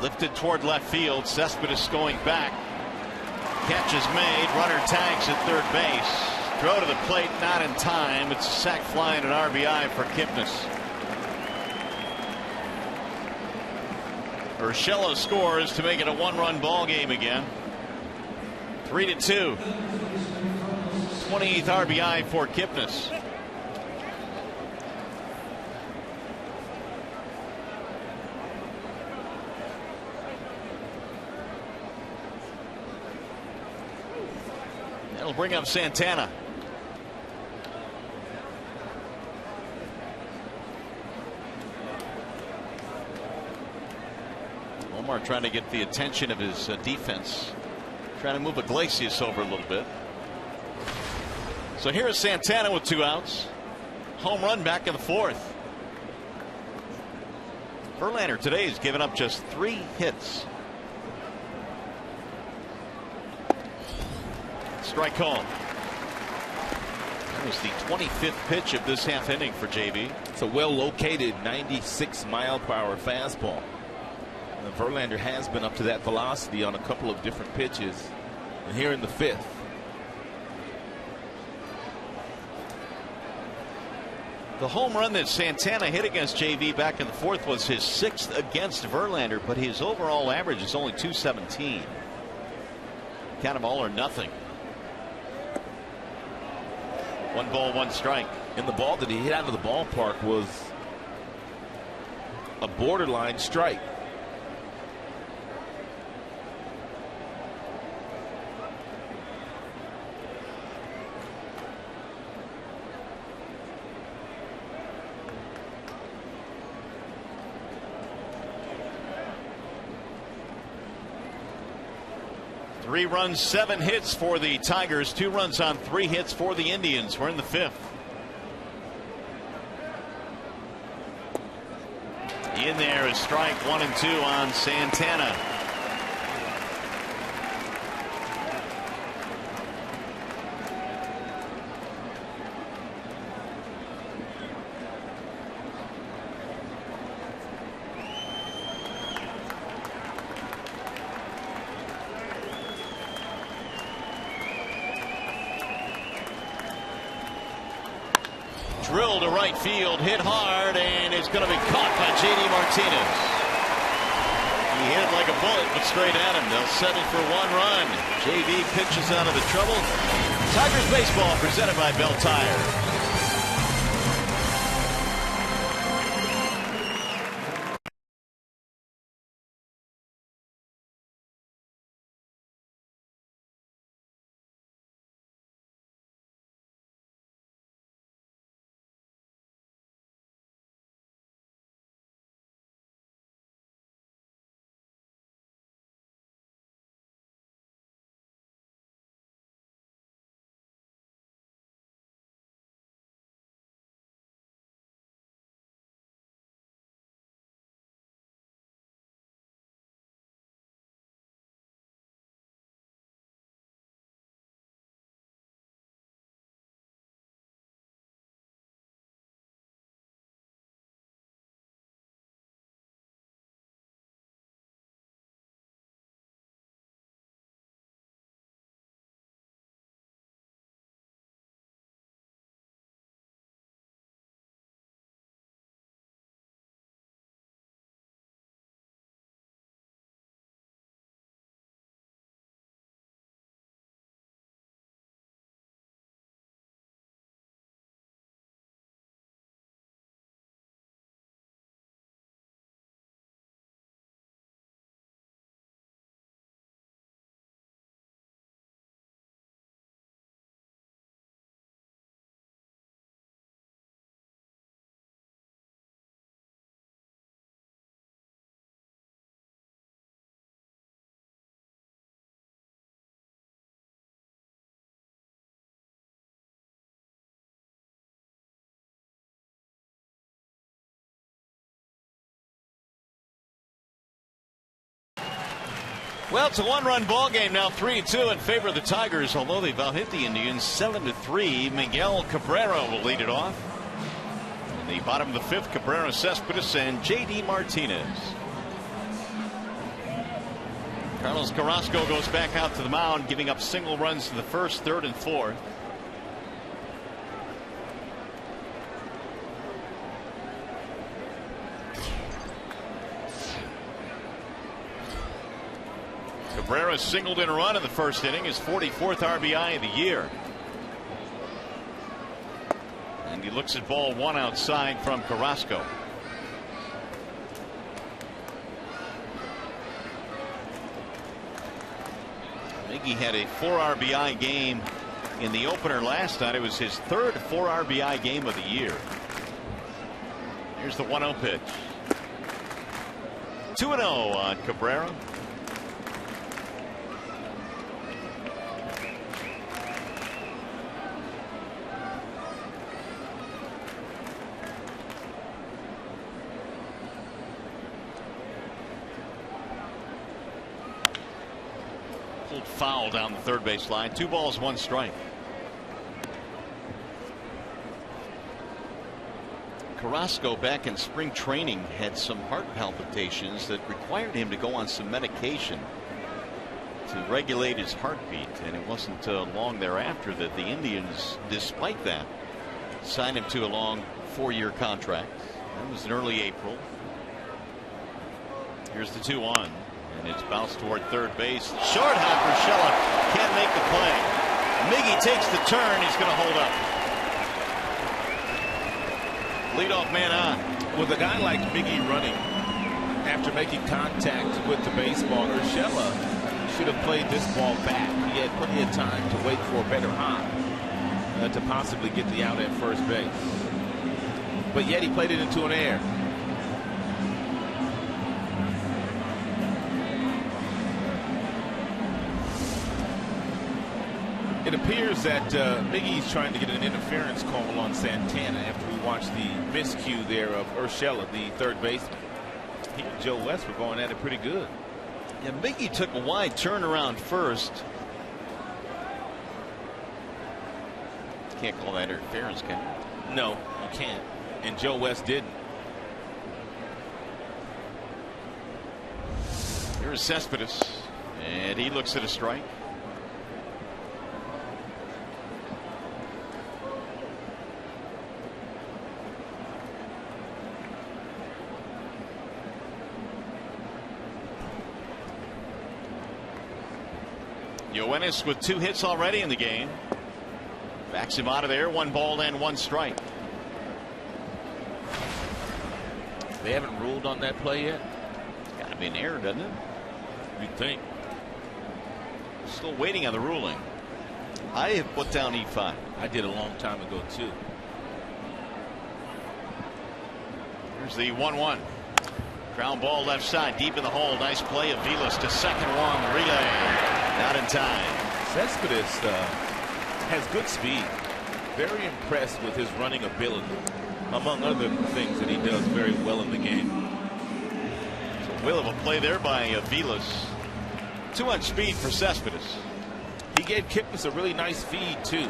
Lifted toward left field. Cespedes going back. Catch is made. Runner tags at third base. Throw to the plate, not in time. It's a sac fly and an RBI for Kipnis. Urshela scores to make it a 1-run ball game again. 3-2. 28th RBI for Kipnis. That'll bring up Santana. Omar trying to get the attention of his defense, trying to move Iglesias over a little bit. So here's Santana with 2 outs. Home run back in the 4th. Verlander today has given up just 3 hits. Strike call. That was the 25th pitch of this half inning for JV. It's a well located 96-mile-per-hour fastball. And Verlander has been up to that velocity on a couple of different pitches. And here in the 5th. The home run that Santana hit against JV back in the 4th was his 6th against Verlander, but his overall average is only .217. Kind of all or nothing. 1 ball, 1 strike. And the ball that he hit out of the ballpark was a borderline strike. Three runs, 7 hits for the Tigers. 2 runs on 3 hits for the Indians. We're in the 5th. In there is strike 1 and 2 on Santana. Drill to right field, hit hard, and it's going to be caught by J.D. Martinez. He hit it like a bullet, but straight at him. They'll settle for 1 run. J.D. pitches out of the trouble. Tigers baseball presented by Bell Tire. Well, it's a 1-run ball game now, 3-2 in favor of the Tigers. Although they've out-hit the Indians 7-3. Miguel Cabrera will lead it off. In the bottom of the 5th, Cabrera, Cespedes, and J.D. Martinez. Carlos Carrasco goes back out to the mound, giving up single runs to the 1st, 3rd, and 4th. Cabrera singled in a run in the 1st inning, his 44th RBI of the year. And he looks at ball 1 outside from Carrasco. Miggy had a 4 RBI game in the opener last night. It was his 3rd 4 RBI game of the year. Here's the 1-0 pitch. 2-0 on Cabrera. Foul down the 3rd base line. 2 balls, 1 strike. Carrasco back in spring training had some heart palpitations that required him to go on some medication to regulate his heartbeat, and it wasn't long thereafter that the Indians, despite that, signed him to a long 4-year contract. That was in early April. Here's the 2-1. And it's bounced toward 3rd base. Short hop, Urshela can't make the play. Miggy takes the turn. He's going to hold up. Leadoff man on. With a guy like Miggy running after making contact with the baseball, Urshela should have played this ball back. He had plenty of time to wait for a better hop to possibly get the out at first base. But yet he played it into an error. It appears that Miggy's trying to get an interference call on Santana after we watched the miscue there of Urshela, the third baseman. He and Joe West were going at it pretty good. Yeah, Miggy took a wide turnaround first. Can't call that interference, can you? No, you can't. And Joe West didn't. Here's Cespedes, and he looks at a strike. Yoenis with 2 hits already in the game. Backs him out of there. 1 ball and 1 strike. They haven't ruled on that play yet. It's got to be an error, doesn't it? You'd think. Still waiting on the ruling. I have put down E5. I did a long time ago too. Here's the 1-1. Ground ball left side, deep in the hole. Nice play of Vilas to second one. Relay. Not in time. Cespedes has good speed. Very impressed with his running ability. Among other things that he does very well in the game. So will of a play there by Vilas. Too much speed for Cespedes. He gave Kipnis a really nice feed too.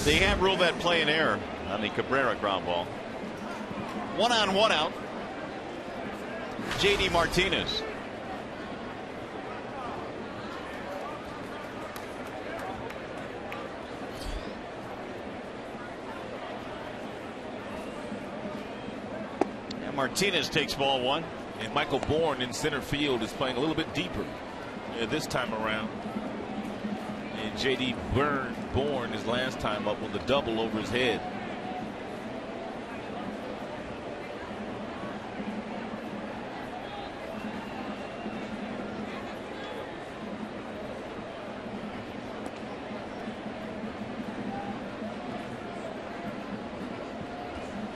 They have ruled that play an error on the Cabrera ground ball. 1 on 1 out. JD Martinez. And Martinez takes ball 1. And Michael Bourne in center field is playing a little bit deeper this time around. And JD Bourne his last time up with a double over his head.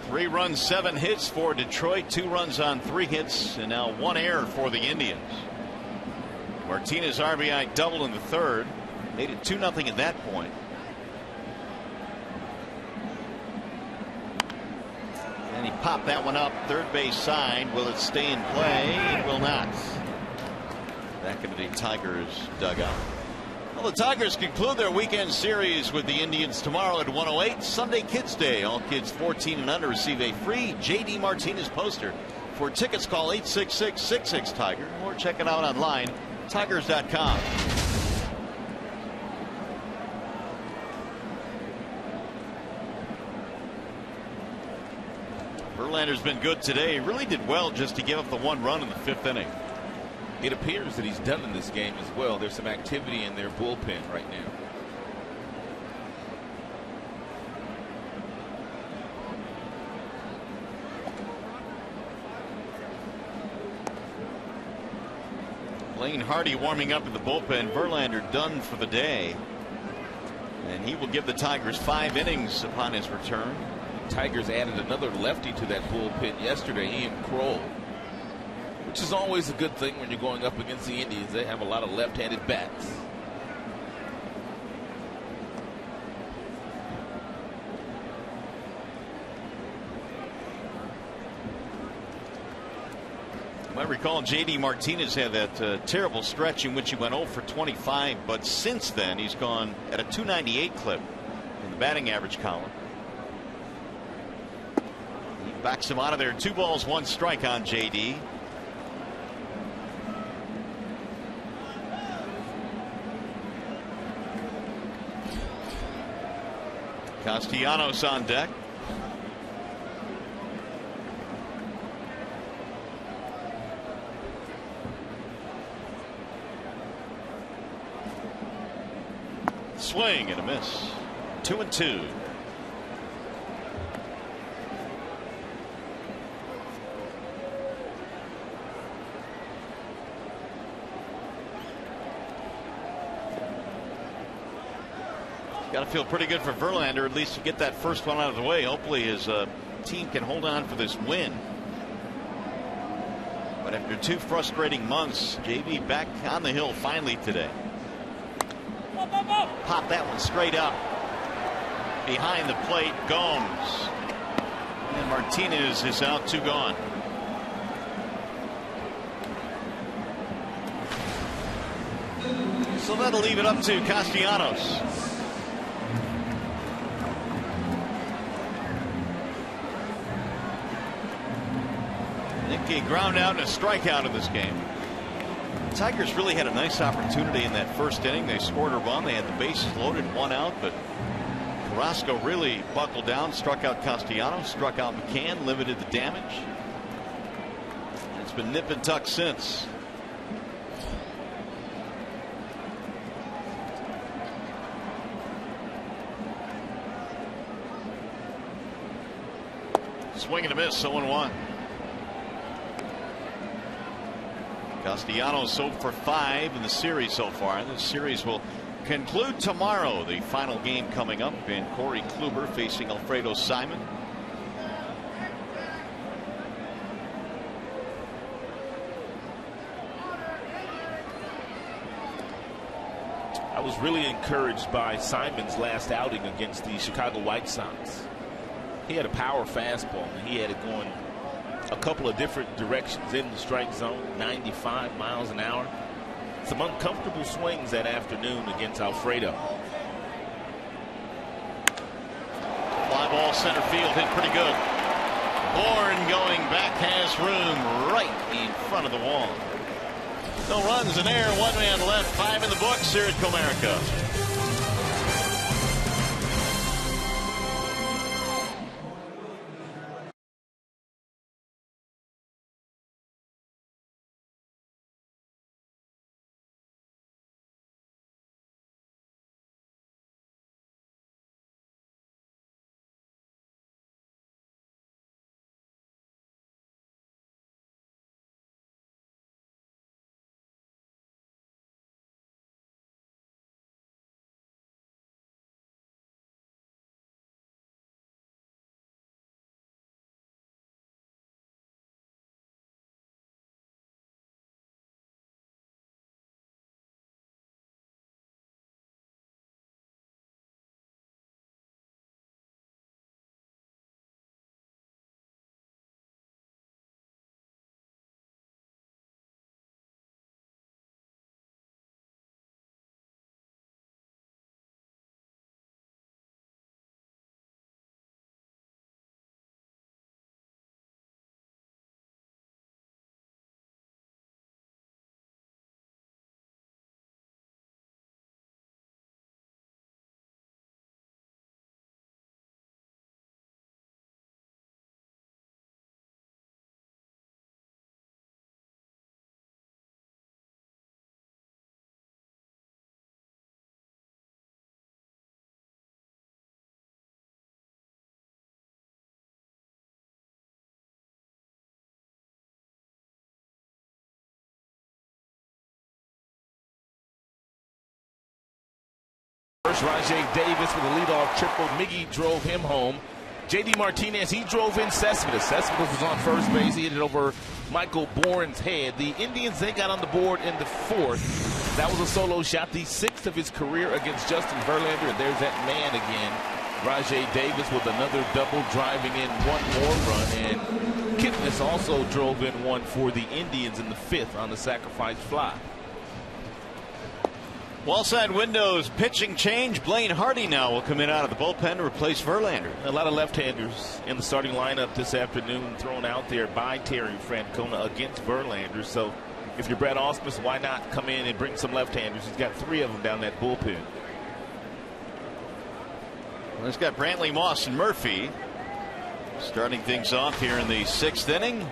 Three runs, 7 hits for Detroit. 2 runs on 3 hits, and now 1 error for the Indians. Martinez RBI double in the 3rd. Made it 2-0 at that point. And he popped that one up third base side. Will it stay in play? It will not. Back into the Tigers dugout. Well, the Tigers conclude their weekend series with the Indians tomorrow at 1:08. Sunday Kids Day. All kids 14 and under receive a free JD Martinez poster. For tickets, call 866-66-TIGER or check it out online, tigers.com. Verlander's been good today. He really did well just to give up the 1 run in the 5th inning. It appears that he's done in this game as well. There's some activity in their bullpen right now. Lane Hardy warming up in the bullpen. Verlander done for the day. And he will give the Tigers 5 innings upon his return. Tigers added another lefty to that bullpen yesterday, Ian Kroll, which is always a good thing when you're going up against the Indians. They have a lot of left-handed bats. You might recall JD Martinez had that terrible stretch in which he went 0 for 25, but since then he's gone at a 298 clip in the batting average column. He backs him out of there. 2 balls, 1 strike on JD. Castellanos on deck. Swing and a miss. 2-2. Got to feel pretty good for Verlander, at least to get that first one out of the way. Hopefully his team can hold on for this win. But after 2 frustrating months, JV back on the hill finally today. Pop that one straight up. Behind the plate, Gomes. And Martinez is out, 2 gone. So that'll leave it up to Castellanos. Nicky ground out and a strikeout in this game. The Tigers really had a nice opportunity in that first inning. They scored a run. They had the bases loaded, 1 out, but Carrasco really buckled down, struck out Castellanos, struck out McCann, limited the damage. It's been nip and tuck since. Swing and a miss, 0-1. Castellanos so for 5 in the series so far. The series will conclude tomorrow. The final game coming up, and Corey Kluber facing Alfredo Simon. I was really encouraged by Simon's last outing against the Chicago White Sox. He had a power fastball, and he had it going a couple of different directions in the strike zone, 95 miles an hour. Some uncomfortable swings that afternoon against Alfredo. Fly ball center field, hit pretty good. Bourne going back, has room right in front of the wall. No runs in there, 1 man left, 5 in the books here at Comerica. First, Rajay Davis with a leadoff triple. Miggy drove him home. J.D. Martinez, he drove in Cespedes. Cespedes was on first base. He hit it over Michael Bourne's head. The Indians, they got on the board in the 4th. That was a solo shot, the 6th of his career against Justin Verlander. And there's that man again, Rajay Davis, with another double, driving in 1 more run. And Kipnis also drove in 1 for the Indians in the 5th on the sacrifice fly. Wallside windows, pitching change. Blaine Hardy now will come in out of the bullpen to replace Verlander. A lot of left-handers in the starting lineup this afternoon, thrown out there by Terry Francona against Verlander. So if you're Brad Ausmus, why not come in and bring some left-handers? He's got 3 of them down that bullpen. Well, he's got Brantley, Moss, and Murphy starting things off here in the 6th inning.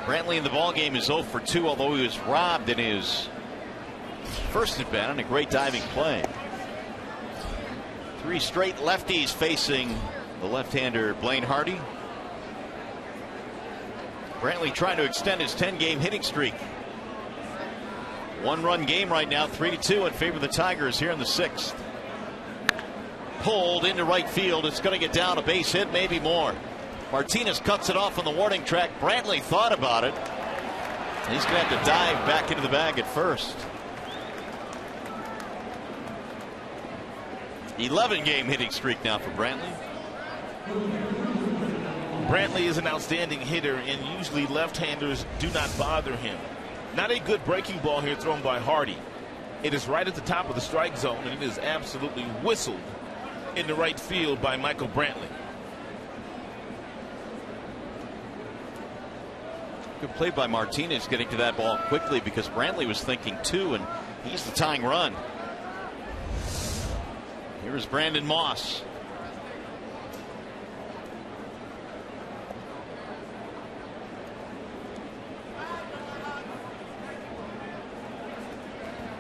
Brantley in the ballgame is 0 for 2, although he was robbed in his first at bat and a great diving play. 3 straight lefties facing the left-hander Blaine Hardy. Brantley trying to extend his 10-game hitting streak. 1-run game right now, 3-2 in favor of the Tigers here in the 6th. Pulled into right field. It's going to get down a base hit, maybe more. Martinez cuts it off on the warning track. Brantley thought about it. He's going to have to dive back into the bag at first. 11-game hitting streak now for Brantley. Brantley is an outstanding hitter, and usually left-handers do not bother him. Not a good breaking ball here thrown by Hardy. It is right at the top of the strike zone, and it is absolutely whistled in the right field by Michael Brantley. Good play by Martinez getting to that ball quickly because Brantley was thinking too, and he's the tying run. Here's Brandon Moss.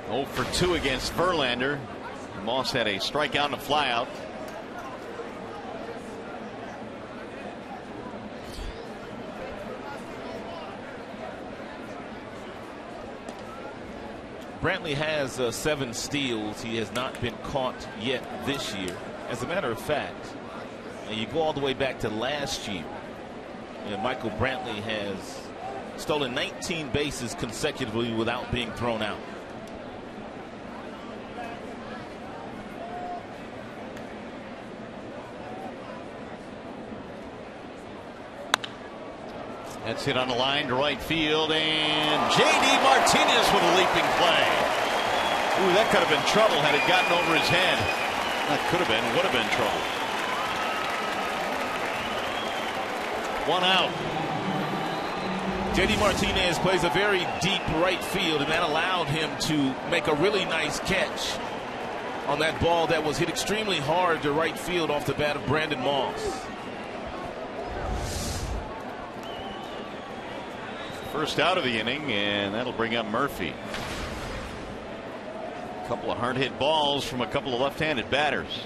Oh for 2 against Verlander. Moss had a strikeout and a flyout. Brantley has 7 steals. He has not been caught yet this year. As a matter of fact, and you go all the way back to last year, and Michael Brantley has stolen 19 bases consecutively without being thrown out. That's hit on the line to right field, and J.D. Martinez with a leaping play. Ooh, that could have been trouble had it gotten over his head. That could have been, would have been trouble. 1 out. J.D. Martinez plays a very deep right field, and that allowed him to make a really nice catch on that ball that was hit extremely hard to right field off the bat of Brandon Moss. First out of the inning, and that'll bring up Murphy. A couple of hard hit balls from a couple of left-handed batters.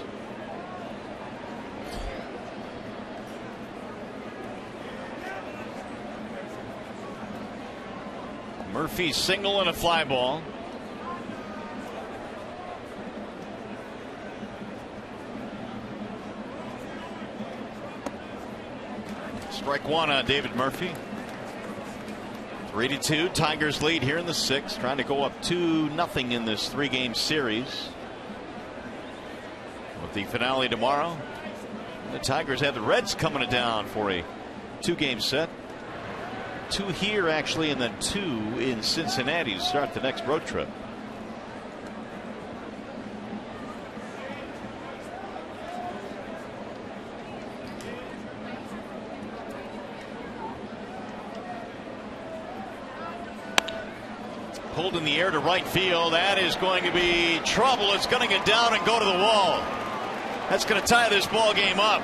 Murphy single and a fly ball. Strike 1 on David Murphy. 3-2, Tigers lead here in the 6th, trying to go up 2-0 in this 3-game series. With the finale tomorrow, the Tigers have the Reds coming it down for a 2-game set. 2 here actually, and then 2 in Cincinnati to start the next road trip. Pulled in the air to right field. That is going to be trouble. It's going to get down and go to the wall. That's going to tie this ball game up.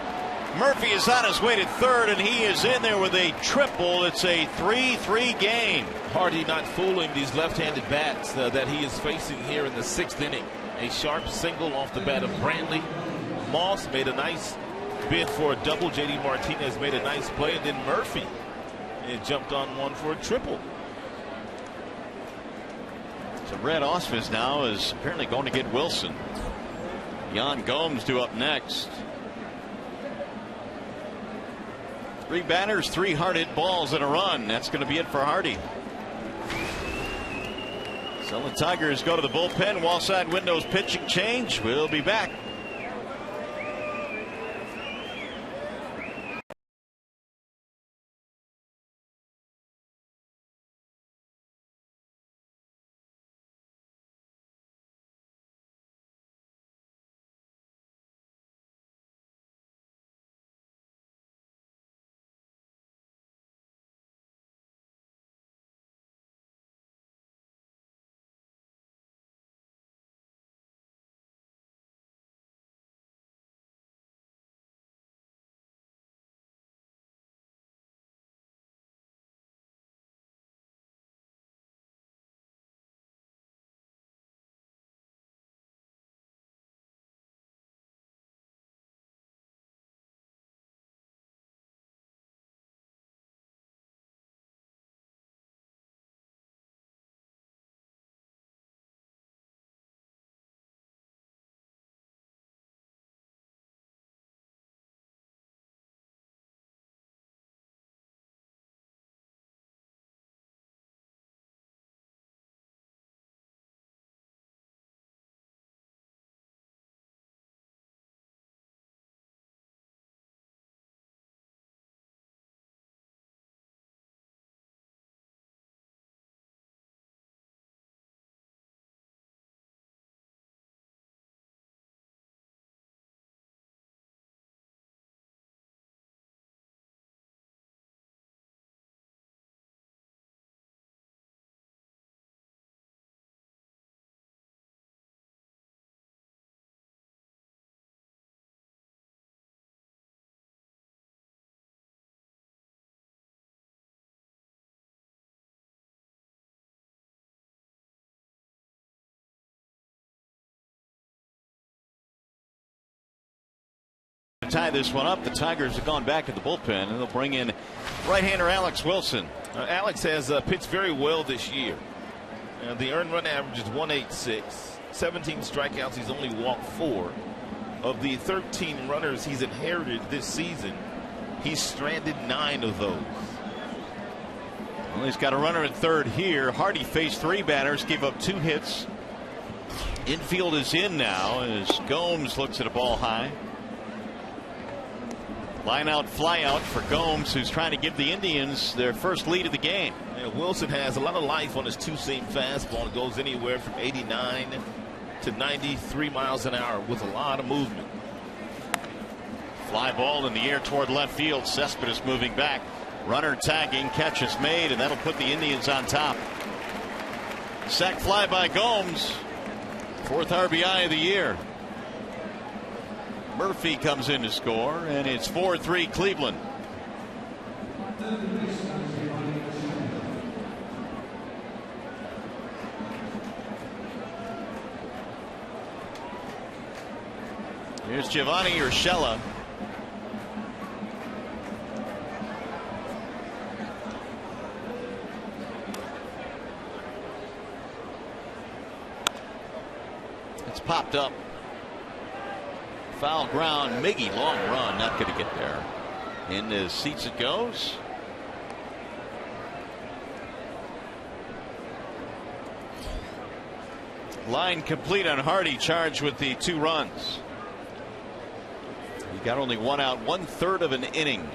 Murphy is on his way to third, and he is in there with a triple. It's a 3-3 game. Hardy not fooling these left-handed bats that he is facing here in the 6th inning. A sharp single off the bat of Brantley. Moss made a nice bid for a double. J.D. Martinez made a nice play, and then Murphy jumped on one for a triple. So Red Osvis now is apparently going to get Wilson. Yan Gomes due up next. 3 batters, 3 hard hit balls and a run. That's going to be it for Hardy. So the Tigers go to the bullpen. Wallside Windows pitching change. We'll be back. tie this one up. The Tigers have gone back in the bullpen, and they'll bring in right-hander Alex Wilson. Alex has pitched very well this year. The earned run average is 186. 17 strikeouts. He's only walked 4. Of the 13 runners he's inherited this season, he's stranded 9 of those. Well, he's got a runner at third here. Hardy faced 3 batters, gave up 2 hits. Infield is in now as Gomes looks at a ball high. Line out, fly out for Gomes, who's trying to give the Indians their first lead of the game. And Wilson has a lot of life on his two-seam fastball. It goes anywhere from 89 to 93 miles an hour with a lot of movement. Fly ball in the air toward left field. Cespedes moving back. Runner tagging, catch is made, and that'll put the Indians on top. Sac fly by Gomes. 4th RBI of the year. Murphy comes in to score, and it's 4-3 Cleveland. Here's Giovanni Urshela. It's popped up. Foul ground. Miggy, long run, not going to get there. In the seats it goes. Line complete on Hardy, charged with the 2 runs. He got only 1 out, 1/3 of an inning.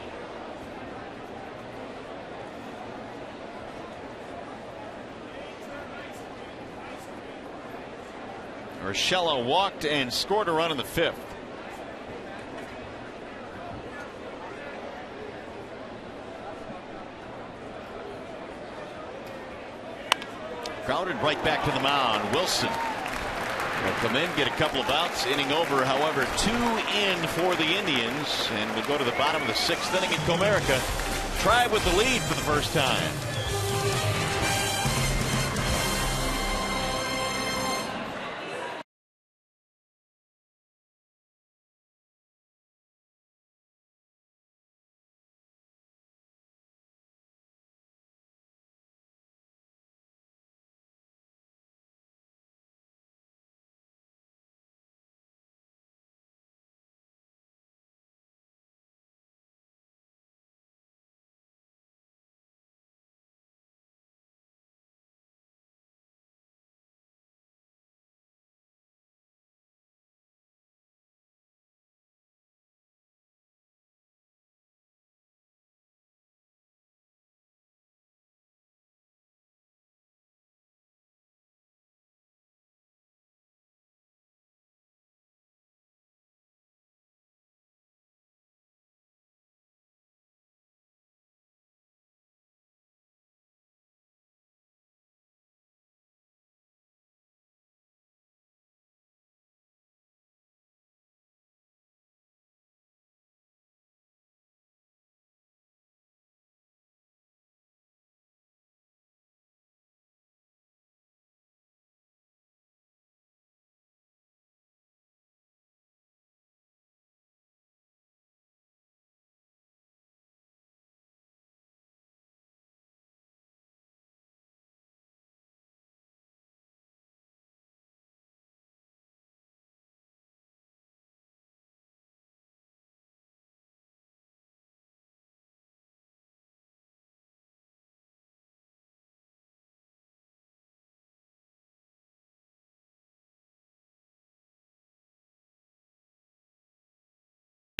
Urshela walked and scored a run in the 5th. Grounded right back to the mound. Wilson will come in, get a couple of outs. Inning over, however, 2 in for the Indians, and we'll go to the bottom of the 6th inning in Comerica. Tribe with the lead for the first time.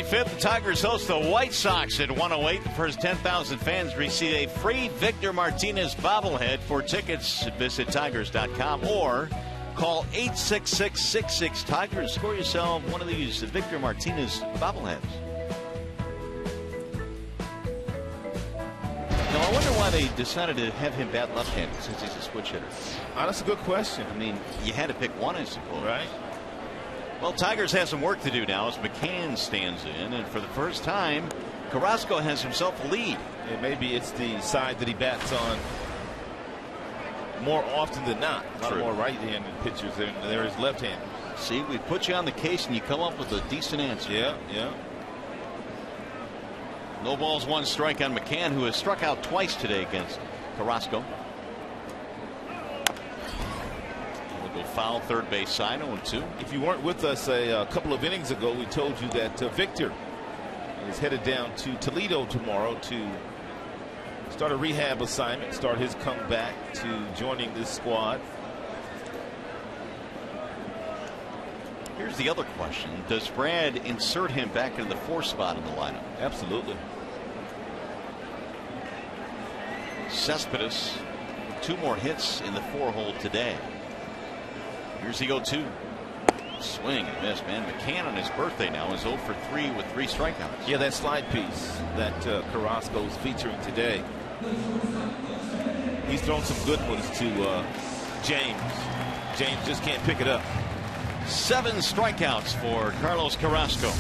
Fifth, the Tigers host the White Sox at 108. The first 10,000 fans receive a free Victor Martinez bobblehead. For tickets, visit Tigers.com or call 866-66-TIGERS. Score yourself one of these Victor Martinez bobbleheads. Now, I wonder why they decided to have him bat left-handed since he's a switch hitter. Oh, that's a good question. I mean, you had to pick one, I suppose. Right. Well, Tigers have some work to do now as McCann stands in, and for the first time, Carrasco has himself a lead. And maybe it's the side that he bats on more often than not. A lot more right-handed pitchers than there is left-handed. See, we put you on the case and you come up with a decent answer. Yeah, yeah. No balls, one strike on McCann, who has struck out twice today against Carrasco. We'll go foul, third base side, 0-2. If you weren't with us a couple of innings ago, we told you that Victor is headed down to Toledo tomorrow to start a rehab assignment, start his comeback to joining this squad. Here's the other question. Does Brad insert him back into the 4 spot in the lineup? Absolutely. Cespedes, 2 more hits in the 4-hole today. Here's the 0-2. Swing and miss, man. McCann on his birthday now is 0 for 3 with 3 strikeouts. Yeah, that slide piece that Carrasco's featuring today. He's thrown some good ones to James. James just can't pick it up. 7 strikeouts for Carlos Carrasco.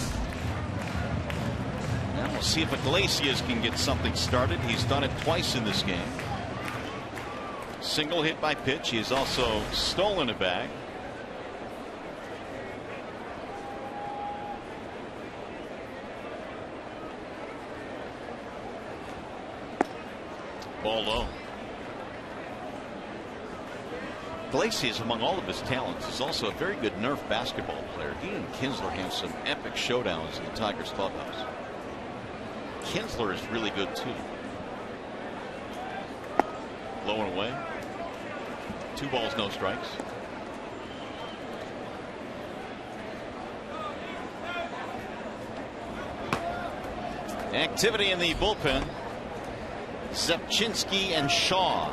Now we'll see if Iglesias can get something started. He's done it twice in this game. Single hit by pitch. He has also stolen a bag. Ball low. Iglesias, among all of his talents, is also a very good Nerf basketball player. He and Kinsler have some epic showdowns in the Tigers clubhouse. Kinsler is really good too. Low and away. 2 balls, no strikes. Activity in the bullpen. Zepchinski and Shaw.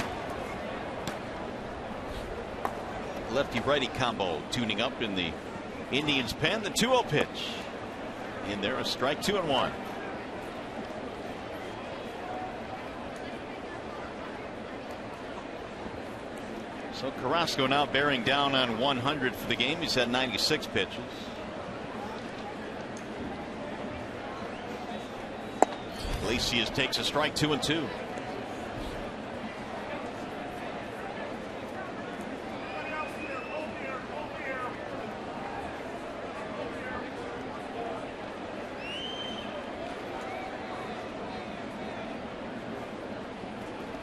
Lefty-righty combo tuning up in the Indians' pen. The 2-0 pitch. In there, a strike, 2-1. So Carrasco now bearing down on 100 for the game. He's had 96 pitches. Iglesias takes a strike, 2-2.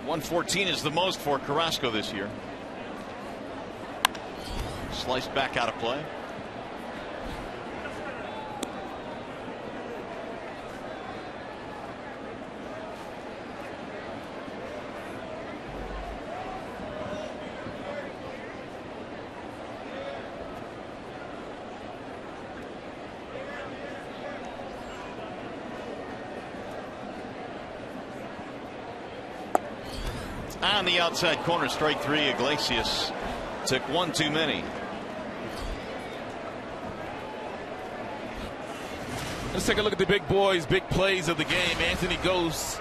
.114 is the most for Carrasco this year. Sliced back out of play. On the outside corner, strike 3. Iglesias took 1 too many. Let's take a look at the big boys, big plays of the game. Anthony Ghost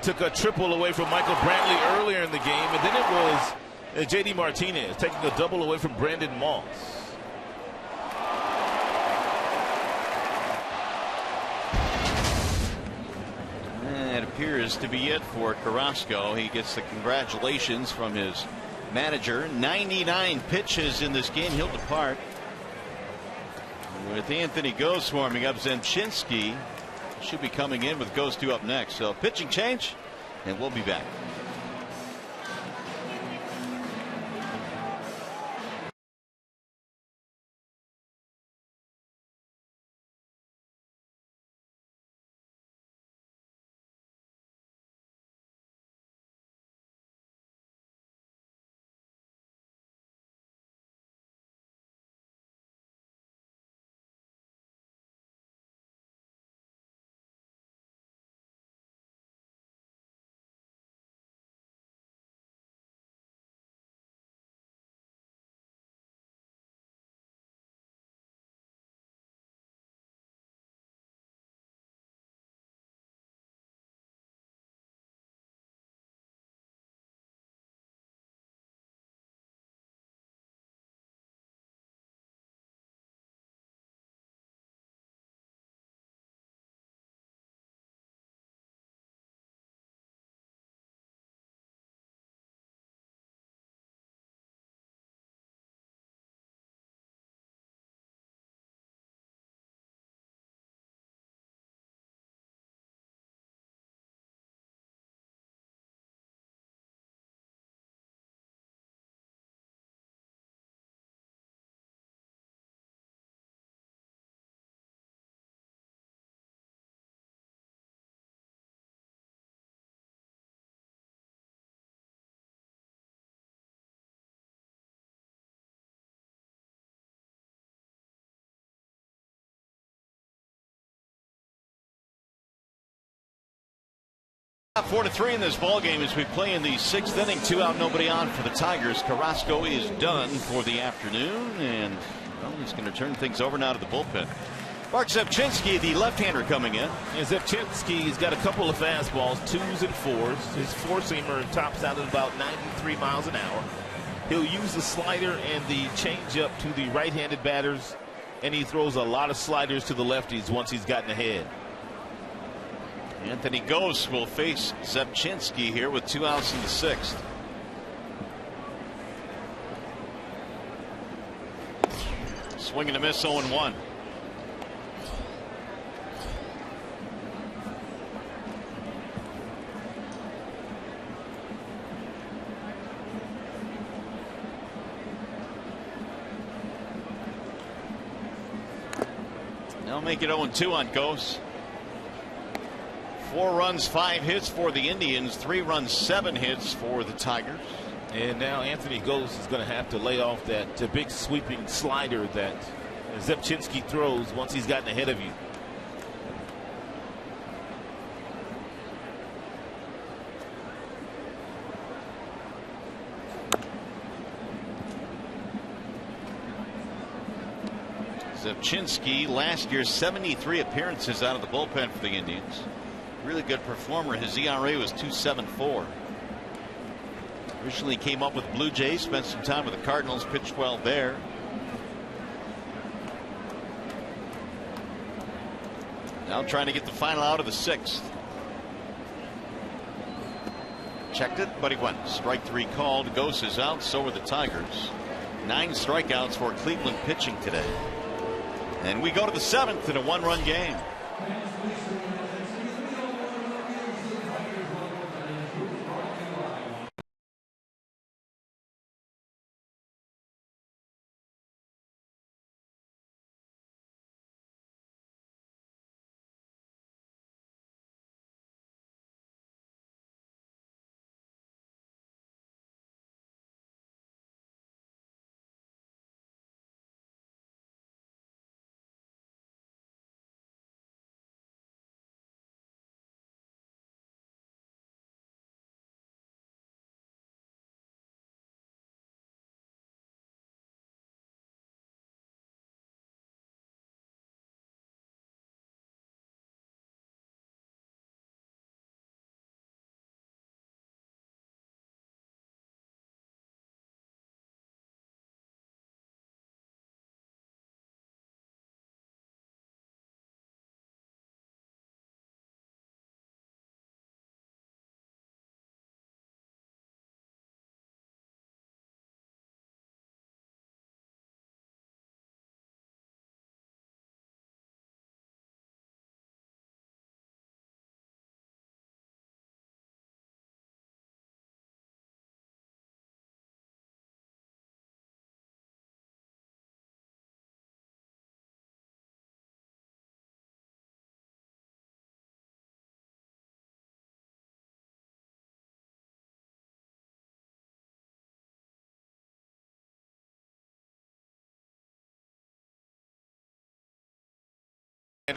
took a triple away from Michael Brantley earlier in the game, and then it was J.D. Martinez taking a double away from Brandon Moss. It appears to be it for Carrasco. He gets the congratulations from his manager. 99 pitches in this game. He'll depart. With Anthony Ghost warming up, Zepchinski should be coming in with Ghost 2 up next. So pitching change, and we'll be back. 4-3 in this ball game as we play in the 6th inning. 2 out, nobody on for the Tigers. Carrasco is done for the afternoon, and well, he's going to turn things over now to the bullpen. Mark Zepchinski, the left-hander, coming in. And Zepchinski's got a couple of fastballs, 2s and 4s. His four-seamer tops out at about 93 miles an hour. He'll use the slider and the changeup to the right-handed batters, and he throws a lot of sliders to the lefties once he's gotten ahead. Anthony Gose will face Zepchinski here with 2 outs in the 6th. Swing and a miss, 0-1. They'll make it 0-2 on Gose. 4 runs, 5 hits for the Indians. 3 runs, 7 hits for the Tigers. And now Anthony Gose is going to have to lay off that big sweeping slider that Zepchinski throws once he's gotten ahead of you. Zepchinski, last year 73 appearances out of the bullpen for the Indians. Really good performer. His ERA was 2.74. Originally came up with Blue Jays, spent some time with the Cardinals, pitched well there. Now trying to get the final out of the 6th. Checked it, but he went. Strike 3 called. Gose is out. So are the Tigers. 9 strikeouts for Cleveland pitching today. And we go to the 7th in a 1-run game.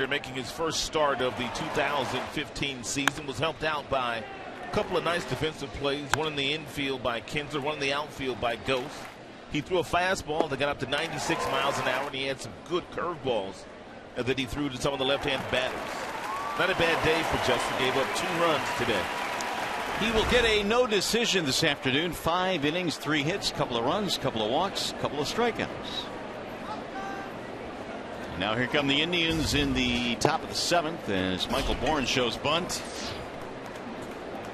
Making his first start of the 2015 season was helped out by a couple of nice defensive plays, one in the infield by Kinsler, one in the outfield by Gose. He threw a fastball that got up to 96 miles an hour, and he had some good curveballs that he threw to some of the left-hand batters. Not a bad day for Justin. Gave up 2 runs today. He will get a no decision this afternoon. 5 innings, 3 hits, couple of runs, couple of walks, couple of strikeouts. Now here come the Indians in the top of the 7th as Michael Bourne shows bunt.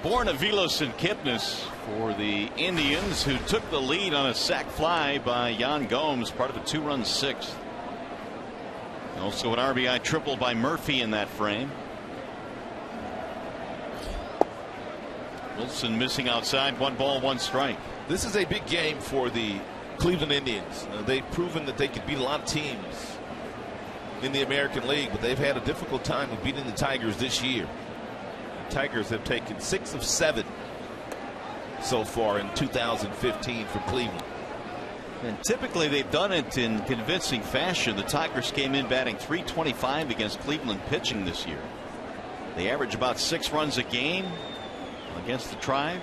Bourne, Avilos, and Kipnis for the Indians, who took the lead on a sac fly by Yan Gomes, part of a 2-run 6th. Also an RBI triple by Murphy in that frame. Wilson missing outside, 1 ball, 1 strike. This is a big game for the Cleveland Indians. They've proven that they could beat a lot of teams in the American League, but they've had a difficult time with beating the Tigers this year. The Tigers have taken 6 of 7 so far in 2015 for Cleveland. And typically they've done it in convincing fashion. The Tigers came in batting .325 against Cleveland pitching this year. They average about 6 runs a game. against the Tribe.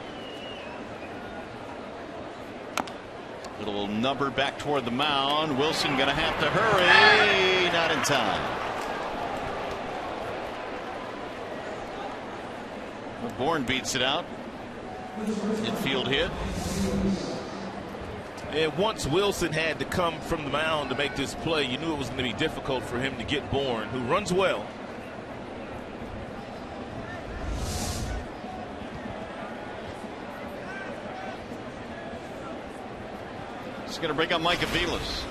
Little number back toward the mound. Wilson going to have to hurry. Not in time. Well, Bourne beats it out. Infield hit. And once Wilson had to come from the mound to make this play, you knew it was going to be difficult for him to get Bourne, who runs well. He's going to bring up Mike Aviles.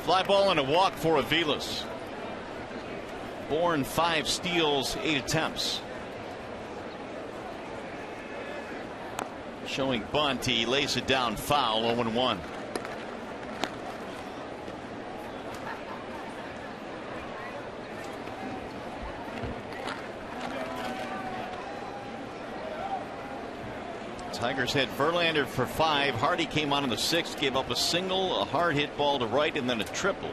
Fly ball and a walk for Aviles. Bourne 5 steals, 8 attempts. Showing bunt, he lays it down foul, 0-1. Tigers had Verlander for 5. Hardy came on in the 6th, gave up a single, a hard hit ball to right, and then a triple.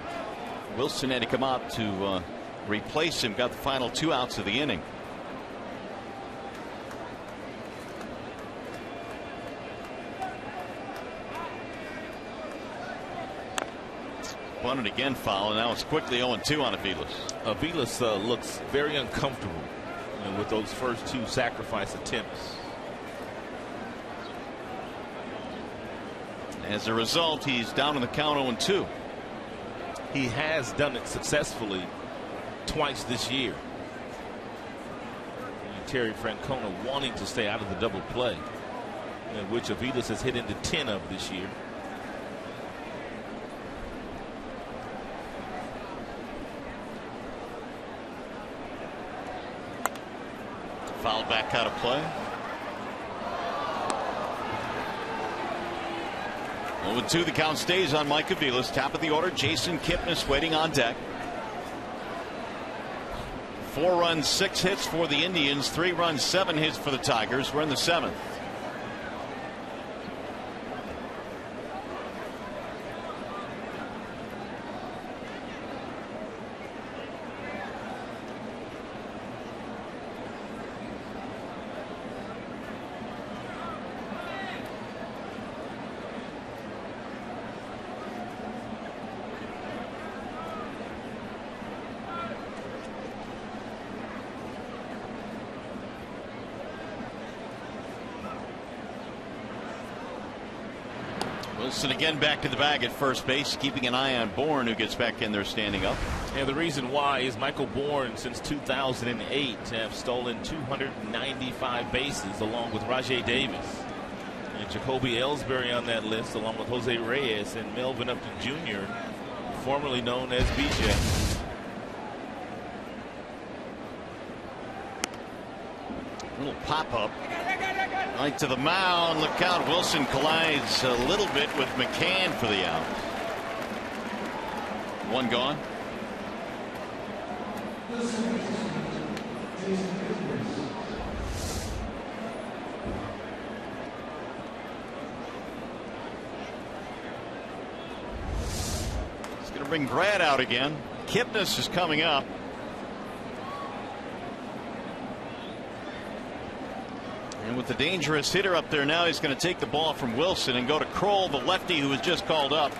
Wilson had to come out to replace him, got the final 2 outs of the inning. Bunted again, foul, and now it's quickly 0-2 on Aviles. Aviles looks very uncomfortable with those first 2 sacrifice attempts. As a result, he's down in the count 0-2. He has done it successfully twice this year. And Terry Francona wanting to stay out of the double play, which Aviles has hit into 10 of this year. Fouled back out of play. 0-2, the count stays on Mike Aviles. Top of the order, Jason Kipnis waiting on deck. 4 runs, 6 hits for the Indians, 3 runs, 7 hits for the Tigers. We're in the 7th. Wilson again back to the bag at first base, keeping an eye on Bourne, who gets back in there standing up. And the reason why is Michael Bourne, since 2008, have stolen 295 bases along with Rajay Davis. And Jacoby Ellsbury on that list, along with Jose Reyes and Melvin Upton Jr., formerly known as BJ. Little pop-up. Right to the mound. Look out. Wilson collides a little bit with McCann for the out. 1 gone. He's going to bring Brad out again. Kipnis is coming up. And with the dangerous hitter up there now, he's going to take the ball from Wilson and go to Kroll, the lefty who was just called up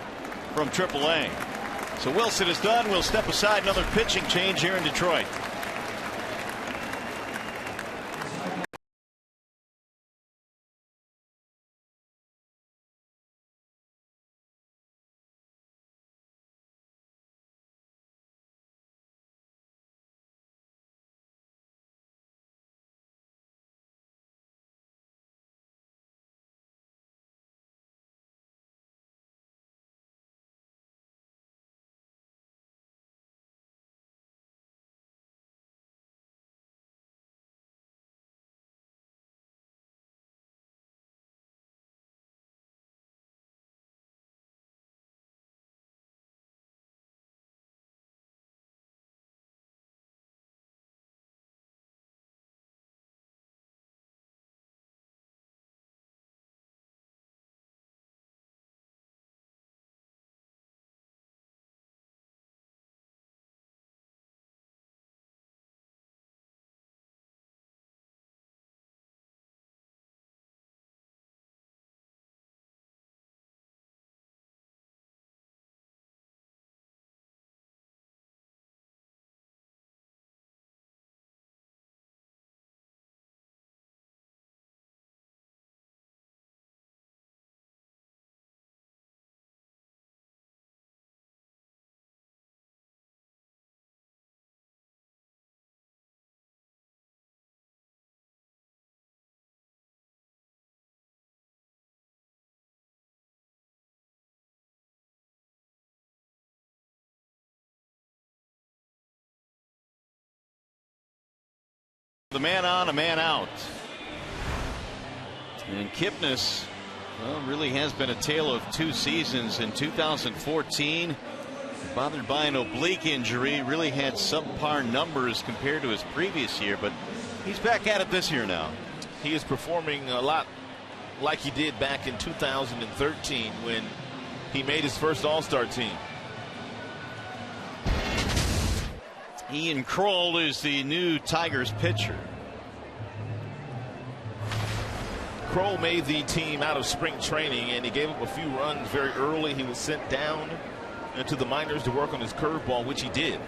from AAA. So Wilson is done. We'll step aside. Another pitching change here in Detroit. The man on, a man out. And Kipnis, well, really has been a tale of two seasons. In 2014, bothered by an oblique injury, really had subpar numbers compared to his previous year, but he's back at it this year now. He is performing a lot like he did back in 2013 when he made his first All-Star team. Ian Kroll is the new Tigers pitcher. Kroll made the team out of spring training, and he gave up a few runs very early. He was sent down to the minors to work on his curveball, which he did.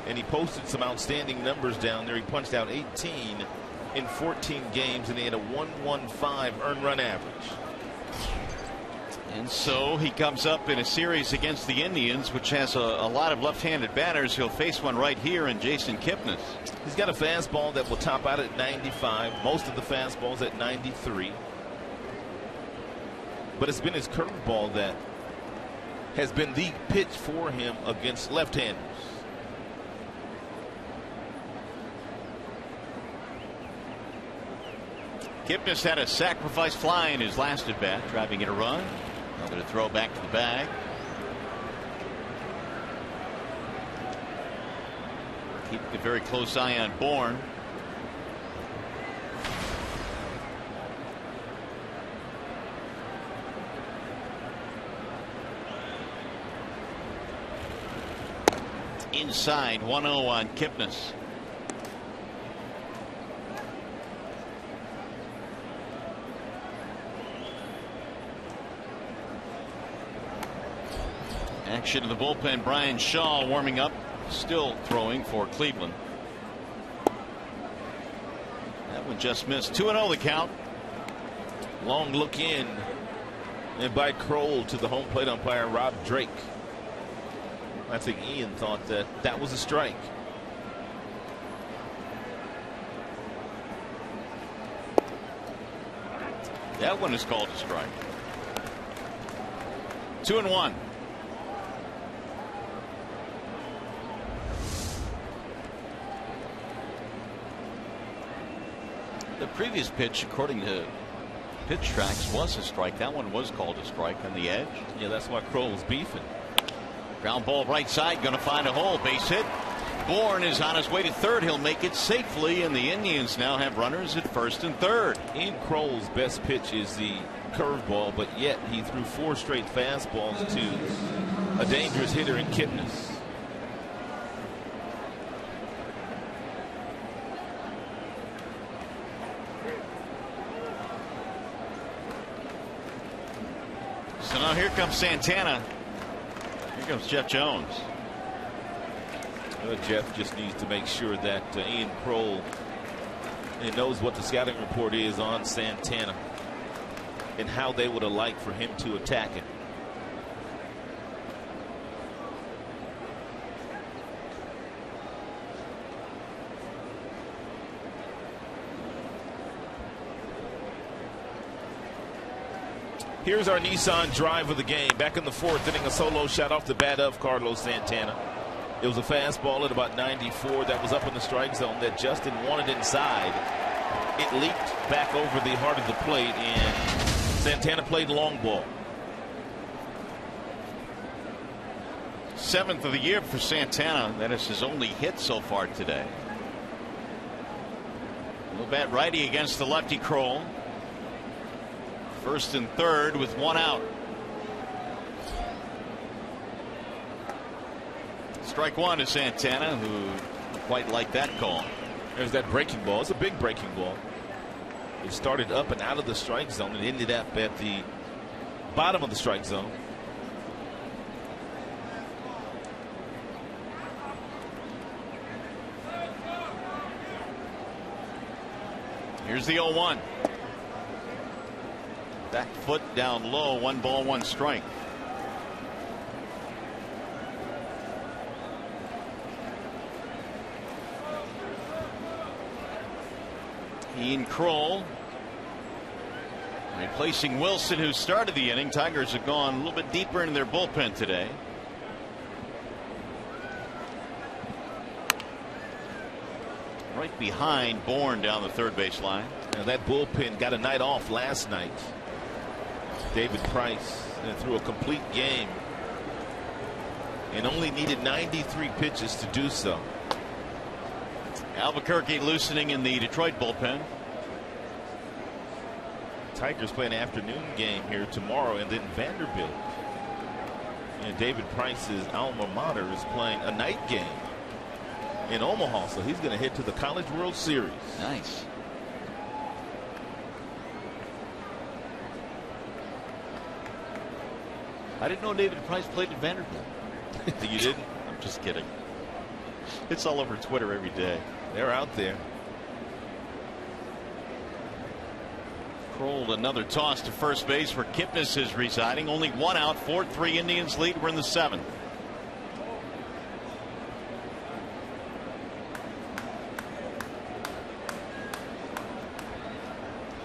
And he posted some outstanding numbers down there. He punched out 18 in 14 games, and he had a 1.15 earned run average. And so he comes up in a series against the Indians, which has a lot of left-handed batters. He'll face one right here in Jason Kipnis. He's got a fastball that will top out at 95. Most of the fastballs at 93. But it's been his curveball that has been the pitch for him against left-handers. Kipnis had a sacrifice fly in his last at bat, driving in a run. Another to throw back to the bag. Keep a very close eye on Bourne. Inside 1-0 on Kipnis. Action in the bullpen. Brian Shaw warming up, still throwing for Cleveland. That one just missed. 2-0 the count. Long look in and by Kroll to the home plate umpire Rob Drake. I think Ian thought that was a strike. That one is called a strike. 2-1. The previous pitch, according to pitch tracks, was a strike. That one was called a strike on the edge. Yeah, that's why Kroll was beefing. Ground ball right side, going to find a hole. Base hit. Bourne is on his way to third. He'll make it safely, and the Indians now have runners at first and third. Ian Kroll's best pitch is the curveball, but yet he threw 4 straight fastballs to a dangerous hitter in Kipnis. So now here comes Santana. Here comes Jeff Jones. Jeff just needs to make sure that Ian Kroll knows what the scouting report is on Santana and how they would have liked for him to attack it. Here's our Nissan drive of the game. Back in the 4th inning, a solo shot off the bat of Carlos Santana. It was a fastball at about 94 that was up in the strike zone that Justin wanted inside. It leaped back over the heart of the plate, and Santana played long ball. 7th of the year for Santana. That is his only hit so far today. Little bat righty against the lefty Kroll. First and third with 1 out. Strike 1 to Santana, who quite liked that call. There's that breaking ball. It's a big breaking ball. It started up and out of the strike zone and ended up at the bottom of the strike zone. Here's the 0-1. Back foot down low. 1 ball, 1 strike. Ian Kroll replacing Wilson, who started the inning. Tigers have gone a little bit deeper into their bullpen today. right behind Bourne down the third base line. Now that bullpen got a night off last night. David Price threw a complete game and only needed 93 pitches to do so. Albuquerque loosening in the Detroit bullpen. Tigers play an afternoon game here tomorrow, and then Vanderbilt. And David Price's alma mater is playing a night game in Omaha, so he's going to head to the College World Series. Nice. I didn't know David Price played at Vanderbilt. You didn't? I'm just kidding. It's all over Twitter every day. They're out there. Kroll, another toss to first base where Kipnis is residing. Only one out. 4-3 Indians lead. We're in the seventh.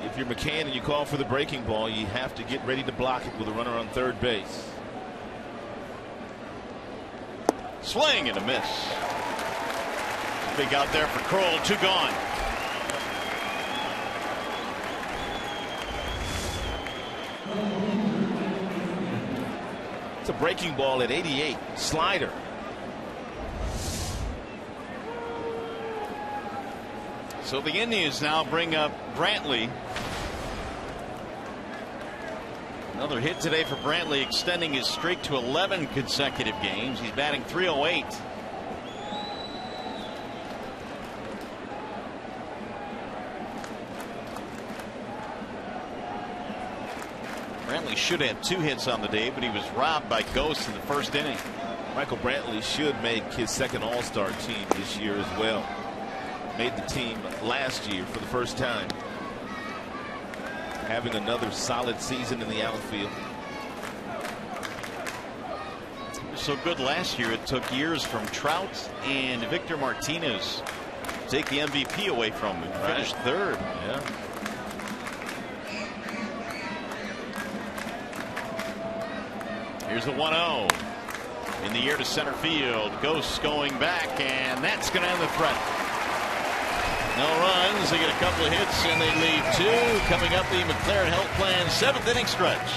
If you're McCann and you call for the breaking ball, you have to get ready to block it with a runner on third base. Swing and a miss. Big out there for Kroll. 2 gone. It's a breaking ball at 88. Slider. So the Indians now bring up Brantley. Another hit today for Brantley, extending his streak to 11 consecutive games. He's batting .308. Brantley should have 2 hits on the day, but he was robbed by Ghost in the first inning. Michael Brantley should make his second All-Star team this year as well. Made the team last year for the first time. Having another solid season in the outfield. He was so good last year, it took years from Trout and Victor Martinez to take the MVP away from him. Finished third. Yeah. Here's the 1-0 in the air to center field. Ghosts going back, and that's going to end the threat. No runs. They get a couple of hits, and they lead 2. Coming up, the McLaren Health Plan 7th inning stretch.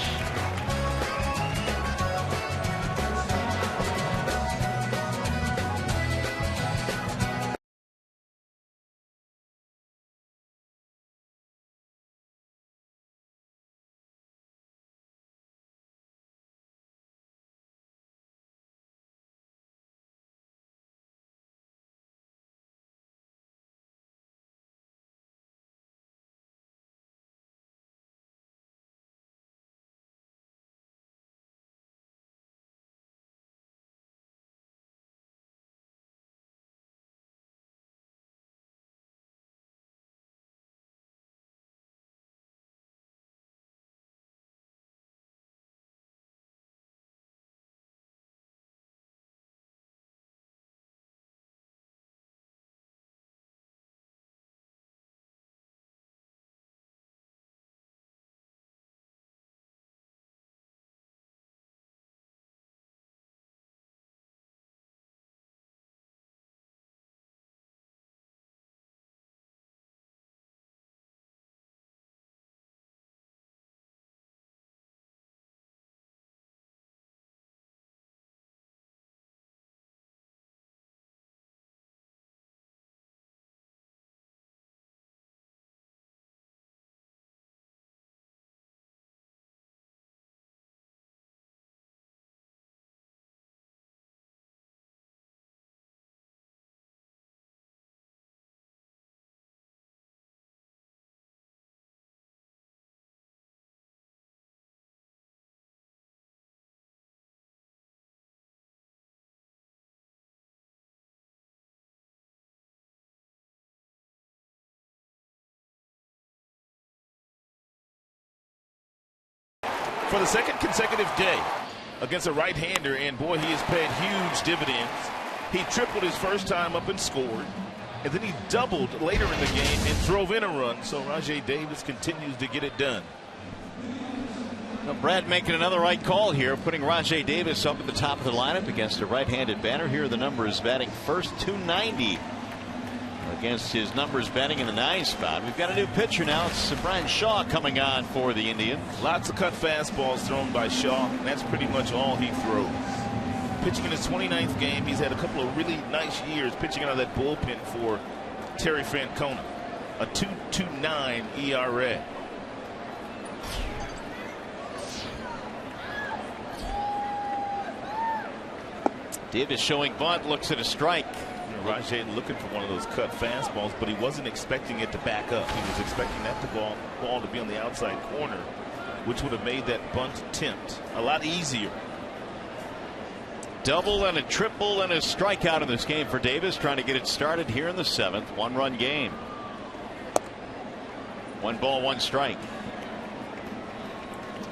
For the second consecutive day against a right-hander, and boy, he has paid huge dividends. He tripled his first time up and scored, and then he doubled later in the game and drove in a run. So Rajai Davis continues to get it done. Well, Brad making another right call here, putting Rajai Davis up at the top of the lineup against a right-handed batter. Here are the numbers: batting first, .290. against his numbers batting in the 9 spot. We've got a new pitcher now. It's Brian Shaw coming on for the Indians. Lots of cut fastballs thrown by Shaw, and that's pretty much all he throws. Pitching in his 29th game, he's had a couple of really nice years pitching out of that bullpen for Terry Francona. A 2.29 ERA. Davis showing bunt, looks at a strike. Rajay looking for one of those cut fastballs, but he wasn't expecting it to back up. He was expecting that ball to be on the outside corner, which would have made that bunt attempt a lot easier. Double and a triple and a strikeout in this game for Davis, trying to get it started here in the 7th. 1-run game. 1 ball, 1 strike.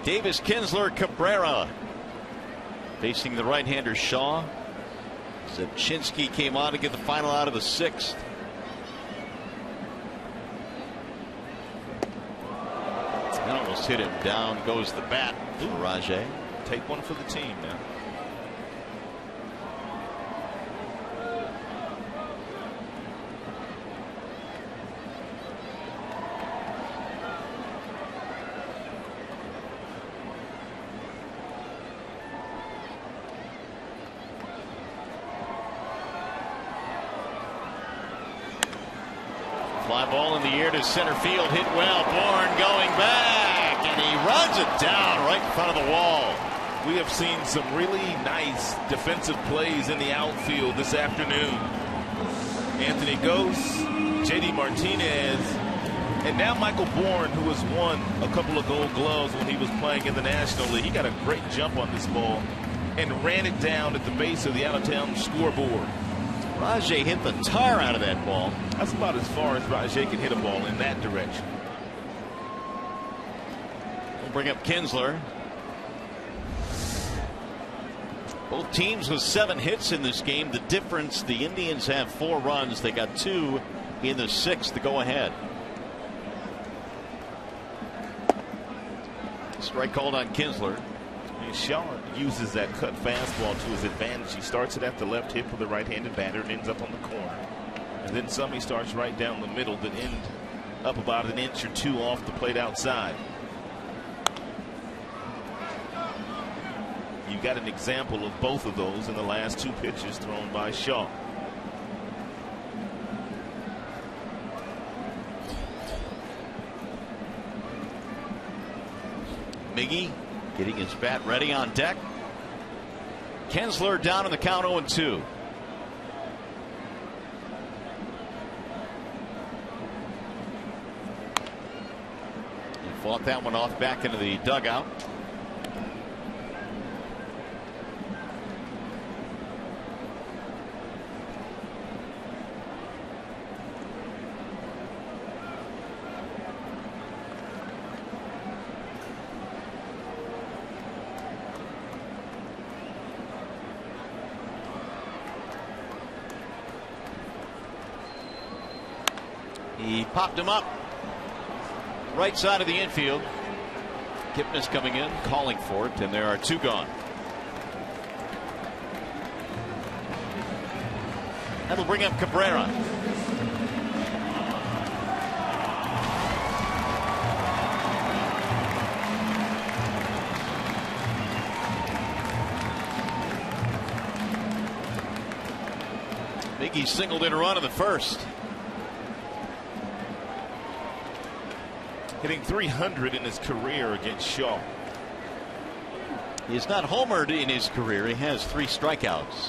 Davis, Kinsler, Cabrera facing the right-hander Shaw. Zabchinski came on to get the final out of the 6th. That almost hit him. Down goes the bat for Rajay. Take one for the team now. Fly ball in the air to center field, hit well. Bourne going back, and he runs it down right in front of the wall. We have seen some really nice defensive plays in the outfield this afternoon. Anthony Gose, J.D. Martinez, and now Michael Bourne, who has won a couple of Gold Gloves when he was playing in the National League. He got a great jump on this ball and ran it down at the base of the out-of-town scoreboard. Rajay hit the tar out of that ball. That's about as far as Rajay can hit a ball in that direction. We'll bring up Kinsler. Both teams with 7 hits in this game. The difference, the Indians have 4 runs. They got 2 in the 6th to go ahead. Strike called on Kinsler. Shaw uses that cut fastball to his advantage. He starts it at the left hip with the right-handed batter and ends up on the corner. And then some he starts right down the middle that end up about an inch or 2 off the plate outside. You got an example of both of those in the last 2 pitches thrown by Shaw. Miggy getting his bat ready on deck. Kinsler down in the count 0-2. He fought that one off back into the dugout. He popped him up right side of the infield. Kipnis coming in, calling for it, and there are 2 gone. That'll bring up Cabrera. Miggy singled in a run in the 1st. Hitting .300 in his career against Shaw. He has not homered in his career. He has 3 strikeouts.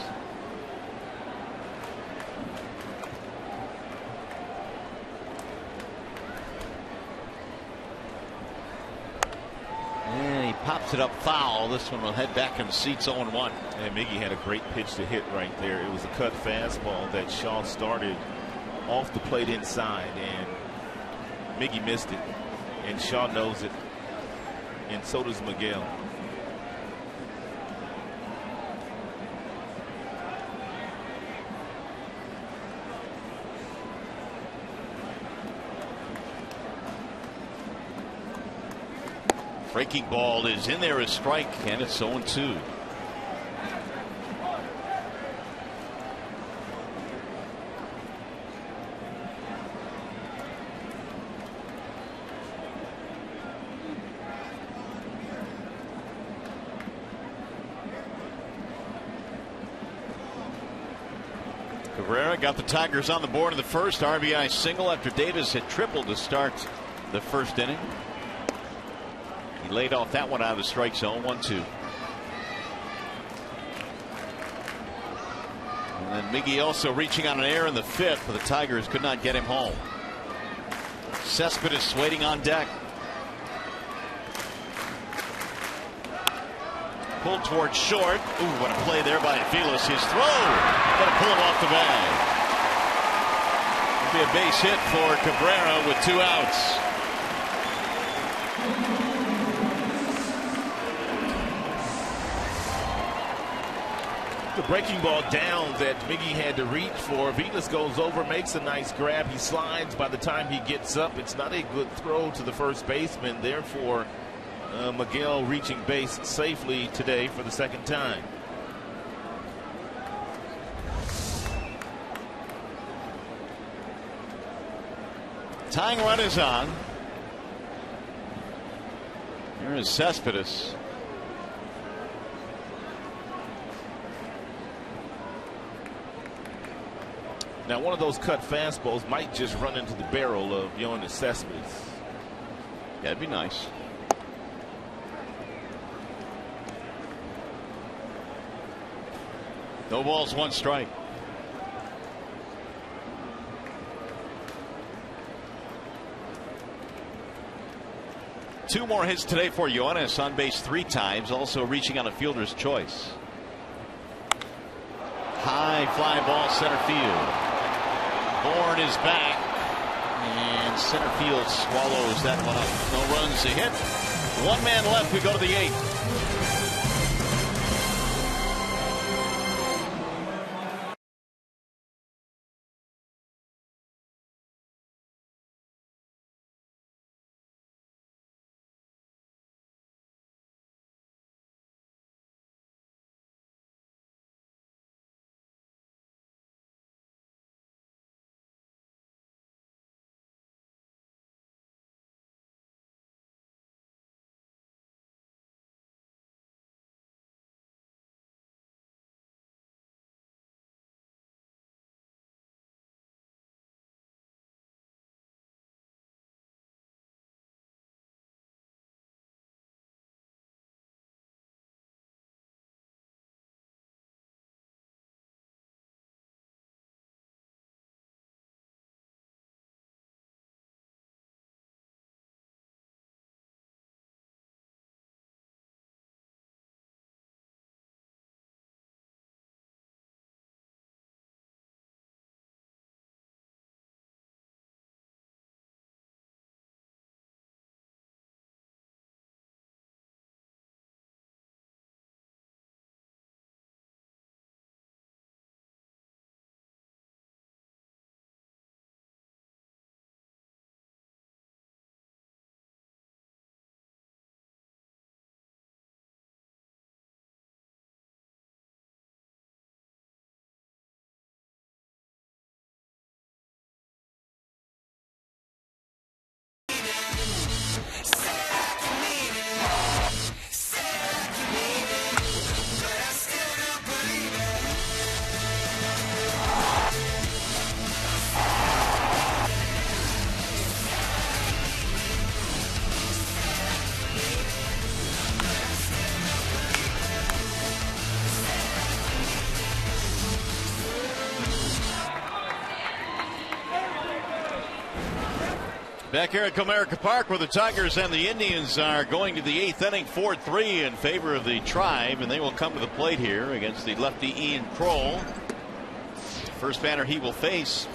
And he pops it up foul. This one will head back in the seats 0-1. And Miggy had a great pitch to hit right there. It was a cut fastball that Shaw started off the plate inside, and Miggy missed it. And Shaw knows it, and so does Miguel. Breaking ball is in there, a strike, and it's 0-2. Cabrera got the Tigers on the board in the first. RBI single after Davis had tripled to start the first inning. He laid off that one out of the strike zone. 1-2. And then Miggy also reaching on an error in the fifth, but the Tigers could not get him home. Cespedes waiting on deck. Pulled towards short. Ooh, what a play there by Felix. His throw. Got to pull him off the bag. It'll be a base hit for Cabrera with 2 outs. The breaking ball down that Miggy had to reach for. Velas goes over, makes a nice grab. He slides. By the time he gets up, it's not a good throw to the first baseman. Therefore, Miguel reaching base safely today for the second time. Tying run is on. Here is Cespedes. Now, one of those cut fastballs might just run into the barrel of Yoenis Cespedes. That'd be nice. No balls, 1 strike. Two more hits today for Yoenis, on base 3 times, also reaching on a fielder's choice. High fly ball center field. Bourne is back, and center field swallows that one up. No runs to hit. 1 man left. We go to the 8th. Back here at Comerica Park, where the Tigers and the Indians are going to the 8th inning, 4-3 in favor of the Tribe, and they will come to the plate here against the lefty Ian Kroll. First batter he will face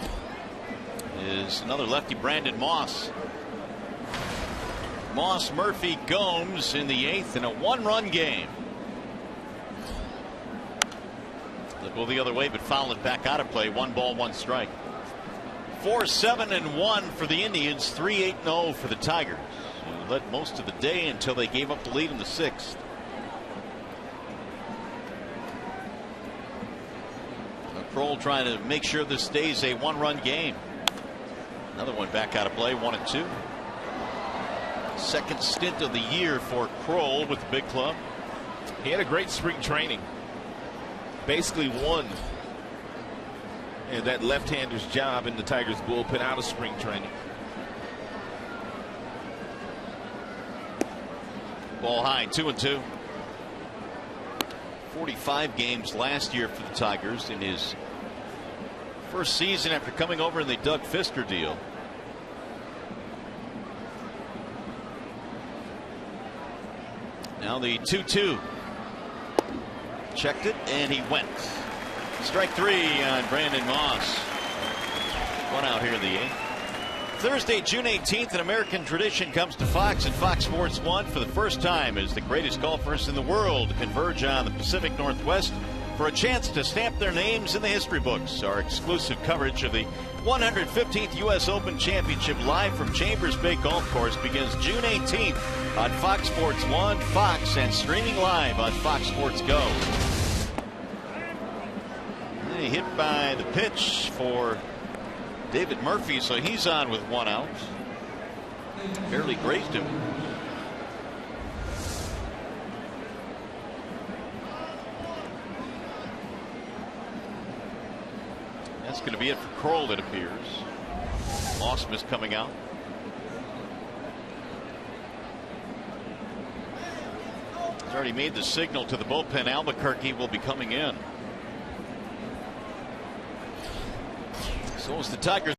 is another lefty, Brandon Moss. Moss, Murphy, Gomes in the 8th in a 1-run game. They'll go the other way, but foul it back out of play. 1 ball, 1 strike. 4-7-1 for the Indians, 3-8-0 for the Tigers, who led most of the day until they gave up the lead in the 6th. Kroll trying to make sure this stays a 1-run game. Another one back out of play, 1-2. Second stint of the year for Kroll with the big club. He had a great spring training. Basically won and that left-hander's job in the Tigers bullpen out of spring training. Ball high, 2-2. 45 games last year for the Tigers in his first season after coming over in the Doug Fister deal. Now the 2-2. Checked it and he went. Strike 3 on Brandon Moss. One out here in the 8th. Thursday, June 18th, an American tradition comes to Fox and Fox Sports 1 for the first time as the greatest golfers in the world converge on the Pacific Northwest for a chance to stamp their names in the history books. Our exclusive coverage of the 115th U.S. Open Championship live from Chambers Bay Golf Course begins June 18th on Fox Sports 1, Fox, and streaming live on Fox Sports Go. And he hit by the pitch for David Murphy, so he's on with 1 out. Barely grazed him. That's going to be it for Kroll, it appears. Ausmus coming out. He's already made the signal to the bullpen. Albuquerque will be coming in. So is the Tigers.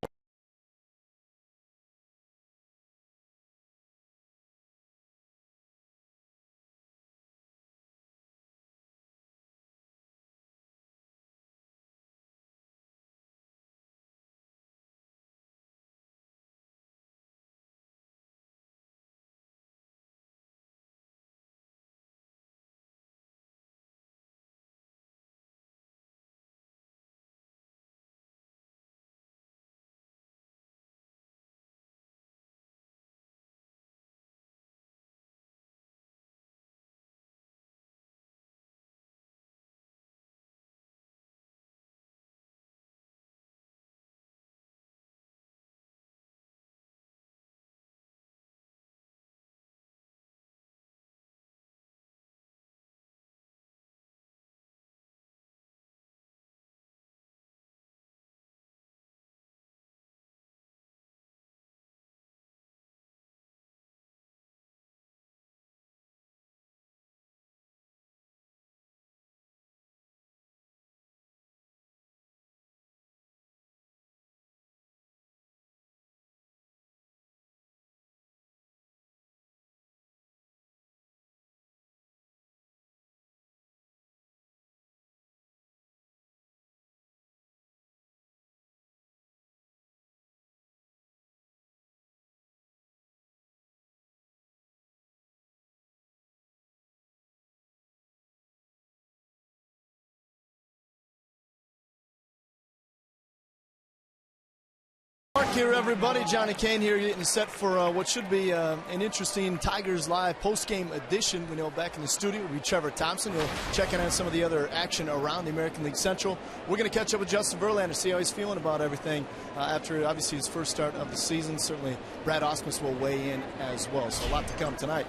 Mark here, everybody. Johnny Kane here, getting set for what should be an interesting Tigers Live post-game edition. We know back in the studio will be Trevor Thompson. He'll check in on some of the other action around the American League Central. We're going to catch up with Justin Verlander, see how he's feeling about everything after, obviously, his first start of the season. Certainly, Brad Ausmus will weigh in as well. So a lot to come tonight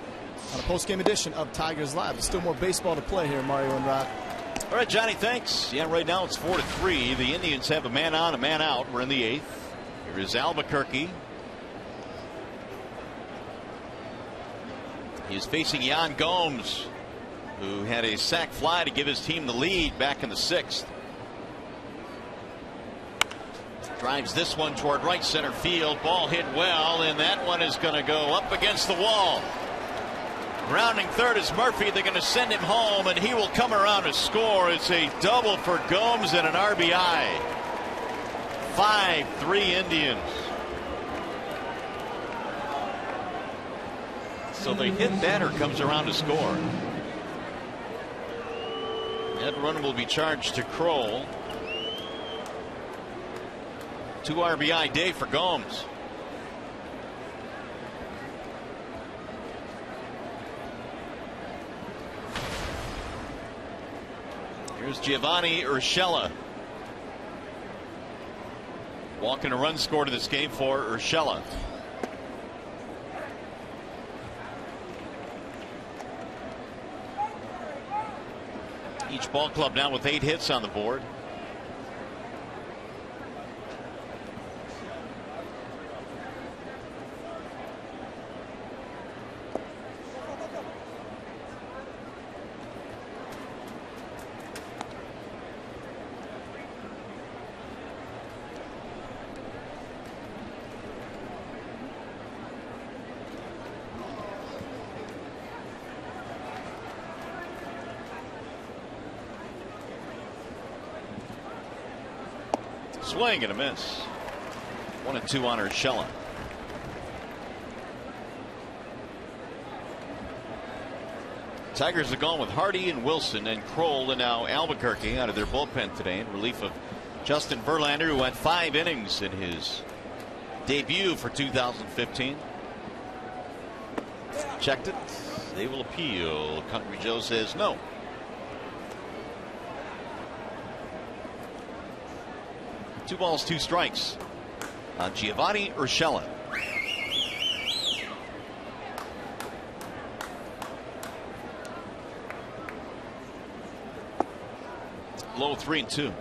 on a post-game edition of Tigers Live. There's still more baseball to play here, Mario and Rob. All right, Johnny, thanks. Yeah, right now it's 4-3. The Indians have a man on, a man out. We're in the 8th. Here is Albuquerque. He is facing Yan Gomes, who had a sac fly to give his team the lead back in the 6th. Drives this one toward right center field. Ball hit well, and that one is going to go up against the wall. Rounding third is Murphy. They're going to send him home, and he will come around to score. It's a double for Gomes and an RBI. 5-3 Indians. So the hit batter comes around to score. That run will be charged to Kroll. 2 RBI day for Gomes. Here's Giovanni Urshela. Walking a run score to this game for Urshela. Each ball club now with 8 hits on the board. swing and a miss. 1-2 on Urshela. Tigers are gone with Hardy and Wilson and Kroll and now Albuquerque out of their bullpen today in relief of Justin Verlander, who went 5 innings in his debut for 2015. Checked it. They will appeal. Country Joe says no. Two balls, 2 strikes on Giovanni Urshela. Low 3-2.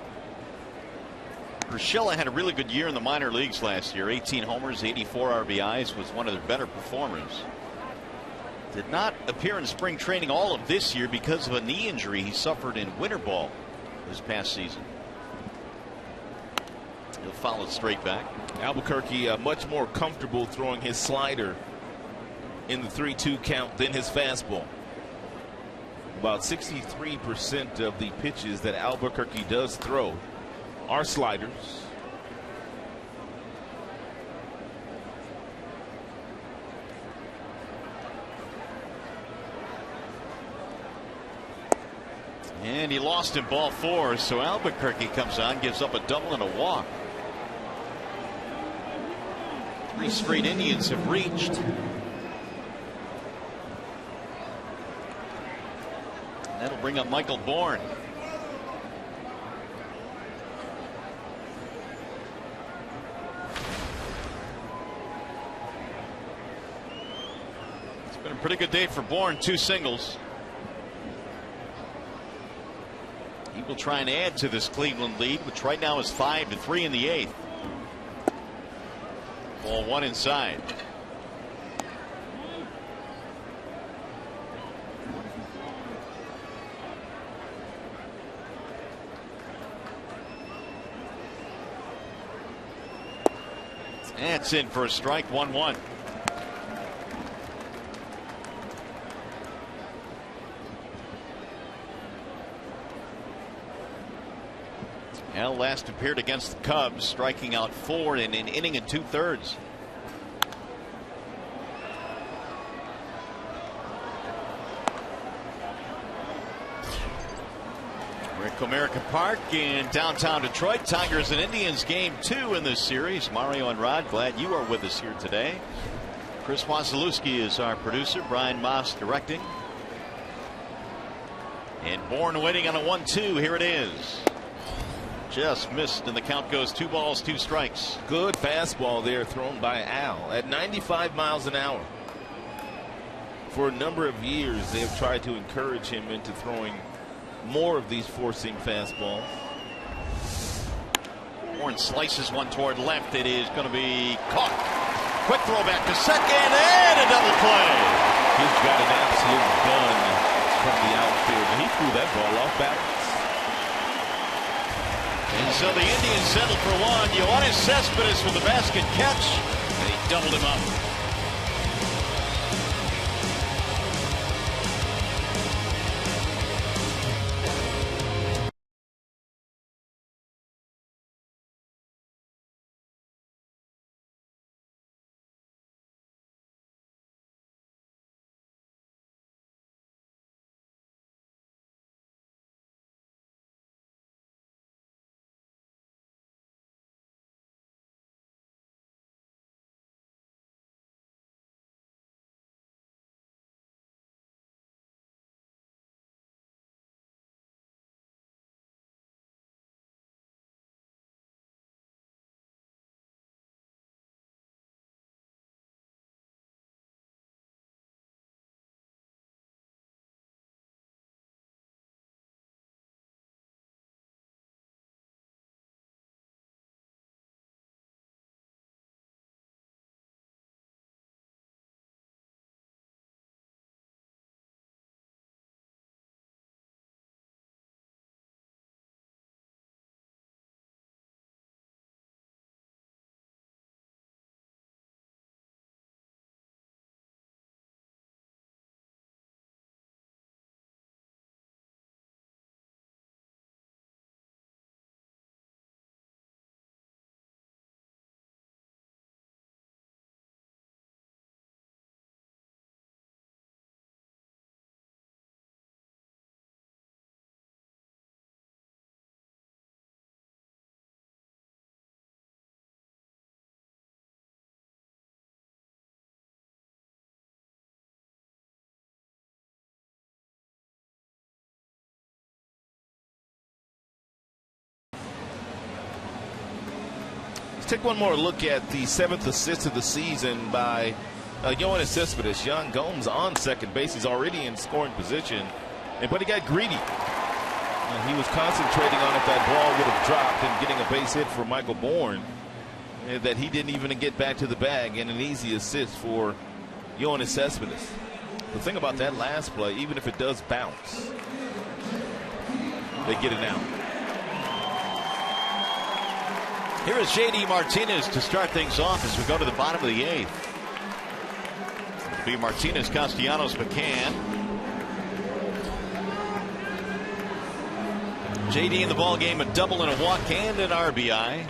Urshela had a really good year in the minor leagues last year. 18 homers, 84 RBIs, was one of their better performers. Did not appear in spring training all of this year because of a knee injury he suffered in winter ball this past season. He'll follow straight back. Albuquerque much more comfortable throwing his slider in the 3-2 count than his fastball. About 63% of the pitches that Albuquerque does throw are sliders. And he lost in ball 4, so Albuquerque comes on, gives up a double and a walk. 3 straight Indians have reached. That'll bring up Michael Bourne. It's been a pretty good day for Bourne. 2 singles. He will try and add to this Cleveland lead, which right now is 5-3 in the 8th. Ball 1 inside. That's in for a strike. 1-1. Al last appeared against the Cubs, striking out 4 in an inning and 2/3. We're at Comerica Park in downtown Detroit. Tigers and Indians game 2 in this series. Mario and Rod, glad you are with us here today. Chris Wasilewski is our producer. Brian Moss directing. And Bourne waiting on a 1-2. Here it is. Just missed, and the count goes 2 balls, 2 strikes. Good fastball there thrown by Al at 95 miles an hour. For a number of years, they have tried to encourage him into throwing more of these four-seam fastballs. Bourne slices one toward left. It is going to be caught. Quick throw back to second, and a double play. He's got an absolute gun from the outfield, and he threw that ball off backwards. And so the Indians settled for 1. Yoenis Cespedes with the basket catch. And he doubled him up. Take one more look at the 7th assist of the season by Yoenis Cespedes. Yan Gomes on second base. He's already in scoring position, but he got greedy. He was concentrating on if that ball would have dropped and getting a base hit for Michael Bourne, that he didn't even get back to the bag, and an easy assist for Yoenis Cespedes. The thing about that last play, even if it does bounce, they get it out. Here is J.D. Martinez to start things off as we go to the bottom of the 8th. It'll be Martinez, Castellanos, McCann. J.D. in the ball game, a double and a walk and an RBI.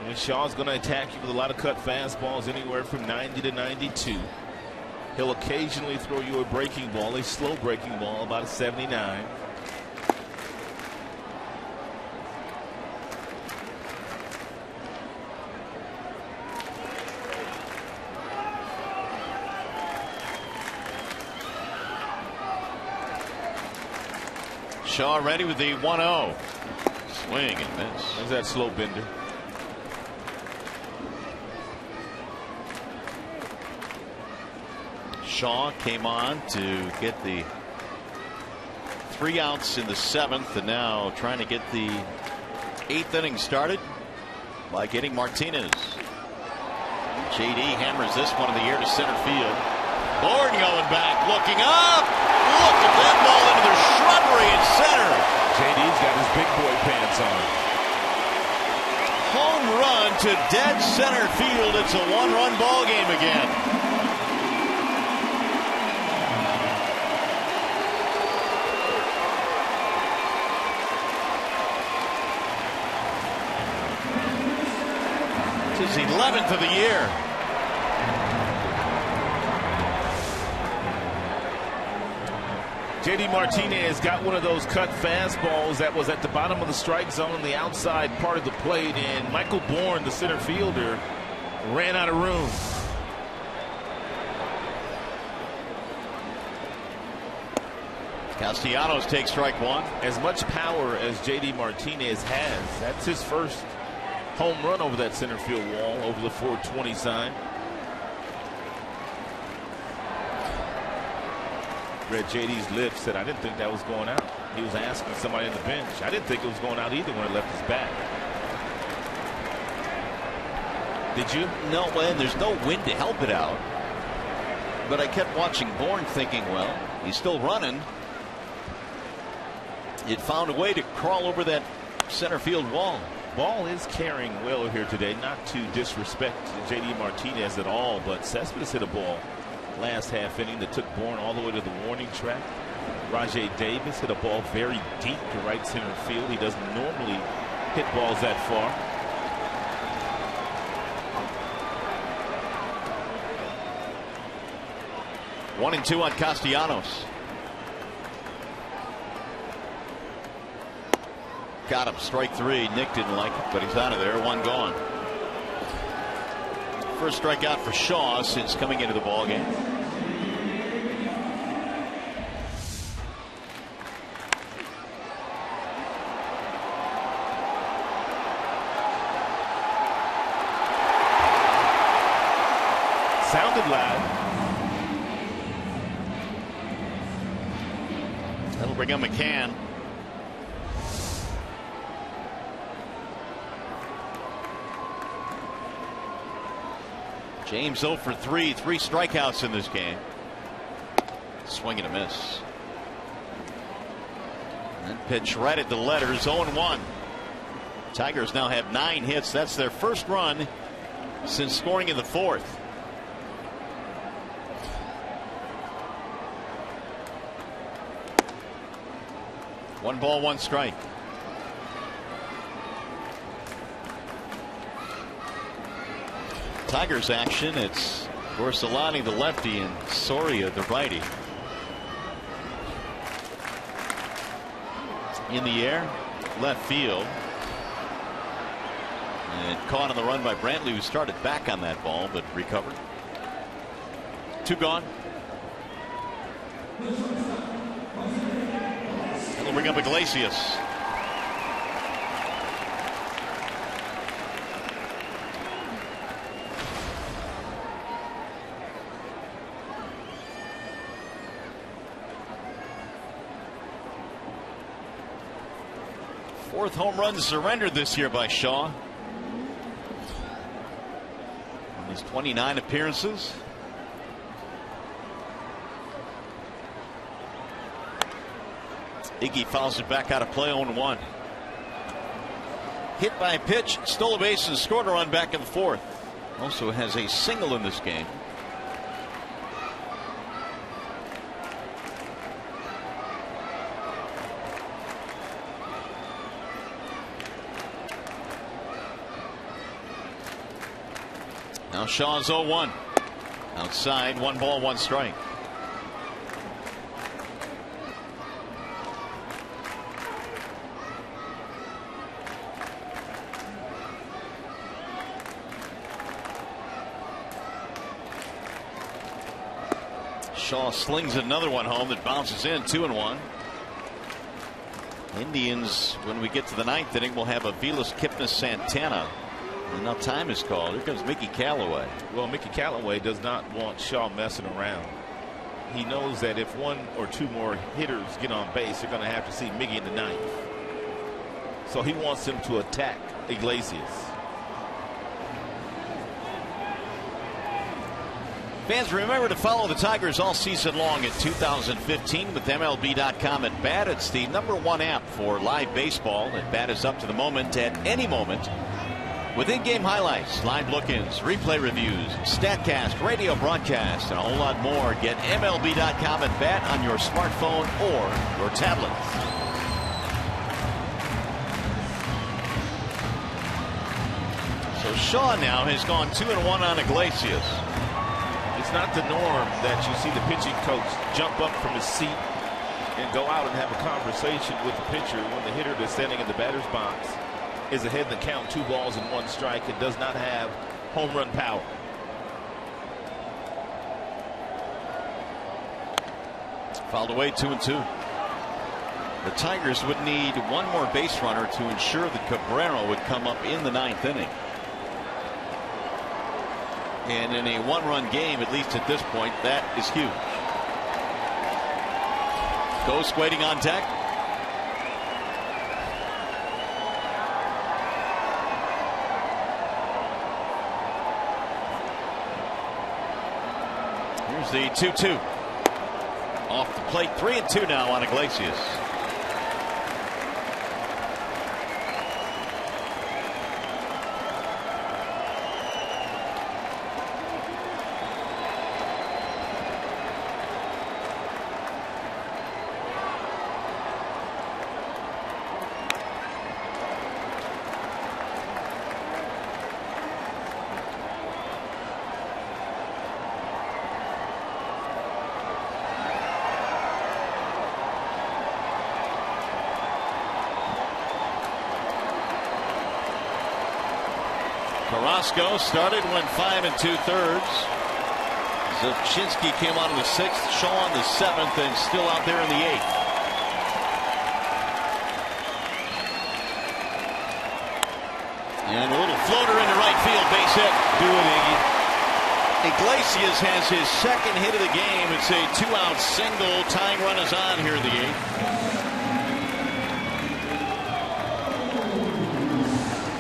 And Shaw's going to attack you with a lot of cut fastballs, anywhere from 90 to 92. He'll occasionally throw you a breaking ball, a slow breaking ball, about a 79. Shaw ready with the 1-0. Swing and miss. There's that slow bender. Shaw came on to get the 3 outs in the 7th, and now trying to get the 8th inning started by getting Martinez. JD hammers this one in the air to center field. Bourne going back, looking up. Look at that ball into the shrubbery in center. JD's got his big boy pants on. Home run to dead center field. It's a 1-run ball game again. His 11th of the year. JD Martinez got one of those cut fastballs that was at the bottom of the strike zone on the outside part of the plate, and Michael Bourne, the center fielder, ran out of room. Castellanos takes strike 1. As much power as JD Martinez has, that's his first home run over that center field wall, over the 420 sign. Read JD's lips, said, I didn't think that was going out. He was asking somebody on the bench. I didn't think it was going out either when it left his bat. Did you? No, and there's no wind to help it out. But I kept watching Bourne thinking, well, he's still running. It found a way to crawl over that center field wall. Ball is carrying well here today. Not to disrespect JD Martinez at all, but Cespedes hit a ball last half inning that took Bourne all the way to the warning track. Rajay Davis hit a ball very deep to right center field. He doesn't normally hit balls that far. One and 2 on Castellanos. Got him, strike 3. Nick didn't like it, but he's out of there. 1 gone. First strikeout for Shaw since coming into the ball game. Sounded loud. That'll bring up McCann. James 0 for 3, 3 strikeouts in this game. Swing and a miss. And pitch right at the letters, 0-1. Tigers now have 9 hits. That's their first run since scoring in the 4th. One ball, 1 strike. Tigers action. It's Borsolani, the lefty, and Soria, the righty. In the air, left field. And caught on the run by Brantley, who started back on that ball but recovered. 2 gone. That'll bring up Iglesias. Fourth home run surrendered this year by Shaw. In his 29 appearances. Iggy fouls it back out of play, 0-1. Hit by a pitch, stole a base, and scored a run back in the fourth. Also has a single in this game. Now Shaw's 0-1. Outside, 1 ball, 1 strike. Shaw slings another one home that bounces in, 2-1. Indians, when we get to the 9th inning, will have a Velas Kipnis Santana. And now time is called. Here comes Mickey Callaway. Well, Mickey Callaway does not want Shaw messing around. He knows that if 1 or 2 more hitters get on base, you're going to have to see Mickey in the 9th. So he wants him to attack Iglesias. Fans, remember to follow the Tigers all season long in 2015 with MLB.com at Bat. It's the #1 app for live baseball. At Bat is up to the moment at any moment. With in-game highlights, live look-ins, replay reviews, StatCast, radio broadcast, and a whole lot more. Get MLB.com at Bat on your smartphone or your tablet. So Shaw now has gone 2-1 on Iglesias. It's not the norm that you see the pitching coach jump up from his seat and go out and have a conversation with the pitcher when the hitter that's standing in the batter's box is ahead in the count, 2 balls and 1 strike, and does not have home run power. Fouled away, 2-2. The Tigers would need 1 more base runner to ensure that Cabrera would come up in the 9th inning. And in a 1-run game, at least at this point, that is huge. Ghost waiting on deck. Here's the 2-2. Off the plate, 3-2 now on Iglesias. Carrasco started, went 5 2/3. Zubchinski came on in the 6th, Shaw in the 7th, and still out there in the 8th. And a little floater into right field, base hit. Do it, Iggy. Iglesias has his 2nd hit of the game. It's a 2-out single. Tying run is on here in the 8th.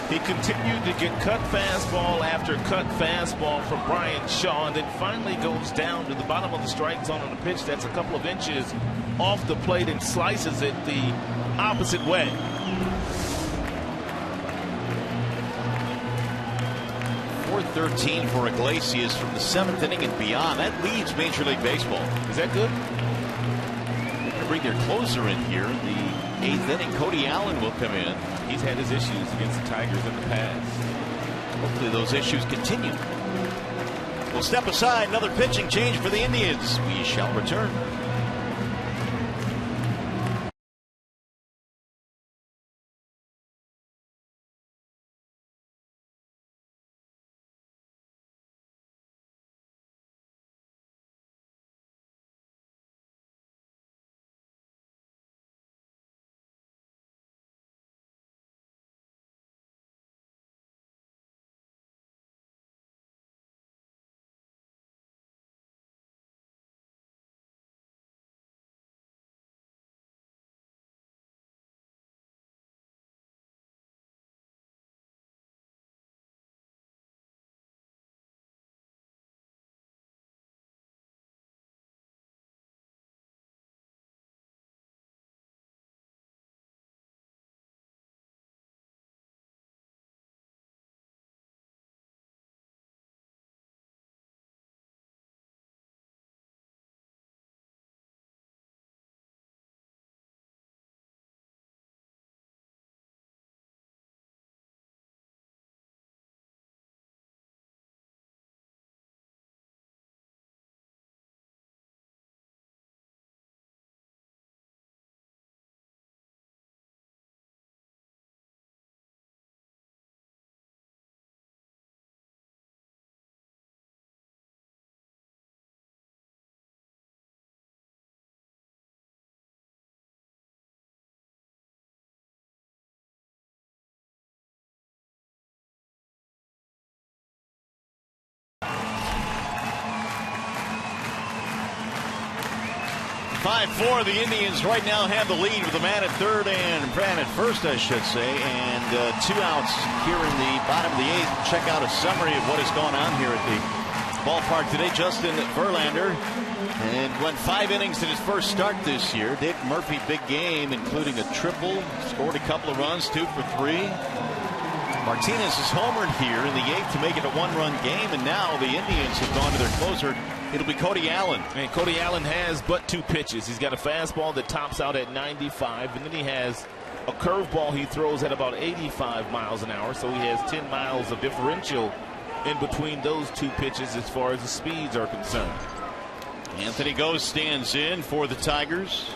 He continued to get cut fastball after cut fastball from Brian Shaw, and then finally goes down to the bottom of the strike zone on a pitch that's a couple of inches off the plate and slices it the opposite way. .413 for Iglesias from the 7th inning and beyond. That leads Major League Baseball. Is that good? They're going to bring their closer in here. The 8th inning, Cody Allen will come in. He's had his issues against the Tigers in the past. Hopefully those issues continue. We'll step aside. Another pitching change for the Indians. We shall return. 5-4. The Indians right now have the lead with a man at third and man at first, I should say, and 2 outs here in the bottom of the 8th. Check out a summary of what is going on here at the ballpark today. Justin Verlander and went 5 innings in his first start this year. Dave Murphy, big game, including a triple, scored a couple of runs, 2 for 3. Martinez is homered here in the 8th to make it a 1-run game, and now the Indians have gone to their closer. It'll be Cody Allen. And Cody Allen has but 2 pitches. He's got a fastball that tops out at 95, and then he has a curveball he throws at about 85 miles an hour, so he has 10 miles of differential in between those 2 pitches as far as the speeds are concerned. Anthony Gose stands in for the Tigers,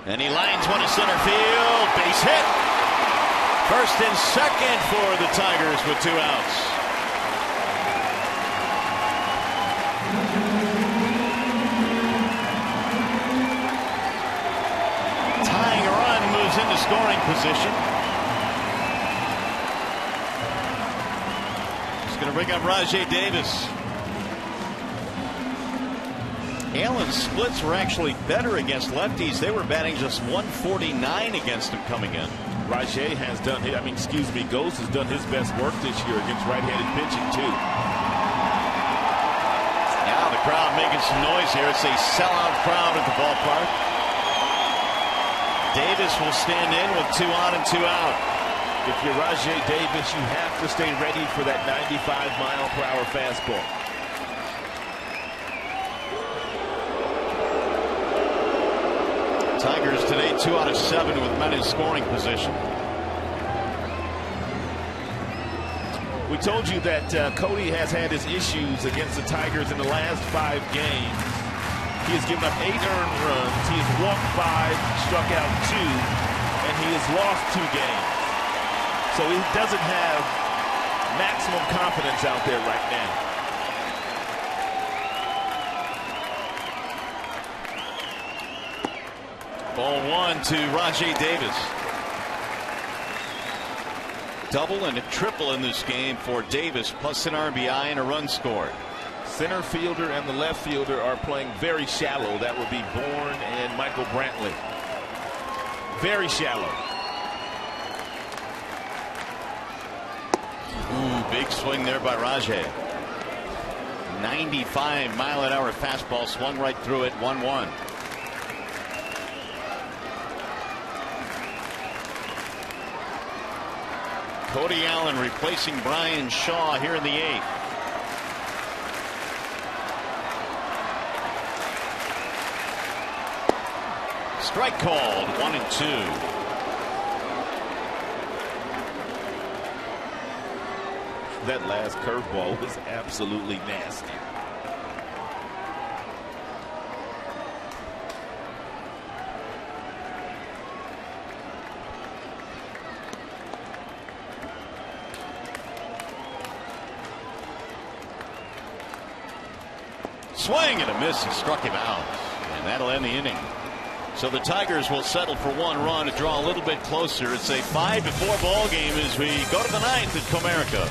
and he lines one to center field. Base hit. First and second for the Tigers with 2 outs. Tying a run moves into scoring position. He's going to bring up Rajai Davis. Allen's splits were actually better against lefties. They were batting just 149 against him coming in. Rajai has done, Gose has done his best work this year against right-handed pitching, too. Now the crowd making some noise here. It's a sellout crowd at the ballpark. Davis will stand in with 2 on and 2 out. If you're Rajai Davis, you have to stay ready for that 95-mile-per-hour fastball. Tigers today 2 out of 7 with men in scoring position. We told you that Cody has had his issues against the Tigers in the last 5 games. He has given up 8 earned runs. He has walked 5, struck out 2, and he has lost 2 games. So he doesn't have maximum confidence out there right now. Ball 1 to Rajai Davis. Double and a triple in this game for Davis, plus an RBI and a run scored. Center fielder and the left fielder are playing very shallow. That would be Bourne and Michael Brantley. Very shallow. Ooh, big swing there by Rajai. 95-mile-an-hour fastball swung right through it. 1-1. Cody Allen replacing Brian Shaw here in the 8th. Strike called. 1-2. That last curveball was absolutely nasty. Swing and a miss. He struck him out, and that'll end the inning. So the Tigers will settle for 1 run to draw a little bit closer. It's a 5-4 ball game as we go to the 9th at Comerica.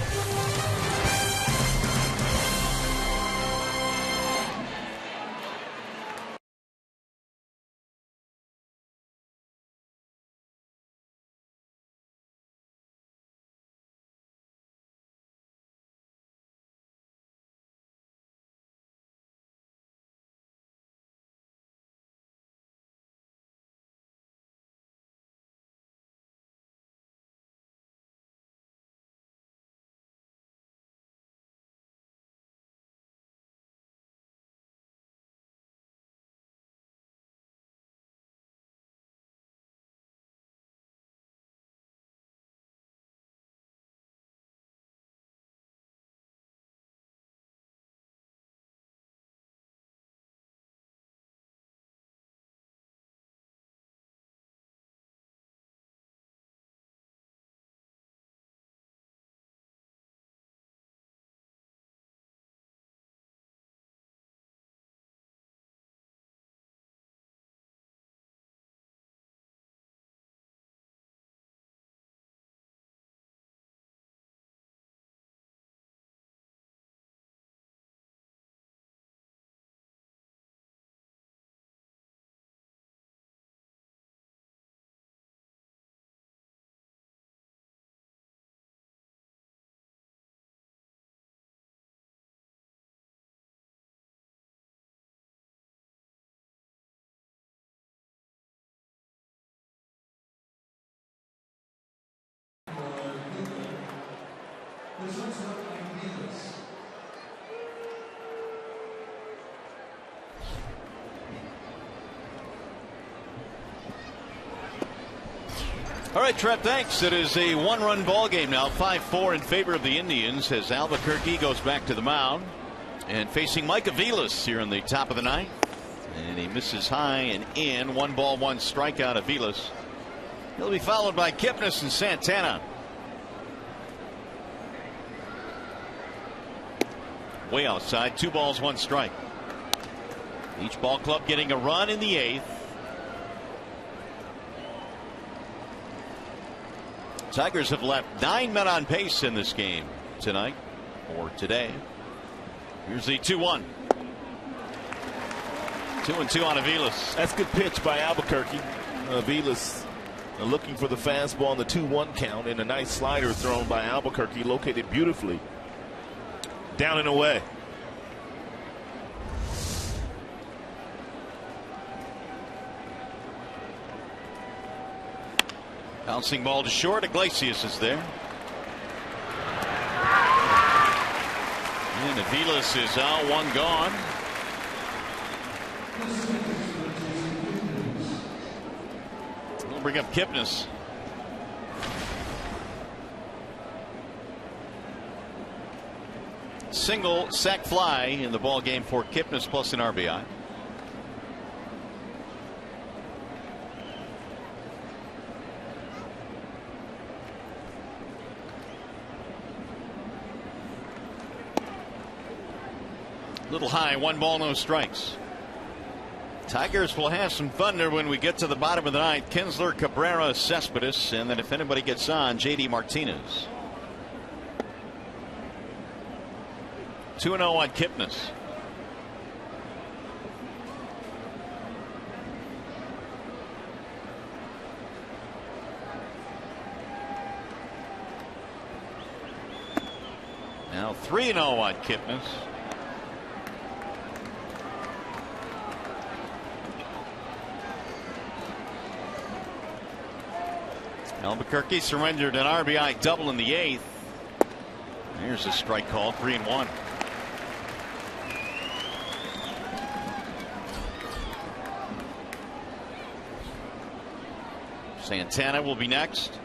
All right, Trev, thanks. It is a one-run ball game now, 5-4 in favor of the Indians as Albuquerque goes back to the mound and facing Mike Aviles here in the top of the ninth. And he misses high and in. 1-1 strikeout Aviles. He'll be followed by Kipnis and Santana. Way outside, 2 balls, 1 strike. Each ball club getting a run in the 8th. Tigers have left 9 men on pace in this game tonight, or today. Here's the 2-1. 2-2 on Aviles. That's a good pitch by Albuquerque. Aviles looking for the fastball on the 2-1 count, and a nice slider thrown by Albuquerque, located beautifully. Down and away. Bouncing ball to short. Iglesias is there. And Aviles is out, 1 gone. We'll bring up Kipnis. Single sac fly in the ball game for Kipnis plus an RBI. Little high, 1 ball, no strikes. Tigers will have some thunder when we get to the bottom of the ninth. Kinsler, Cabrera, Cespedes, and then if anybody gets on, JD Martinez. 2-0 on Kipnis. Now 3-0 on Kipnis. Albuquerque surrendered an RBI double in the 8th. Here's a strike call, 3-1. Santana will be next.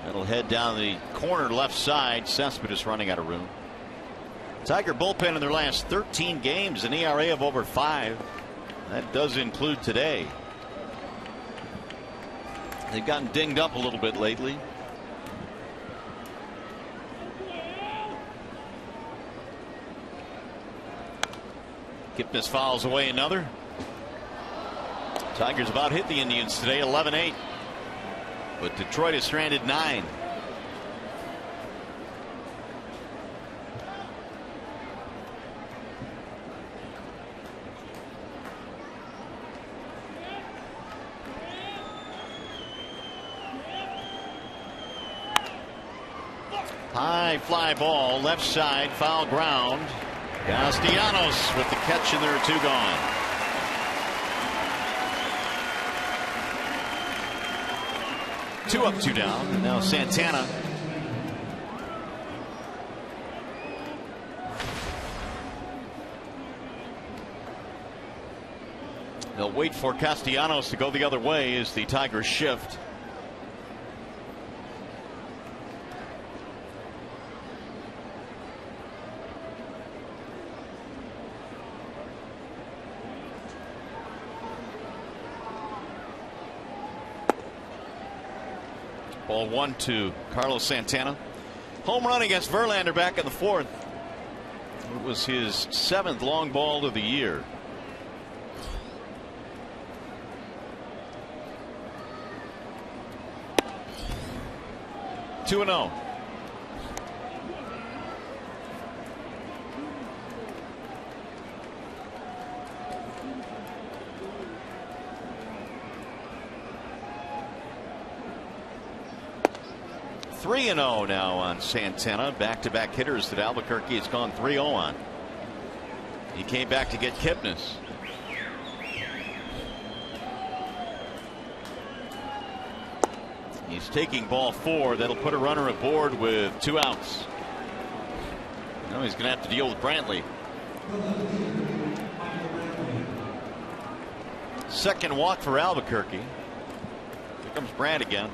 That'll head down the corner left side. Cespedes running out of room. Tiger bullpen in their last 13 games, an ERA of over 5. That does include today. They've gotten dinged up a little bit lately. Kipnis fouls away another. Tigers about hit the Indians today, 11-8. But Detroit has stranded 9. High fly ball, left side, foul ground. Castellanos with the catch, and there are 2 gone. Two up, 2 down, and now Santana. They'll wait for Castellanos to go the other way as the Tigers shift. Ball 1 to Carlos Santana. Home run against Verlander back in the 4th. It was his 7th long ball of the year. Two and 0. Three and 0 now on Santana. Back-to-back hitters that Albuquerque has gone 3-0 on. He came back to get Kipnis. He's taking ball 4. That'll put a runner aboard with 2 outs. Now he's going to have to deal with Brantley. Second walk for Albuquerque. Here comes Brandt again.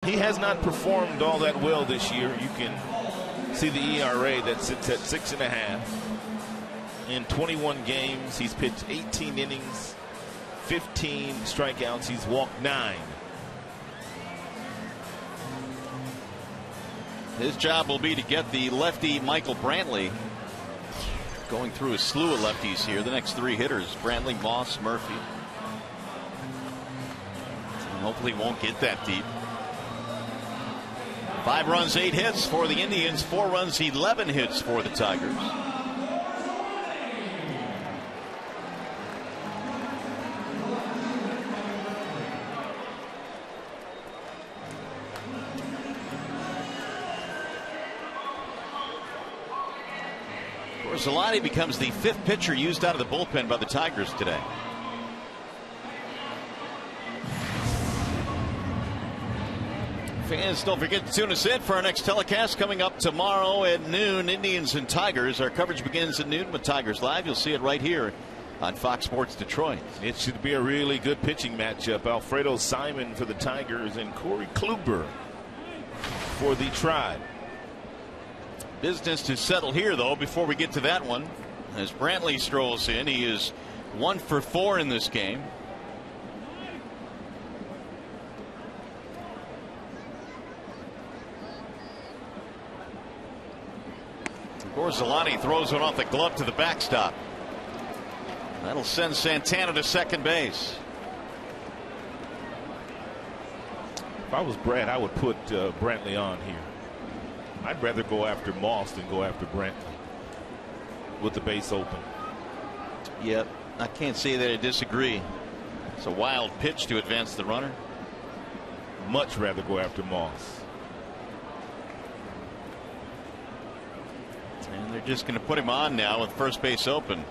He has not performed all that well this year. You can see the ERA that sits at 6.5. In 21 games, he's pitched 18 innings, 15 strikeouts. He's walked 9. His job will be to get the lefty Michael Brantley going through a slew of lefties here. The next 3 hitters, Brantley, Moss, Murphy. And hopefully won't get that deep. 5 runs, 8 hits for the Indians. 4 runs, 11 hits for the Tigers. Zalati becomes the 5th pitcher used out of the bullpen by the Tigers today. Fans, don't forget to tune us in for our next telecast coming up tomorrow at noon. Indians and Tigers. Our coverage begins at noon with Tigers Live. You'll see it right here on Fox Sports Detroit. It should be a really good pitching matchup. Alfredo Simon for the Tigers and Corey Kluber for the Tribe. Business to settle here, though, before we get to that one. As Brantley strolls in, he is 1 for 4 in this game. Zalati throws one off the glove to the backstop. That'll send Santana to second base. If I was Brad, I would put Brantley on here. I'd rather go after Moss than go after Brantley with the base open. Yep, I can't say that I disagree. It's a wild pitch to advance the runner. Much rather go after Moss. And they're just going to put him on now with first base open.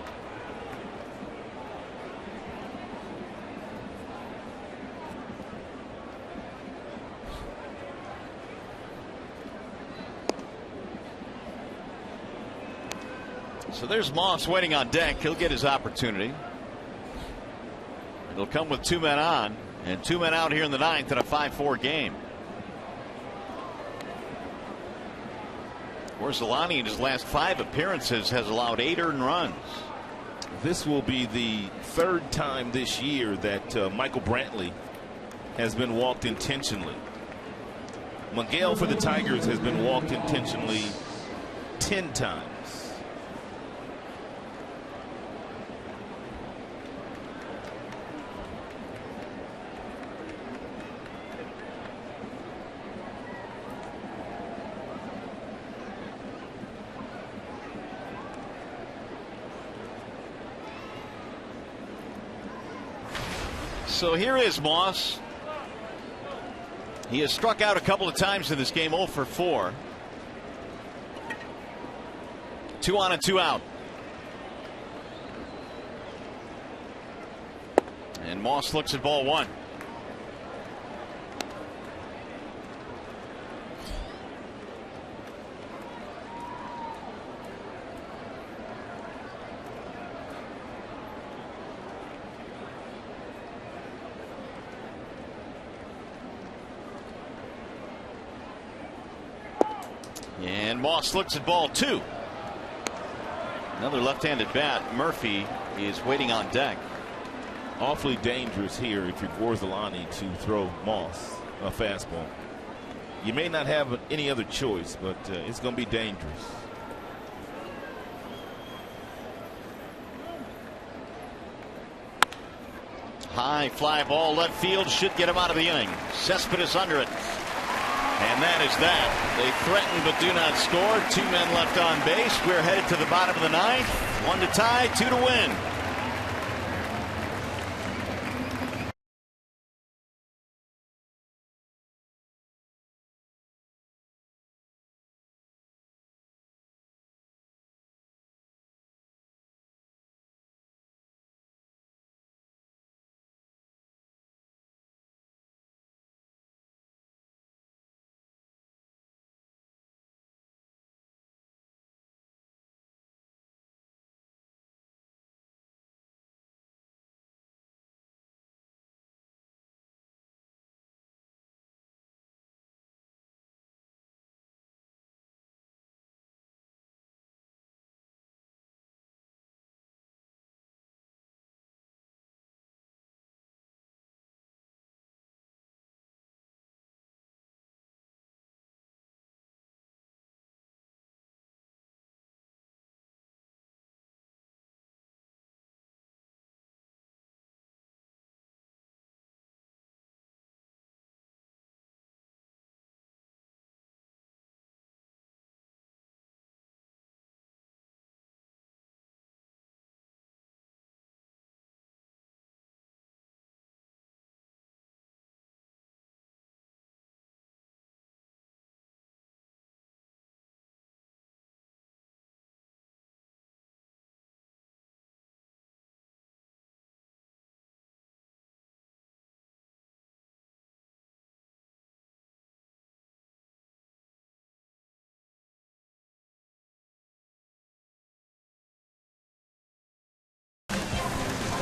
So there's Moss waiting on deck. He'll get his opportunity. It'll come with 2 men on and 2 men out here in the 9th in a 5-4 game. Orsolani in his last 5 appearances has allowed 8 earned runs. This will be the 3rd time this year that Michael Brantley has been walked intentionally. Miguel for the Tigers has been walked intentionally 10 times. So here is Moss. He has struck out a couple of times in this game, 0 for 4. 2 on and 2 out. And Moss looks at ball one. And Moss looks at ball two. Another left-handed bat. Murphy is waiting on deck. Awfully dangerous here if you're Barzilani to throw Moss a fastball. You may not have any other choice, but it's going to be dangerous. High fly ball left field, should get him out of the inning. Cespedes under it. And that is that. They threaten but do not score. 2 men left on base. We're headed to the bottom of the ninth. 1 to tie, 2 to win.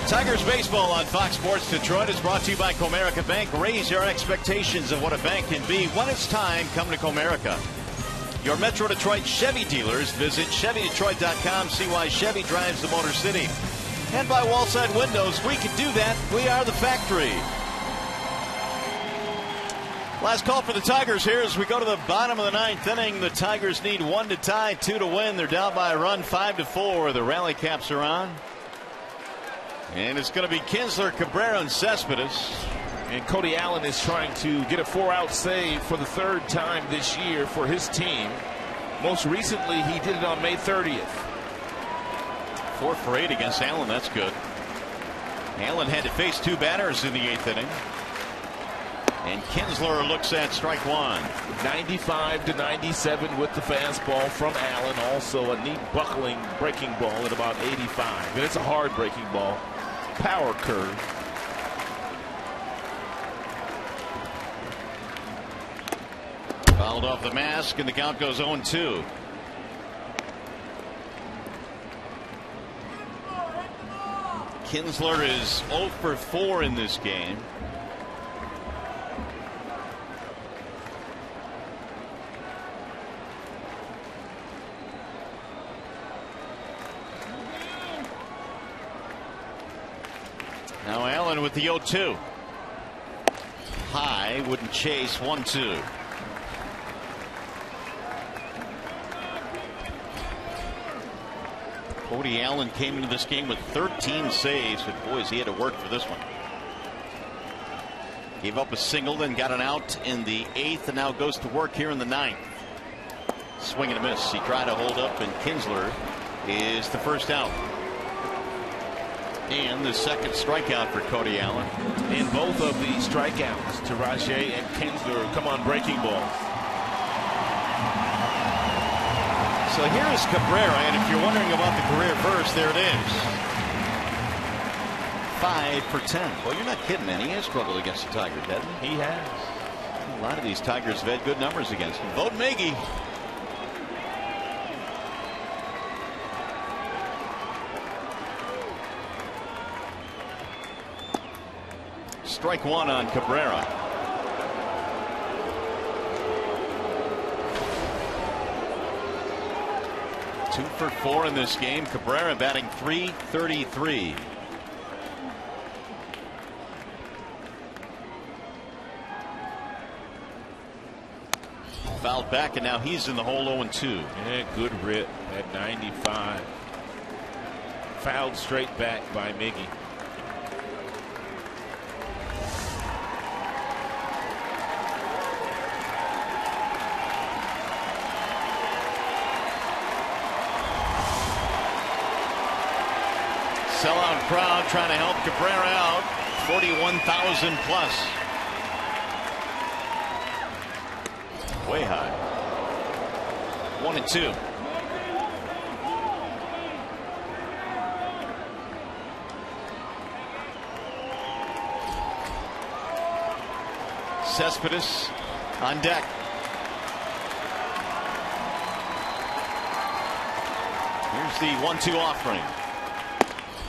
Tigers baseball on Fox Sports Detroit is brought to you by Comerica Bank. Raise your expectations of what a bank can be. When it's time, come to Comerica. Your Metro Detroit Chevy dealers. Visit ChevyDetroit.com. See why Chevy drives the Motor City. And by Wallside Windows. We can do that. We are the factory. Last call for the Tigers here as we go to the bottom of the ninth inning. The Tigers need 1 to tie, 2 to win. They're down by a run, 5-4. The rally caps are on. And it's going to be Kinsler, Cabrera, and Cespedes. And Cody Allen is trying to get a 4-out save for the 3rd time this year for his team. Most recently, he did it on May 30th. 4 for 8 against Allen. That's good. Allen had to face 2 batters in the 8th inning. And Kinsler looks at strike 1. 95-97 with the fastball from Allen. Also a neat buckling breaking ball at about 85. And it's a hard breaking ball. Power curve. Fouled off the mask, and the count goes 0-2. Kinsler is 0 for 4 in this game. Now Allen with the 0-2. High, wouldn't chase, 1-2. Cody Allen came into this game with 13 saves, but boys, he had to work for this one. Gave up a single, then got an out in the 8th, and now goes to work here in the 9th. Swing and a miss. He tried to hold up, and Kinsler is the first out. And the 2nd strikeout for Cody Allen. In both of these strikeouts, Tarache and Kinsler come on breaking balls. So here is Cabrera, and if you're wondering about the career burst, there it is. 5 for 10. Well, you're not kidding, man. He has struggled against the Tigers, hasn't he? He has. A lot of these Tigers have had good numbers against him. Vote Miggy. Strike one on Cabrera. Two for 4 in this game. Cabrera batting .333. Fouled back, and now he's in the hole 0-2. Yeah, good rip at 95. Fouled straight back by Miggy. Sellout crowd trying to help Cabrera out. 41,000 plus. Way high. 1-2. Cespedes on deck. Here's the 1-2 offering.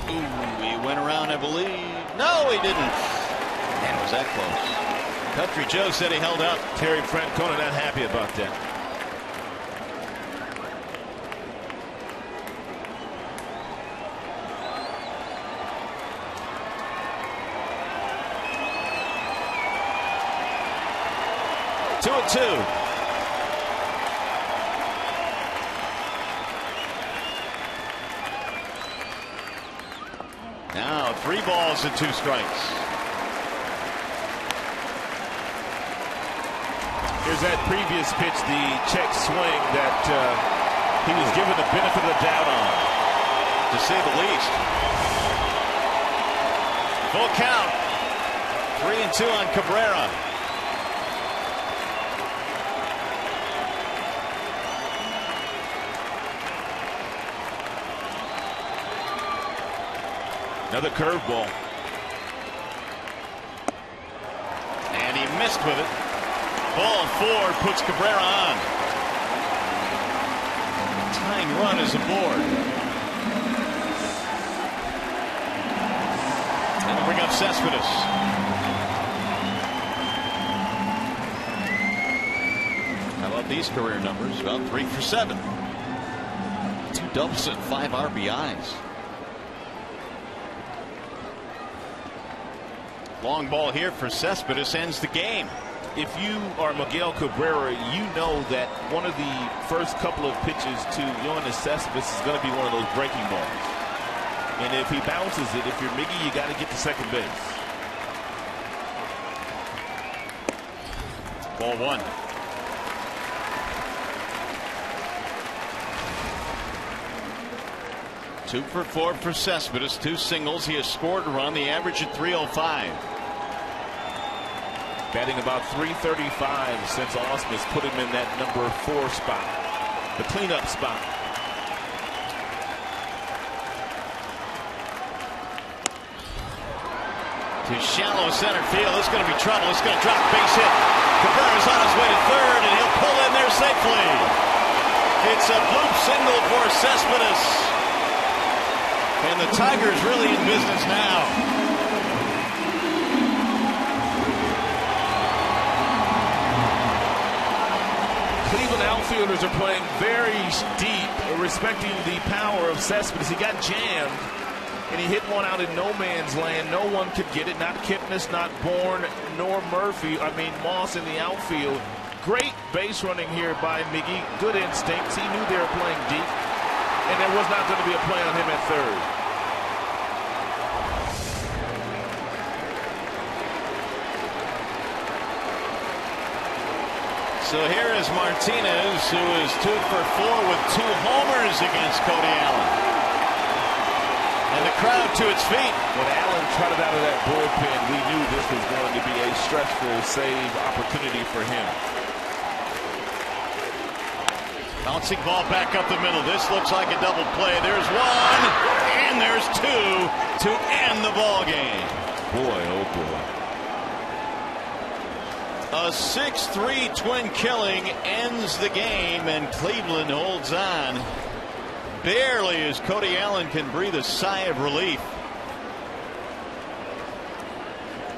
Ooh, he went around, I believe. No, he didn't. Man, was that close. Country Joe said he held up. Terry Francona not happy about that. Two and two. Now 3 balls and 2 strikes. Here's that previous pitch, the check swing that he was given the benefit of the doubt on, to say the least. Full count. 3-2 on Cabrera. Another curveball. And he missed with it. Ball 4 puts Cabrera on. Tying run is aboard. And bring up Cespedes. How about these career numbers? About 3 for 7. 2 doubles and 5 RBIs. Long ball here for Cespedes ends the game. If you are Miguel Cabrera, you know that one of the first couple of pitches to Yoenis Cespedes is going to be one of those breaking balls. And if he bounces it, if you're Miggy, you got to get to second base. Ball 1. Two for 4 for Cespedes. 2 singles. He has scored a run. The average at .305. Batting about .335 since Ausmus put him in that number 4 spot, the cleanup spot. To shallow center field. It's going to be trouble. It's going to drop. Base hit. Cabrera's on his way to third, and he'll pull in there safely. It's a bloop single for Cespedes. And the Tigers really in business now. Cleveland outfielders are playing very deep, respecting the power of Cespedes. He got jammed, and he hit one out in no man's land. No one could get it. Not Kipnis, not Bourne, nor Murphy. Moss in the outfield. Great base running here by Miggy. Good instincts. He knew they were playing deep, and there was not going to be a play on him at third. So here is Martinez, who is 2 for 4 with 2 homers against Cody Allen. And the crowd to its feet. When Allen trotted out of that bullpen, we knew this was going to be a stressful save opportunity for him. Bouncing ball back up the middle. This looks like a double play. There's one, and there's two to end the ball game. Boy, oh boy. A 6-3 twin killing ends the game, and Cleveland holds on. Barely as Cody Allen can breathe a sigh of relief.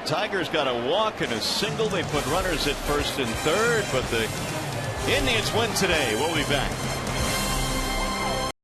Tigers got a walk and a single. They put runners at first and third, but the Indians win today. We'll be back.